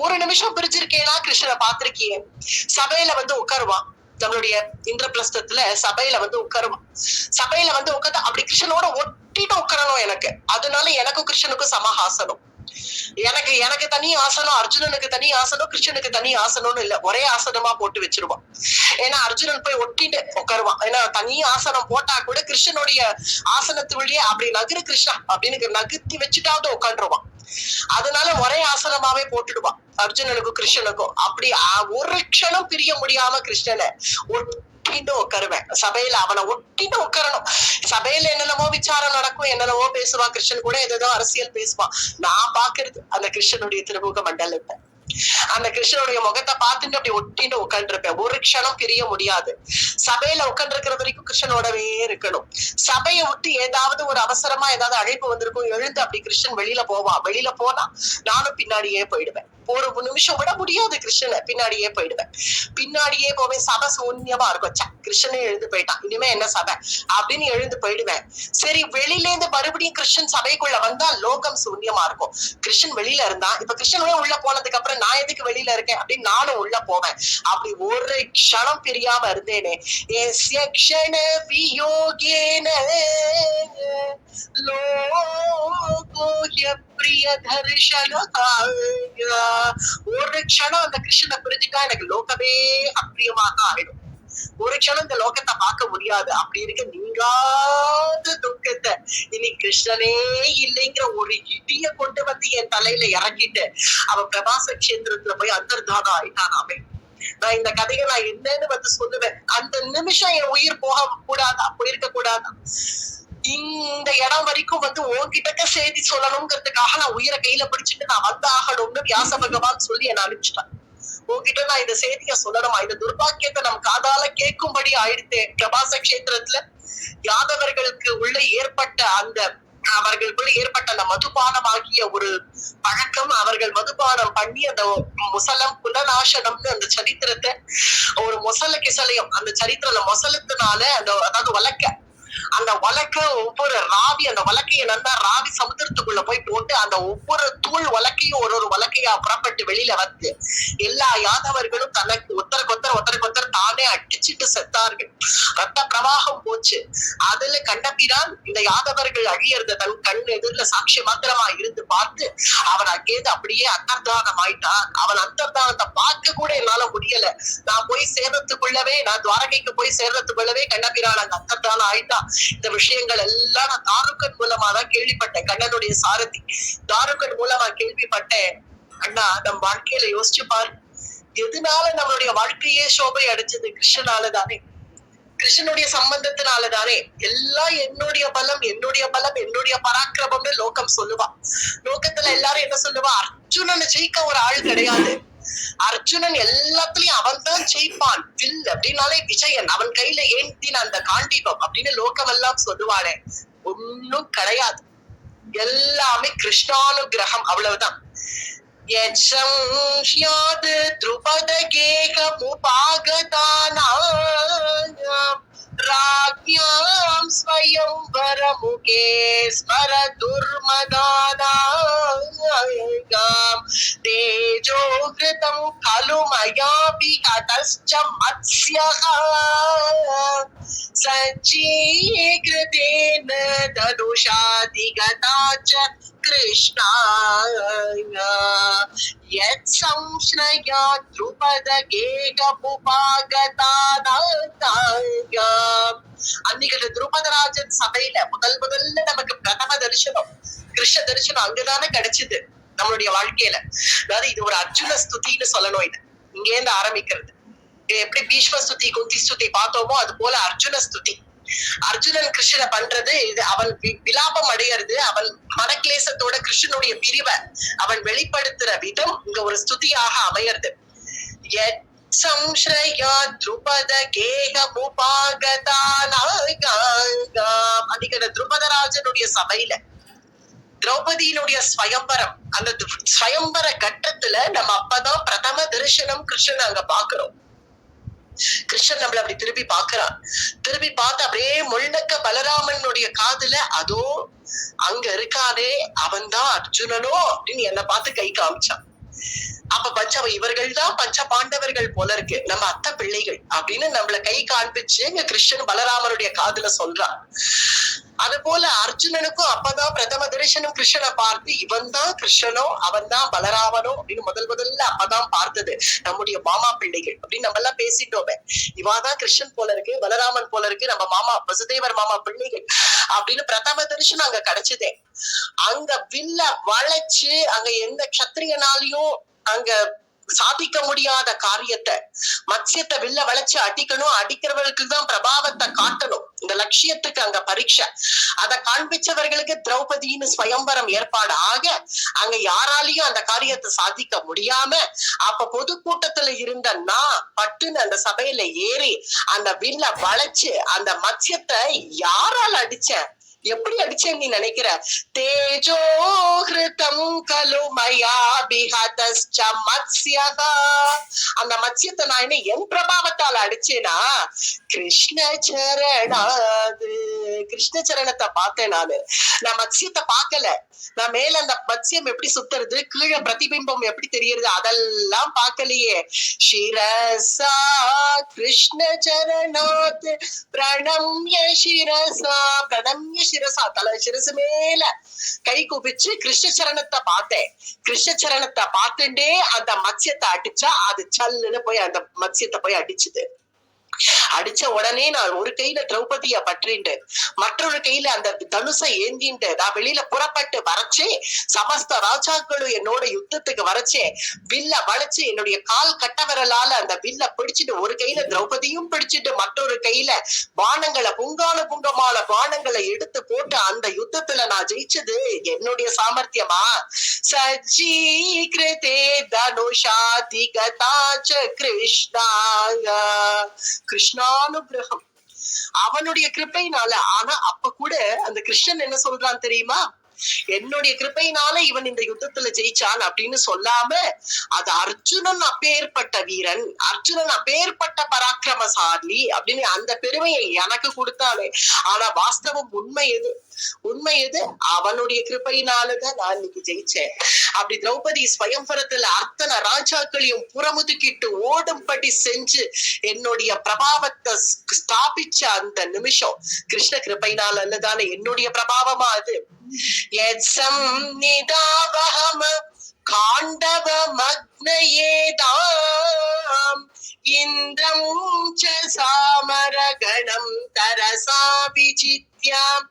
ஒரு நிமிஷம் பிரிச்சிருக்கேனா கிருஷ்ணனை பார்த்திருக்கீங்க. சபையில வந்து உட்காருவான், நம்மளுடைய இந்திரபிரஸ்தத்துல சபையில வந்து உட்காருவான். சபையில வந்து உட்காந்து அப்படி கிருஷ்ணனோட ஒட்டிட்டு உட்காரணும் எனக்கு. அதனால எனக்கும் கிருஷ்ணனுக்கும் சமஹாசனம். எனக்கு தனி ஆசனம், அர்ஜுனனுக்கு தனி ஆசனம், கிருஷ்ணனுக்கு தனி ஆசனம்னு இல்ல, ஒரே ஆசனமா போட்டு வச்சிருவான். ஏன்னா அர்ஜுனன் போய் ஒட்டிட்டு உட்காருவான். ஏன்னா தனி ஆசனம் போட்டா கூட கிருஷ்ணனுடைய ஆசனத்து வழியே அப்படி நகரு கிருஷ்ணா அப்படின்னு நகர்த்தி வச்சுட்டாவது உட்காந்துருவான். அதனால ஒரே ஆசனமாவே போட்டுடுவான் அர்ஜுனனுக்கும் கிருஷ்ணனுக்கும். அப்படி ஒரு க்ஷணம் பிரிய முடியாம கிருஷ்ணனை ஒட்டிட்டு உட்காருவேன் சபையில. அவனை ஒட்டிட்டு உட்காரணும். சபையில என்னென்னமோ விசாரம் நடக்கும், என்னென்னமோ பேசுவான், கிருஷ்ணன் கூட ஏதோ அரசியல் பேசுவான். நான் பாக்குறது அந்த கிருஷ்ணனுடைய திருமுக மண்டலத்தை, அந்த கிருஷ்ணனுடைய முகத்தை பார்த்துட்டு அப்படி ஒட்டிட்டு உட்காந்துருப்பேன். ஒரு க்ஷணம் பிரிய முடியாது. சபையில உட்காந்து இருக்கிற வரைக்கும் கிருஷ்ணனோடவே இருக்கணும். சபையை விட்டு ஏதாவது ஒரு அவசரமா ஏதாவது அழைப்பு வந்திருக்கும், எழுந்து அப்படி கிருஷ்ணன் வெளியில போவான். வெளியில போனா நானும் பின்னாடியே போயிடுவேன். ஒரு நிமிஷம் விட முடியாது கிருஷ்ணனை, பின்னாடியே போயிடுவேன். பின்னாடியே போவேன். சபை சூன்யமா இருக்கும். கிருஷ்ணனே எழுந்து போயிட்டான், இனிமே என்ன சபை அப்படின்னு எழுந்து போயிடுவேன். சரி, வெளியில இருந்து மறுபடியும் கிருஷ்ணன் சபைக்குள்ள வந்தா லோகம் சூன்யமா இருக்கும். கிருஷ்ணன் வெளியில இருந்தா, இப்ப கிருஷ்ணனே உள்ள போனதுக்கு அப்புறம் நான் எதுக்கு வெளியில இருக்கேன் அப்படின்னு நானும் உள்ள போவேன். அப்படி ஒரு க்ஷணம் பிரியாம இருந்தேனே. க்ஷண வியோகேன லோகோஹ்ய பிரிய தர்ஷனகாய. ஒரு க்ஷணம் அந்த கிருஷ்ணனை பிரிஞ்சுட்டா எனக்கு லோகமே அப்பிரியமாக ஆயிடும். ஒரு க்ஷணம் இந்த லோகத்தை பார்க்க முடியாது. அப்படி இருக்க நீங்காத துக்கத்தை இனி கிருஷ்ணனே இல்லைங்கிற ஒரு இடிய கொண்டு வந்து என் தலையில இறக்கிட்டு அவன் பிரபாச கஷேத்திரத்துல போய் அந்தர்தானம் ஆயிட்டான். அவன் நான் இந்த கதையை நான் என்னன்னு வந்து சொல்லுவேன். அந்த நிமிஷம் என் உயிர் போக கூடாதா, போயிருக்க கூடாதா? இந்த இடம் வரைக்கும் வந்து உன்கிட்ட செய்தி சொல்லணுங்கிறதுக்காக நான் உயிரை கையில பிடிச்சிட்டு நான் வந்து ஆகணும்னு வியாச பகவான் சொல்லி என்ன அனுப்பிச்சிட்டான். உங்ககிட்ட நான் இந்த செய்திய சொல்லணுமா? இந்த துர்பாக்கியத்தை நம் காதால கேட்கும்படி ஆயிடுத்தே. பிரபாச கஷேத்திரத்துல யாதவர்களுக்கு உள்ள ஏற்பட்ட அந்த அவர்களுக்குள்ள ஏற்பட்ட அந்த மதுபானம் ஆகிய ஒரு பழக்கம், அவர்கள் மதுபானம் பண்ணி அந்த முசலம் குலநாசனம்னு அந்த சரித்திரத்தை, ஒரு மொசல கிசலையும் அந்த சரித்திர மொசலத்தினால அந்த அதாவது வழக்க, அந்த வழக்க ஒவ்வொரு ராவி, அந்த வழக்கைய நல்லா ராவி சமுத்திரத்துக்குள்ள போய் போட்டு அந்த ஒவ்வொரு தூள் வழக்கையும் ஒரு வழக்கையா புறப்பட்டு வெளியில வந்து எல்லா யாதவர்களும் தனக்கு ஒத்தருக்கு தானே அடிச்சுட்டு செத்தார்கள். ரத்த பிரவாகம் போச்சு. அதுல கண்டபிரான் இந்த யாதவர்கள் அழியறத தன் கண் எதிரில சாட்சி மாத்திரமா இருந்து பார்த்து அவன் அங்கேருந்து அப்படியே அந்தர்தானம் ஆயிட்டான். அவன் அந்தர்தானத்தை பார்க்க கூட என்னால முடியல. நான் போய் சேர்றதுக்குள்ளவே, நான் துவாரகைக்கு போய் சேர்றதுக்குள்ளவே கண்டபிரான் அங்க அந்தர்தானம் ஆயிட்டான். இந்த விஷயங்கள் எல்லாம் நான் தாருக்கன் மூலமா தான் கேள்விப்பட்டேன். கண்ணனுடைய சாரதி தாருக்கன் மூலமா கேள்விப்பட்டேன். அண்ணா, நம் வாழ்க்கையில யோசிச்சு பாரு, எதனால நம்மளுடைய வாழ்க்கையே சோபை அடைஞ்சது? கிருஷ்ணனாலதானே, கிருஷ்ணனுடைய சம்பந்தத்தினாலதானே. எல்லாம் என்னுடைய பலம், என்னுடைய பலம், என்னுடைய பராக்கிரமம்னு லோகம் சொல்லுவா. லோகத்துல எல்லாரும் என்ன சொல்லுவா? அர்ஜுனனை ஜெயிக்க ஒரு ஆள் கிடையாது. அர்ஜுனன் எல்லாத்துலயும் அவன் தான் ஜெயிப்பான். வில் அப்படின்னாலே விஜயன், அவன் கையில ஏந்தின அந்த காண்டீபம் அப்படின்னு லோகம் எல்லாம் சொல்லுவானே. ஒன்னும் கிடையாது. எல்லாமே கிருஷ்ணானுகிரகம், அவ்வளவுதான். द्रुपद राज्ञां स्वयंवर मुखे स्मर दुर्मदानां तेजोघृतं खलु मयापि हतश्च मत्स्यः सज्जीकृतेन धनुषाधिगता च कृष्णाय यत्संश्रया द्रुपदगेहमुपागतानाय. அன்னைக்கு துருபதராஜன் சபையில முதல்ல நமக்கு பிரதம தரிசனம், கிருஷ்ண தரிசனம் அங்கதானே கிடைச்சது நம்மளுடைய வாழ்க்கையில. அதாவது இது ஒரு அர்ஜுன ஸ்துதின்னு சொல்லணும். இது இங்க இருந்து ஆரம்பிக்கிறது. எப்படி பீஷ்ம ஸ்துதி, குந்தி ஸ்துதி பார்த்தோமோ அது போல அர்ஜுன ஸ்துதி. அர்ஜுனன் கிருஷ்ணனை பண்றது இது, அவன் விலாபம் அடையிறது, அவன் மனக்லேசத்தோட கிருஷ்ணனுடைய பிரிவை அவன் வெளிப்படுத்துற விதம் இங்க ஒரு ஸ்துதியாக அமையறது. संश्रया द्रुपद அன்னைக்கு துருபதராஜனுடைய சபையில திரௌபதியினுடைய ஸ்வயம்பரம், அந்த ஸ்வயம்பர கட்டத்துல நம்ம அப்பதான் பிரதம தரிசனம் கிருஷ்ணன் அங்க பாக்குறோம். கிருஷ்ணன் நம்மள அப்படி திருப்பி பாக்குறான். திருப்பி பார்த்து அப்படியே முள்ளக்க பலராமனுடைய காதுல அதோ அங்க இருக்கானே அவன் தான் அர்ஜுனனோ அப்படின்னு என்ன பார்த்து கை காமிச்சான். அப்ப இவர்கள் தான் பஞ்ச பாண்டவர்கள் போல இருக்கு, நம்ம அத்தை பிள்ளைகள் அப்படின்னு நம்மள கை காண்பிச்சு இங்க கிருஷ்ணன் பலராமனுடைய காதுல சொல்றான். அது போல அர்ஜுனனுக்கும் அப்பதான் பிரதம தரிசனம் கிருஷ்ணனை பார்த்து இவன் தான் கிருஷ்ணனோ அவன் தான் பலராமனோ அப்படின்னு முதல்ல அப்பதான் பார்த்தது நம்முடைய மாமா பிள்ளைகள் அப்படின்னு நம்ம எல்லாம் பேசிட்டோமே. இவாதான் கிருஷ்ணன் போல இருக்கு, பலராமன் போல இருக்கு, நம்ம மாமா வசுதேவர் மாமா பிள்ளைகள் அப்படின்னு பிரதம தரிசனம் அங்க கிடைச்சதே. அங்க வில்ல வளைச்சு அங்க எந்த கத்திரியனாலையும் அங்க சாதிக்க முடியாத காரியத்தை மத்ஸ்யத்தை வில்ல வளைச்சு அடிக்கணும், அடிக்கிறவர்களுக்கு தான் பிரபாவத்தை காட்டணும், இந்த லட்சியத்துக்கு அங்க பரீட்சை. அதை காண்பிச்சவர்களுக்கு திரௌபதினு ஸ்வயம்பரம் ஏற்பாடு ஆக அங்க யாராலையும் அந்த காரியத்தை சாதிக்க முடியாம அப்ப பொதுக்கூட்டத்துல இருந்த நான் பட்டுன்னு அந்த சபையில ஏறி அந்த வில்ல வளைச்சு அந்த மத்ஸ்யத்தை யாரால அடிச்சேன், எப்படி அடிச்சேன்னு நீ நினைக்கிற? தேஜோ ஹிருதம் கலுமயா பிஹதஸ்ச மத்ஸ்யஹ, அந்த மத்ஸ்யத்தை நான் என்ன என் பிரபாவத்தால அடிச்சேனா? கிருஷ்ண சரணாது, கிருஷ்ண சரணத்தை பார்த்தேன் நானு. நான் மத்ஸ்யத்தை பார்க்கல, நான் மேல அந்த மத்ஸ்யம் எப்படி சுத்துறது, கீழே பிரதிபிம்பம் எப்படி தெரியுது அதெல்லாம் பார்க்கலையே. சிரசா கிருஷ்ண சரணாத் பிரணம்ய சிரசா, பிரணம்ய சிரசா, தலை சிரசு மேல கை குபிச்சு கிருஷ்ண சரணத்தை பார்த்தேன். கிருஷ்ண சரணத்தை பார்த்துட்டே அந்த மத்ஸ்யத்தை அடிச்சா அது சல்லுன்னு போய் அந்த மத்ஸ்யத்தை போய் அடிச்சுது. அடிச்ச உடனே நான் ஒரு கையில திரௌபதிய பற்றிண்டு மற்றொரு கையில அந்த தனுசை ஏந்திண்டு நான் வெளியில புறப்பட்டு வரச்சே, சமஸ்த ராஜாக்களும் என்னோட யுத்தத்துக்கு வரச்சே வில்ல வளைச்சு என்னுடைய கால் கட்டவரலால அந்த வில்ல பிடிச்சிட்டு ஒரு கையில திரௌபதியும் பிடிச்சிட்டு மற்றொரு கையில பானங்களை புங்கமான பானங்களை எடுத்து போட்டு அந்த யுத்தத்துல நான் ஜெயிச்சது என்னுடைய சாமர்த்தியமா? சஜீகிருதே தனுஷாதி கதாச்ச கிருஷ்ணாய, கிருஷ்ணானுகிரகம் அவனுடைய கிருப்பையினால. ஆனா அப்ப கூட அந்த கிருஷ்ணன் என்ன சொல்றான் தெரியுமா? என்னுடைய கிருப்பையினால இவன் இந்த யுத்தத்துல ஜெயிச்சான் அப்படின்னு சொல்லாம அது அர்ஜுனன் அப்பேற்பட்ட வீரன், அர்ஜுனன் அப்பேற்பட்ட பராக்கிரமசாலி அப்படின்னு அந்த பெருமையை எனக்கு கொடுத்தானே. ஆனா வாஸ்தவம் உண்மை எது? அவனுடைய கிருப்பையினாலதான் நான் இன்னைக்கு ஜெயிச்சேன். அப்படி திரௌபதி ஸ்வயம்பரத்துல அத்தனை ராஜாக்களையும் புறமுதுக்கிட்டு ஓடும்படி செஞ்சு என்னுடைய பிரபாவத்தை ஸ்தாபிச்ச அந்த நிமிஷம் கிருஷ்ண கிருப்பையினால அல்லதானே என்னுடைய பிரபாவமா அது. காண்டவ மக்னயேதாம் இந்திரம் ச சாமரகணம் தரசா விசித்யாம்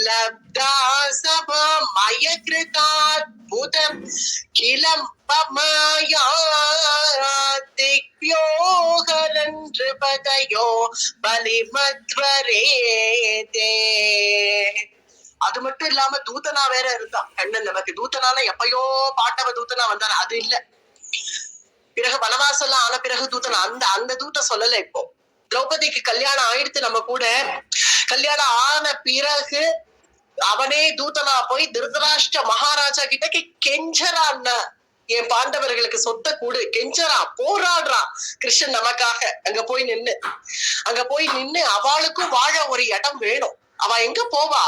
லப்தா சபா மயக்ருதாத்புதம் கிலம் பமாயா திக்யோஹரன் ரிபதயோ பலிமத்வரேதே. அது மட்டும் இல்லாம தூதனா வேற இருந்தான் கண்ணன். நமக்கு தூதனால எப்பயோ பாட்டவ தூதனா வந்தான, அது இல்ல. பிறகு வனவாசம் ஆன பிறகு தூதனா அந்த தூத சொல்லல. இப்போ திரௌபதிக்கு கல்யாணம் ஆயிடுத்து, நம்ம கூட கல்யாணம் ஆன பிறகு அவனே தூதனா போய் திருதராஷ்டிர மகாராஜா கிட்ட கெஞ்சரான், என் பாண்டவர்களுக்கு சொத்த கூடு, கெஞ்சறான், போராடுறான் கிருஷ்ணன் நமக்காக. அங்க போய் நின்னு அவளுக்கும் வாழ ஒரு இடம் வேணும். அவ எங்க போவா?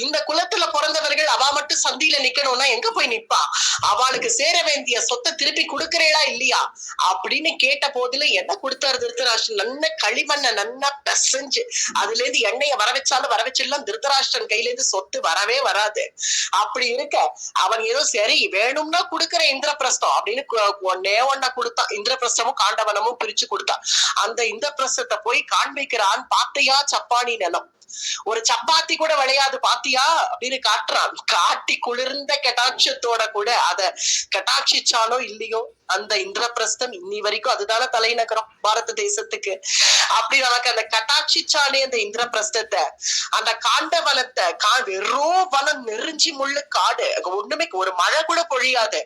இந்த குலத்துல பிறந்தவர்கள் அவ மட்டும் சந்தியில நிக்கணும்னா எங்க போய் நிப்பா? அவளுக்கு சேர வேண்டிய சொத்தை திருப்பி கொடுக்கறேளா இல்லையா அப்படின்னு கேட்ட போதுல என்ன கொடுத்தாரு திருதராஷ்டிரன்? நல்ல களிமண்ண நல்லா பெசஞ்சு அதுல இருந்து எண்ணெய வரவச்சாலும் திருதராஷ்டிரன் கையில இருந்து சொத்து வரவே வராது. அப்படி இருக்க அவன் ஏதோ சரி வேணும்னா கொடுக்கற இந்திரபிரஸ்தம் அப்படின்னு ஒன்ன கொடுத்தான். இந்திரபிரஸ்தமும் காண்டவனமும் பிரிச்சு கொடுத்தான். அந்த இந்திரபிரஸ்தத்தை போய் காண்பிக்கிறான். பாத்தையா சப்பானி நிலம், ஒரு சப்பாத்தி கூட விளையாது பாத்தியா அப்படின்னு காட்டுறான். காட்டி குளிர்ந்த கட்டாட்சத்தோட கூட அத கட்டாட்சிச்சாலோ இல்லையோ அந்த இந்திரபிரஸ்தம் இன்னி வரைக்கும் அதுதானே தலைநகரம் பாரத தேசத்துக்கு. அப்படி நமக்கு அந்த கட்டாட்சிச்சாலே அந்த இந்திரபிரஸ்தத்தை, அந்த காண்டவனத்தை, வெறும் வனம் நெருஞ்சி முள்ளு காடு, ஒண்ணுமே ஒரு மழை கூட பொழியாது.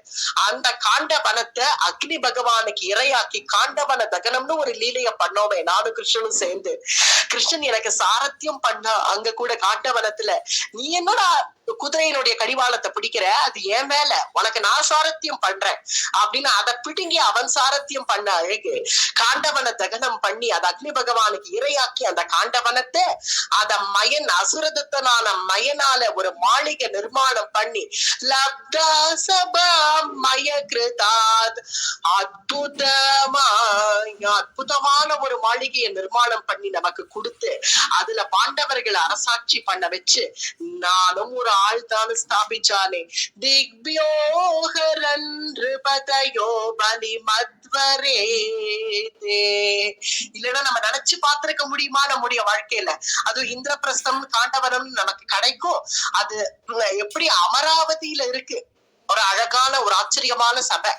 அந்த காண்டவனத்தை அக்னி பகவானுக்கு இரையாக்கி காண்டவன தகனம்னு ஒரு லீலைய பண்ணோமே நானும் கிருஷ்ணனும் சேர்ந்து. கிருஷ்ணன் எனக்கு சாரத்தியம் பண்ணா அங்க கூட காண்டவனத்துல, நீ என்னடா குதிரையினுடைய கடிவாளத்தை பிடிக்கிற, அது ஏன் மேல, உனக்கு நான் சாரத்தியம் பண்றேன் அப்படின்னு அதை பிடுங்கி அவன் சாரத்தியம் பண்ண அழகு. காண்டவன தகனம் பண்ணி அதை அக்னி பகவானுக்கு இரையாக்கி அந்த காண்டவனத்தை அத மயன் அசுரதத்தனான மயனால ஒரு மாளிகை நிர்மாணம் பண்ணி லப்தா சபா மய கிருதாத் அற்புதமான ஒரு மாளிகையை நிர்மாணம் பண்ணி நமக்கு கொடுத்து அதுல பாண்டவர்களை அரசாட்சி பண்ண வச்சு நானும் ஒரு ஆள் தான் ஸ்தாபிச்சானே. திக்பியோகரன் ரிபதயோ பலி மத்வரே. இல்லைன்னா நம்ம நினைச்சு பார்த்திருக்க முடியுமா நம்முடைய வாழ்க்கையில? அது இந்திரபிரஸ்தம் காண்டவனம் நமக்கு கிடைக்கும். அது எப்படி அமராவதியில இருக்கு ஒரு அழகான ஒரு ஆச்சரியமான சபை,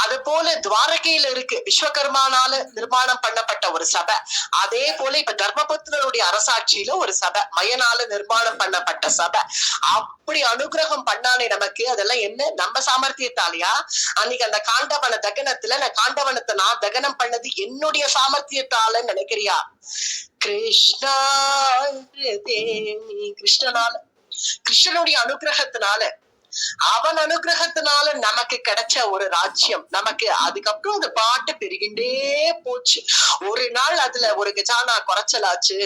அது போல துவாரகையில இருக்கு விஸ்வகர்மானால நிர்மாணம் பண்ணப்பட்ட ஒரு சபை. அதே போல இப்ப தர்மபுத்திரனுடைய அரசாட்சியில ஒரு சபை மயனால நிர்மாணம் பண்ணப்பட்ட சபை. அப்படி அனுகிரகம் பண்ணானே நமக்கு. அதெல்லாம் என்ன நம்ம சாமர்த்தியத்தாலையா? அன்னைக்கு அந்த காண்டவன தகனத்துல காண்டவனத்தை நான் தகனம் பண்ணது என்னுடைய சாமர்த்தியத்தால நினைக்கிறியா? கிருஷ்ணா கிருஷ்ணனால, கிருஷ்ணனுடைய அனுகிரகத்தினால, அவன் அனுகிரகத்தினால நமக்கு கிடைச்ச ஒரு ராஜ்யம் நமக்கு. அதுக்கப்புறம் அந்த பாட்டு பெருகின்றே போச்சு. ஒரு நாள் அதுல ஒரு கஜானா குறைச்சலாச்சு,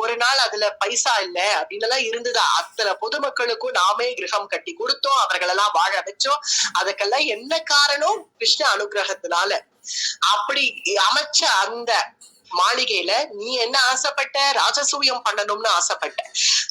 ஒரு நாள் அதுல பைசா இல்ல அப்படின்னு எல்லாம் இருந்ததா. அத்தனை பொதுமக்களுக்கும் நாமே கிரகம் கட்டி கொடுத்தோம், அவர்களெல்லாம் வாழ வச்சோம். அதுக்கெல்லாம் என்ன காரணம்? கிருஷ்ண அனுகிரகத்தினால. அப்படி அமைச்ச அந்த மாளிகையில நீ என்ன ஆசைப்பட்ட? ராஜசூயம் பண்ணணும்னு ஆசைப்பட்ட.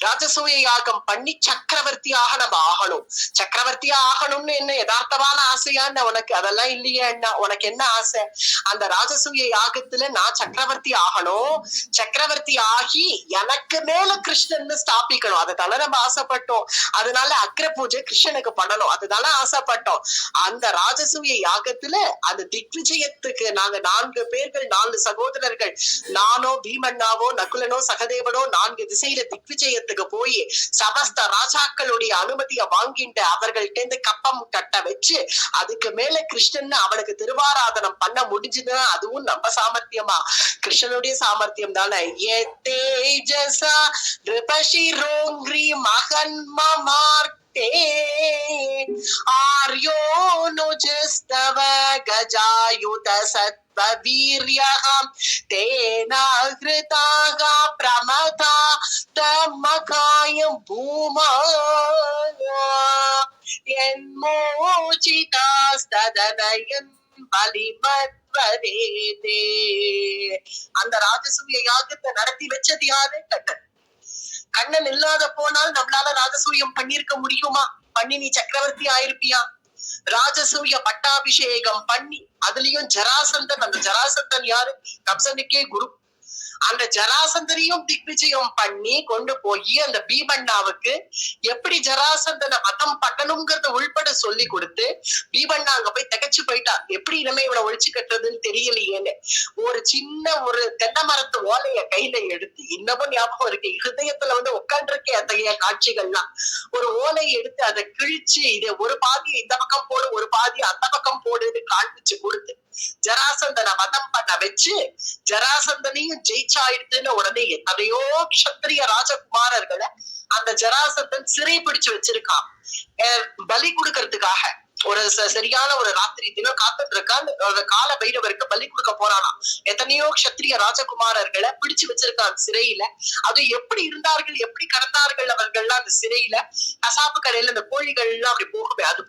ராஜசூய யாகம் பண்ணி சக்கரவர்த்தியாக நம்ம ஆகணும். சக்கரவர்த்தியா ஆகணும்னு என்ன யதார்த்தமான ஆசையான்னு உனக்கு? அதெல்லாம் இல்லையா என்ன? உனக்கு என்ன ஆசை? அந்த ராஜசூய யாகத்துல நான் சக்கரவர்த்தி ஆகணும், சக்கரவர்த்தி ஆகி எனக்கு மேல கிருஷ்ணன் ஸ்தாபிக்கணும். அதுதானே நம்ம ஆசைப்பட்டோம். அதனால அக்ர பூஜை கிருஷ்ணனுக்கு பண்ணணும், அதுதானே ஆசைப்பட்டோம். அந்த ராஜசூய யாகத்துல அந்த திக்விஜயத்துக்கு நாங்க 4 பேர்கள், 4 சகோதரர்கள், நானோ பீமண்ணாவோ நகுலனோ சகதேவனோ 4 திசையில திக்விஜயத்துக்கு போய் சமஸ்த ராஜாக்களுடைய அனுமதியை வாங்கிட்டு அவர்கள்ட்ட இருந்து கப்பம் கட்ட வச்சு அதுக்கு மேல கிருஷ்ணன் அவனுக்கு திருவாராதனம் பண்ண முடிஞ்சுதுன்னா அதுவும் நம்ம சாமர்த்தியமா? கிருஷ்ணனுடைய சாமர்த்தியம் தானே. ஏ தேஜசா ரிபஷிரோங்கிரி மகன்மமார் ஆர்யோனுஜஸ்தவ கஜாயுத சத்வவீர்யஹம் தேனாஹ்ருதாக பிரமதா தம்மகாயம் பூமா என்மோசிதாஸ்ததனயன் பலிமத்வரேதே. அந்த ராஜசூய யாகத்தை நடத்தி வச்சது யாரு? கண்ணன். கண்ணன் இல்லாத போனால் நம்மளால ராஜசூயம் பண்ணிருக்க முடியுமா? பண்ணி நீ சக்கரவர்த்தி ஆயிருப்பியா? ராஜசூய பட்டாபிஷேகம் பண்ணி அதுலயும் ஜராசந்தன், அந்த ஜராசந்தன் யாரு? கம்சனுக்கே குரு. அந்த ஜராசந்தனையும் திக்விஜயம் பண்ணி கொண்டு போய் அந்த பீமண்ணாவுக்கு எப்படி ஜராசந்தனை வதம் பண்ணணுங்கிறத உள்பட சொல்லி கொடுத்து பீமண்ணா அங்க போய் திகச்சு போயிட்டா. எப்படி இனிமே இவனை ஒழிச்சு கட்டுறதுன்னு தெரியலையேன்னு ஒரு சின்ன ஒரு தென்னை மரத்து ஓலைய கையில எடுத்து, இன்னமும் ஞாபகம் இருக்கு, ஹிருதயத்துல உட்காந்துருக்கே அத்தகைய காட்சிகள்லாம். ஒரு ஓலையை எடுத்து அதை கிழிச்சு இதை ஒரு பாதி இந்த பக்கம் போடு, ஒரு பாதி அந்த பக்கம் போடுன்னு காண்பிச்சு கொடுத்து ஜராசந்தனை வதம் பண்ண வச்சு ஜராசந்தனையும் ஜெயிச்சாயிடுதுன்னு உடனே எத்தனையோ க்ஷத்திரிய ராஜகுமாரர்களை அந்த ஜராசந்தன் சிறை பிடிச்சு வச்சிருக்கான் பலி கொடுக்கறதுக்காக. ஒரு சரியான ஒரு ராத்திரி தினம் காத்துட்டு இருக்கான். கால பைரவருக்கு பலி கொடுக்க போறானா. எத்தனையோ க்ஷத்திரிய ராஜகுமாரர்களை பிடிச்சு வச்சிருக்கான் சிறையில. அது எப்படி இருந்தார்கள், எப்படி கடந்தார்கள் அவர்கள்லாம் அந்த சிறையில. கசாப்பு கடையில அந்த கோழிகள் எல்லாம் அப்படி போகுமே, அது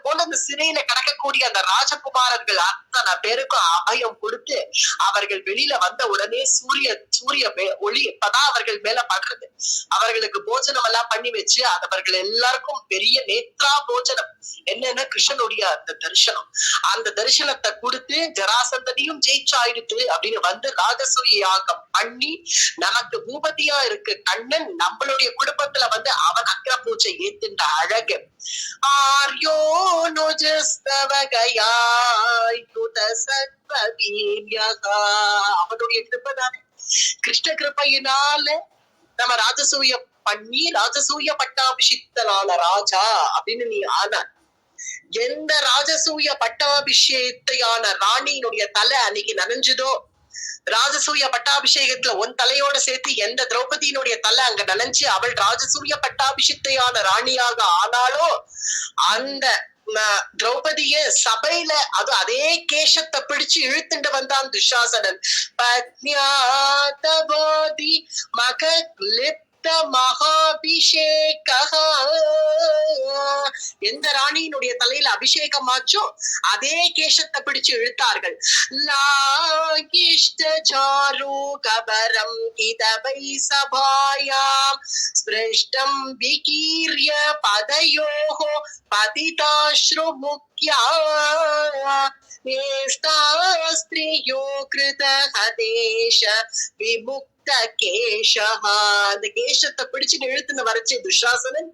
போல அந்த சிறையில கிடக்கக்கூடிய அந்த ராஜகுமாரர்கள் அத்தனை பேருக்கும் அபயம் கொடுத்து அவர்கள் வெளியில வந்த உடனே சூரிய ஒளி இப்பதான் அவர்கள் மேல படுறது. அவர்களுக்கு போஜனம் எல்லாம் பண்ணி வச்சு அவர்கள் எல்லாருக்கும் பெரிய நேத்ரா போஜனம், என்னன்னா கிருஷ்ணனுடைய அந்த தரிசனம். அந்த தரிசனத்தை கொடுத்து ஜராசந்தனையும் ஜெயிச்சாயிடுத்து அப்படின்னு வந்து ராஜசூய யாகம் பண்ணி நமக்கு பூபதியா இருக்கு கண்ணன் நம்மளுடைய குடும்பத்துல வந்து அவன் அக்கர பூச்சை ஏத்துன்ற அழகு. ஆர்யோ அவனுடைய கிருப்பதானே, கிருஷ்ண கிருப்பையினால நம்ம ராஜசூய பண்ணி ராஜசூய பட்டாபிஷிக்தனான ராஜா அப்படின்னு நீ ஆன. எந்த ராஜசூய பட்டாபிஷேகத்தையான ராணியினுடைய தலை அன்னைக்கு நனைஞ்சதோ, ராஜசூய பட்டாபிஷேகத்துல உன் தலையோட சேர்த்து எந்த திரௌபதியினுடைய தலை அங்க நனைஞ்சு அவள் ராஜசூய பட்டாபிஷிக்தையான ராணியாக ஆனாலோ, அந்த திரௌபதிய சபையில அது அதே கேசத்தை பிடிச்சு இழுத்துட்டு வந்தான் துஷாசனன். பத்னியாதபோதி மக மகாபிஷேக, எந்த ராணியினுடைய தலையில அபிஷேகமாச்சோ அதே கேசத்தை பிடிச்சு இழுத்தார்கள். லாகிஷ்டசாரு கபரம் கிதபை சபாயாம் ஸ்பிருஷ்டம் விகீர்ய பதயோஹோ பதிதாஸ்ரு முக்யா ஸ்திரியோ கிருத ஹதேஷ விமுக்த கேஷஹா. அந்த கேஷத்தை பிடிச்சு இழுத்துன்னு வரச்சே துஷாசனன்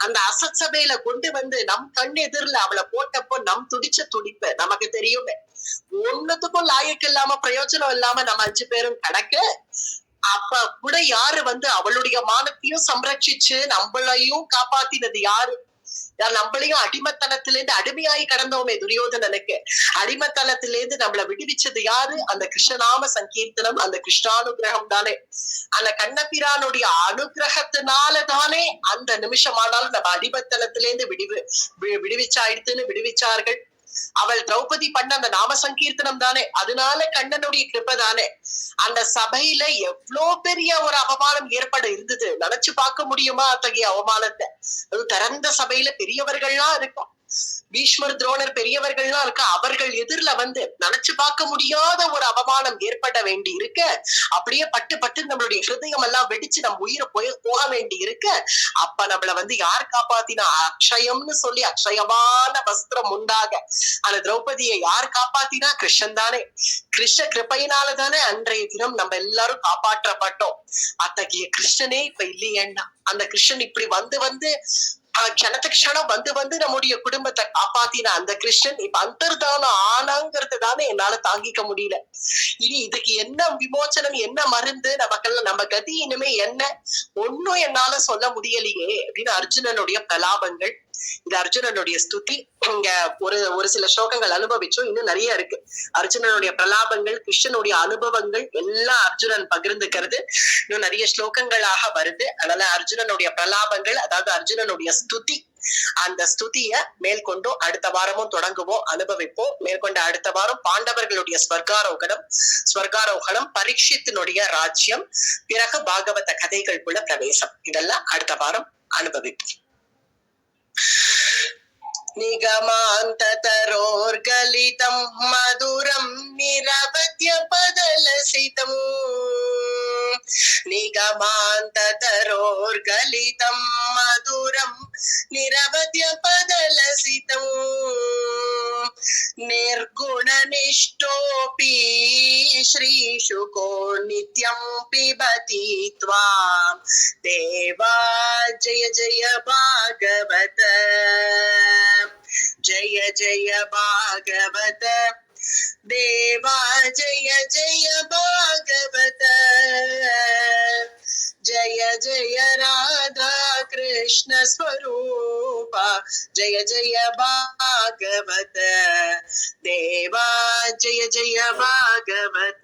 அந்த அசத் சபையில கொண்டு வந்து நம் கண் எதிரில அவளை போட்டப்போ நம் துடிச்ச துடிப்பு நமக்கு தெரியுமே. ஒன்னுத்துக்கும் லாயக்கு இல்லாம பிரயோஜனம் இல்லாம நம்ம 5 பேரும் கிடக்க, அப்ப கூட யாரு வந்து அவளுடைய மானத்தையும் சம்ரட்சிச்சு நம்மளையும் காப்பாத்தினது யாரு? நம்மளையும் அடிமத்தனத்திலிருந்து அடிமையாகி கடந்தோமே துரியோதனனுக்கு, அடிமத்தனத்திலிருந்து நம்மளை விடுவிச்சது யாரு? அந்த கிருஷ்ணநாம சங்கீர்த்தனம், அந்த கிருஷ்ணானுகிரகம் தானே. அந்த கண்ணபிரானுடைய அனுகிரகத்தினாலதானே அந்த நிமிஷமானாலும் நம்ம அடிமத்தனத்திலிருந்து விடுவிச்சாயிடுத்துன்னு விடுவிச்சார்கள். அவள் திரௌபதி பண்ண அந்த நாம சங்கீர்த்தனம் தானே, அதனால கண்ணனுடைய கிருப்பை தானே. அந்த சபையில எவ்வளவு பெரிய ஒரு அவமானம் ஏற்பட இருந்தது, நினைச்சு பார்க்க முடியுமா அத்தகைய அவமானத்தை? அது திறந்த சபையில பெரியவர்கள்லாம் இருக்கும், பீஷ்மர் துரோணர் பெரியவர்கள்லாம் இருக்க, அவர்கள் எதிரில வந்து நினைச்சு பார்க்க முடியாத ஒரு அவமானம் ஏற்பட வேண்டி இருக்க, அப்படியே பட்டு பட்டு நம்மளுடைய ஹிருதயம் எல்லாம் வெடிச்சு நம்ம உயிரை போக வேண்டி இருக்க. அப்ப நம்மள வந்து யார் காப்பாத்தினா? அக்ஷயம்னு சொல்லி அக்ஷயமான வஸ்திரம் உண்டாக அந்த திரௌபதியை யார் காப்பாத்தினா? கிருஷ்ணன் தானே. கிருஷ்ண கிருப்பையினாலதானே அன்றைய தினம் நம்ம எல்லாரும் காப்பாற்றப்பட்டோம். அத்தகைய கிருஷ்ணனே இப்ப இல்லையேன்னா, அந்த கிருஷ்ணன் இப்படி வந்து வந்து க்ஷணத்துக்கு க்ஷணம் வந்து வந்து நம்முடைய குடும்பத்தை காப்பாத்தின அந்த கிருஷ்ணன் இப்ப அந்தர்தானம் ஆனாங்கிறது தானே என்னால தாங்கிக்க முடியல. இனி இதுக்கு என்ன விமோச்சனம், என்ன மருந்து? நமக்கெல்லாம் நம்ம கதி இனிமே என்ன? ஒன்னும் என்னால சொல்ல முடியலையே அப்படின்னு அர்ஜுனனுடைய பிரலாபங்கள். இது அர்ஜுனனுடைய ஸ்துதி. இங்க ஒரு சில ஸ்லோகங்கள் அனுபவிச்சோம், இன்னும் நிறைய இருக்கு. அர்ஜுனனுடைய பிரலாபங்கள், கிருஷ்ணனுடைய அனுபவங்கள் எல்லாம் அர்ஜுனன் பகிர்ந்துக்கிறது இன்னும் நிறைய ஸ்லோகங்களாக வருது. அதனால அர்ஜுனனுடைய பிரலாபங்கள், அதாவது அர்ஜுனனுடைய ஸ்துதி, அந்த ஸ்துதிய மேற்கொண்டும் அடுத்த வாரமும் தொடங்குவோம், அனுபவிப்போம். மேற்கொண்ட அடுத்த வாரம் பாண்டவர்களுடைய ஸ்வர்காரோகணம், பரீட்சித்தினுடைய ராஜ்யம், பிறகு பாகவத கதைகளுக்குள்ள பிரவேசம், இதெல்லாம் அடுத்த வாரம் அனுபவிப்போம். நிகமாந்ததரோர்கலிதம் மதுரம் நிரவத்ய பதலசிதம், நிகமாந்ததரோர்கலிதம் மதுரம் நிரவத்ய பதலசிதம், निर्गुणनिष्ठोऽपि श्रीशुको नित्यं पिबति त्वां देवा। जय जय भागवत, जय जय भागवत देवा, जय जय भागवत, जय जय राधा कृष्ण स्वरूपा, जय जय भागवत देवा, जय जय भागवत।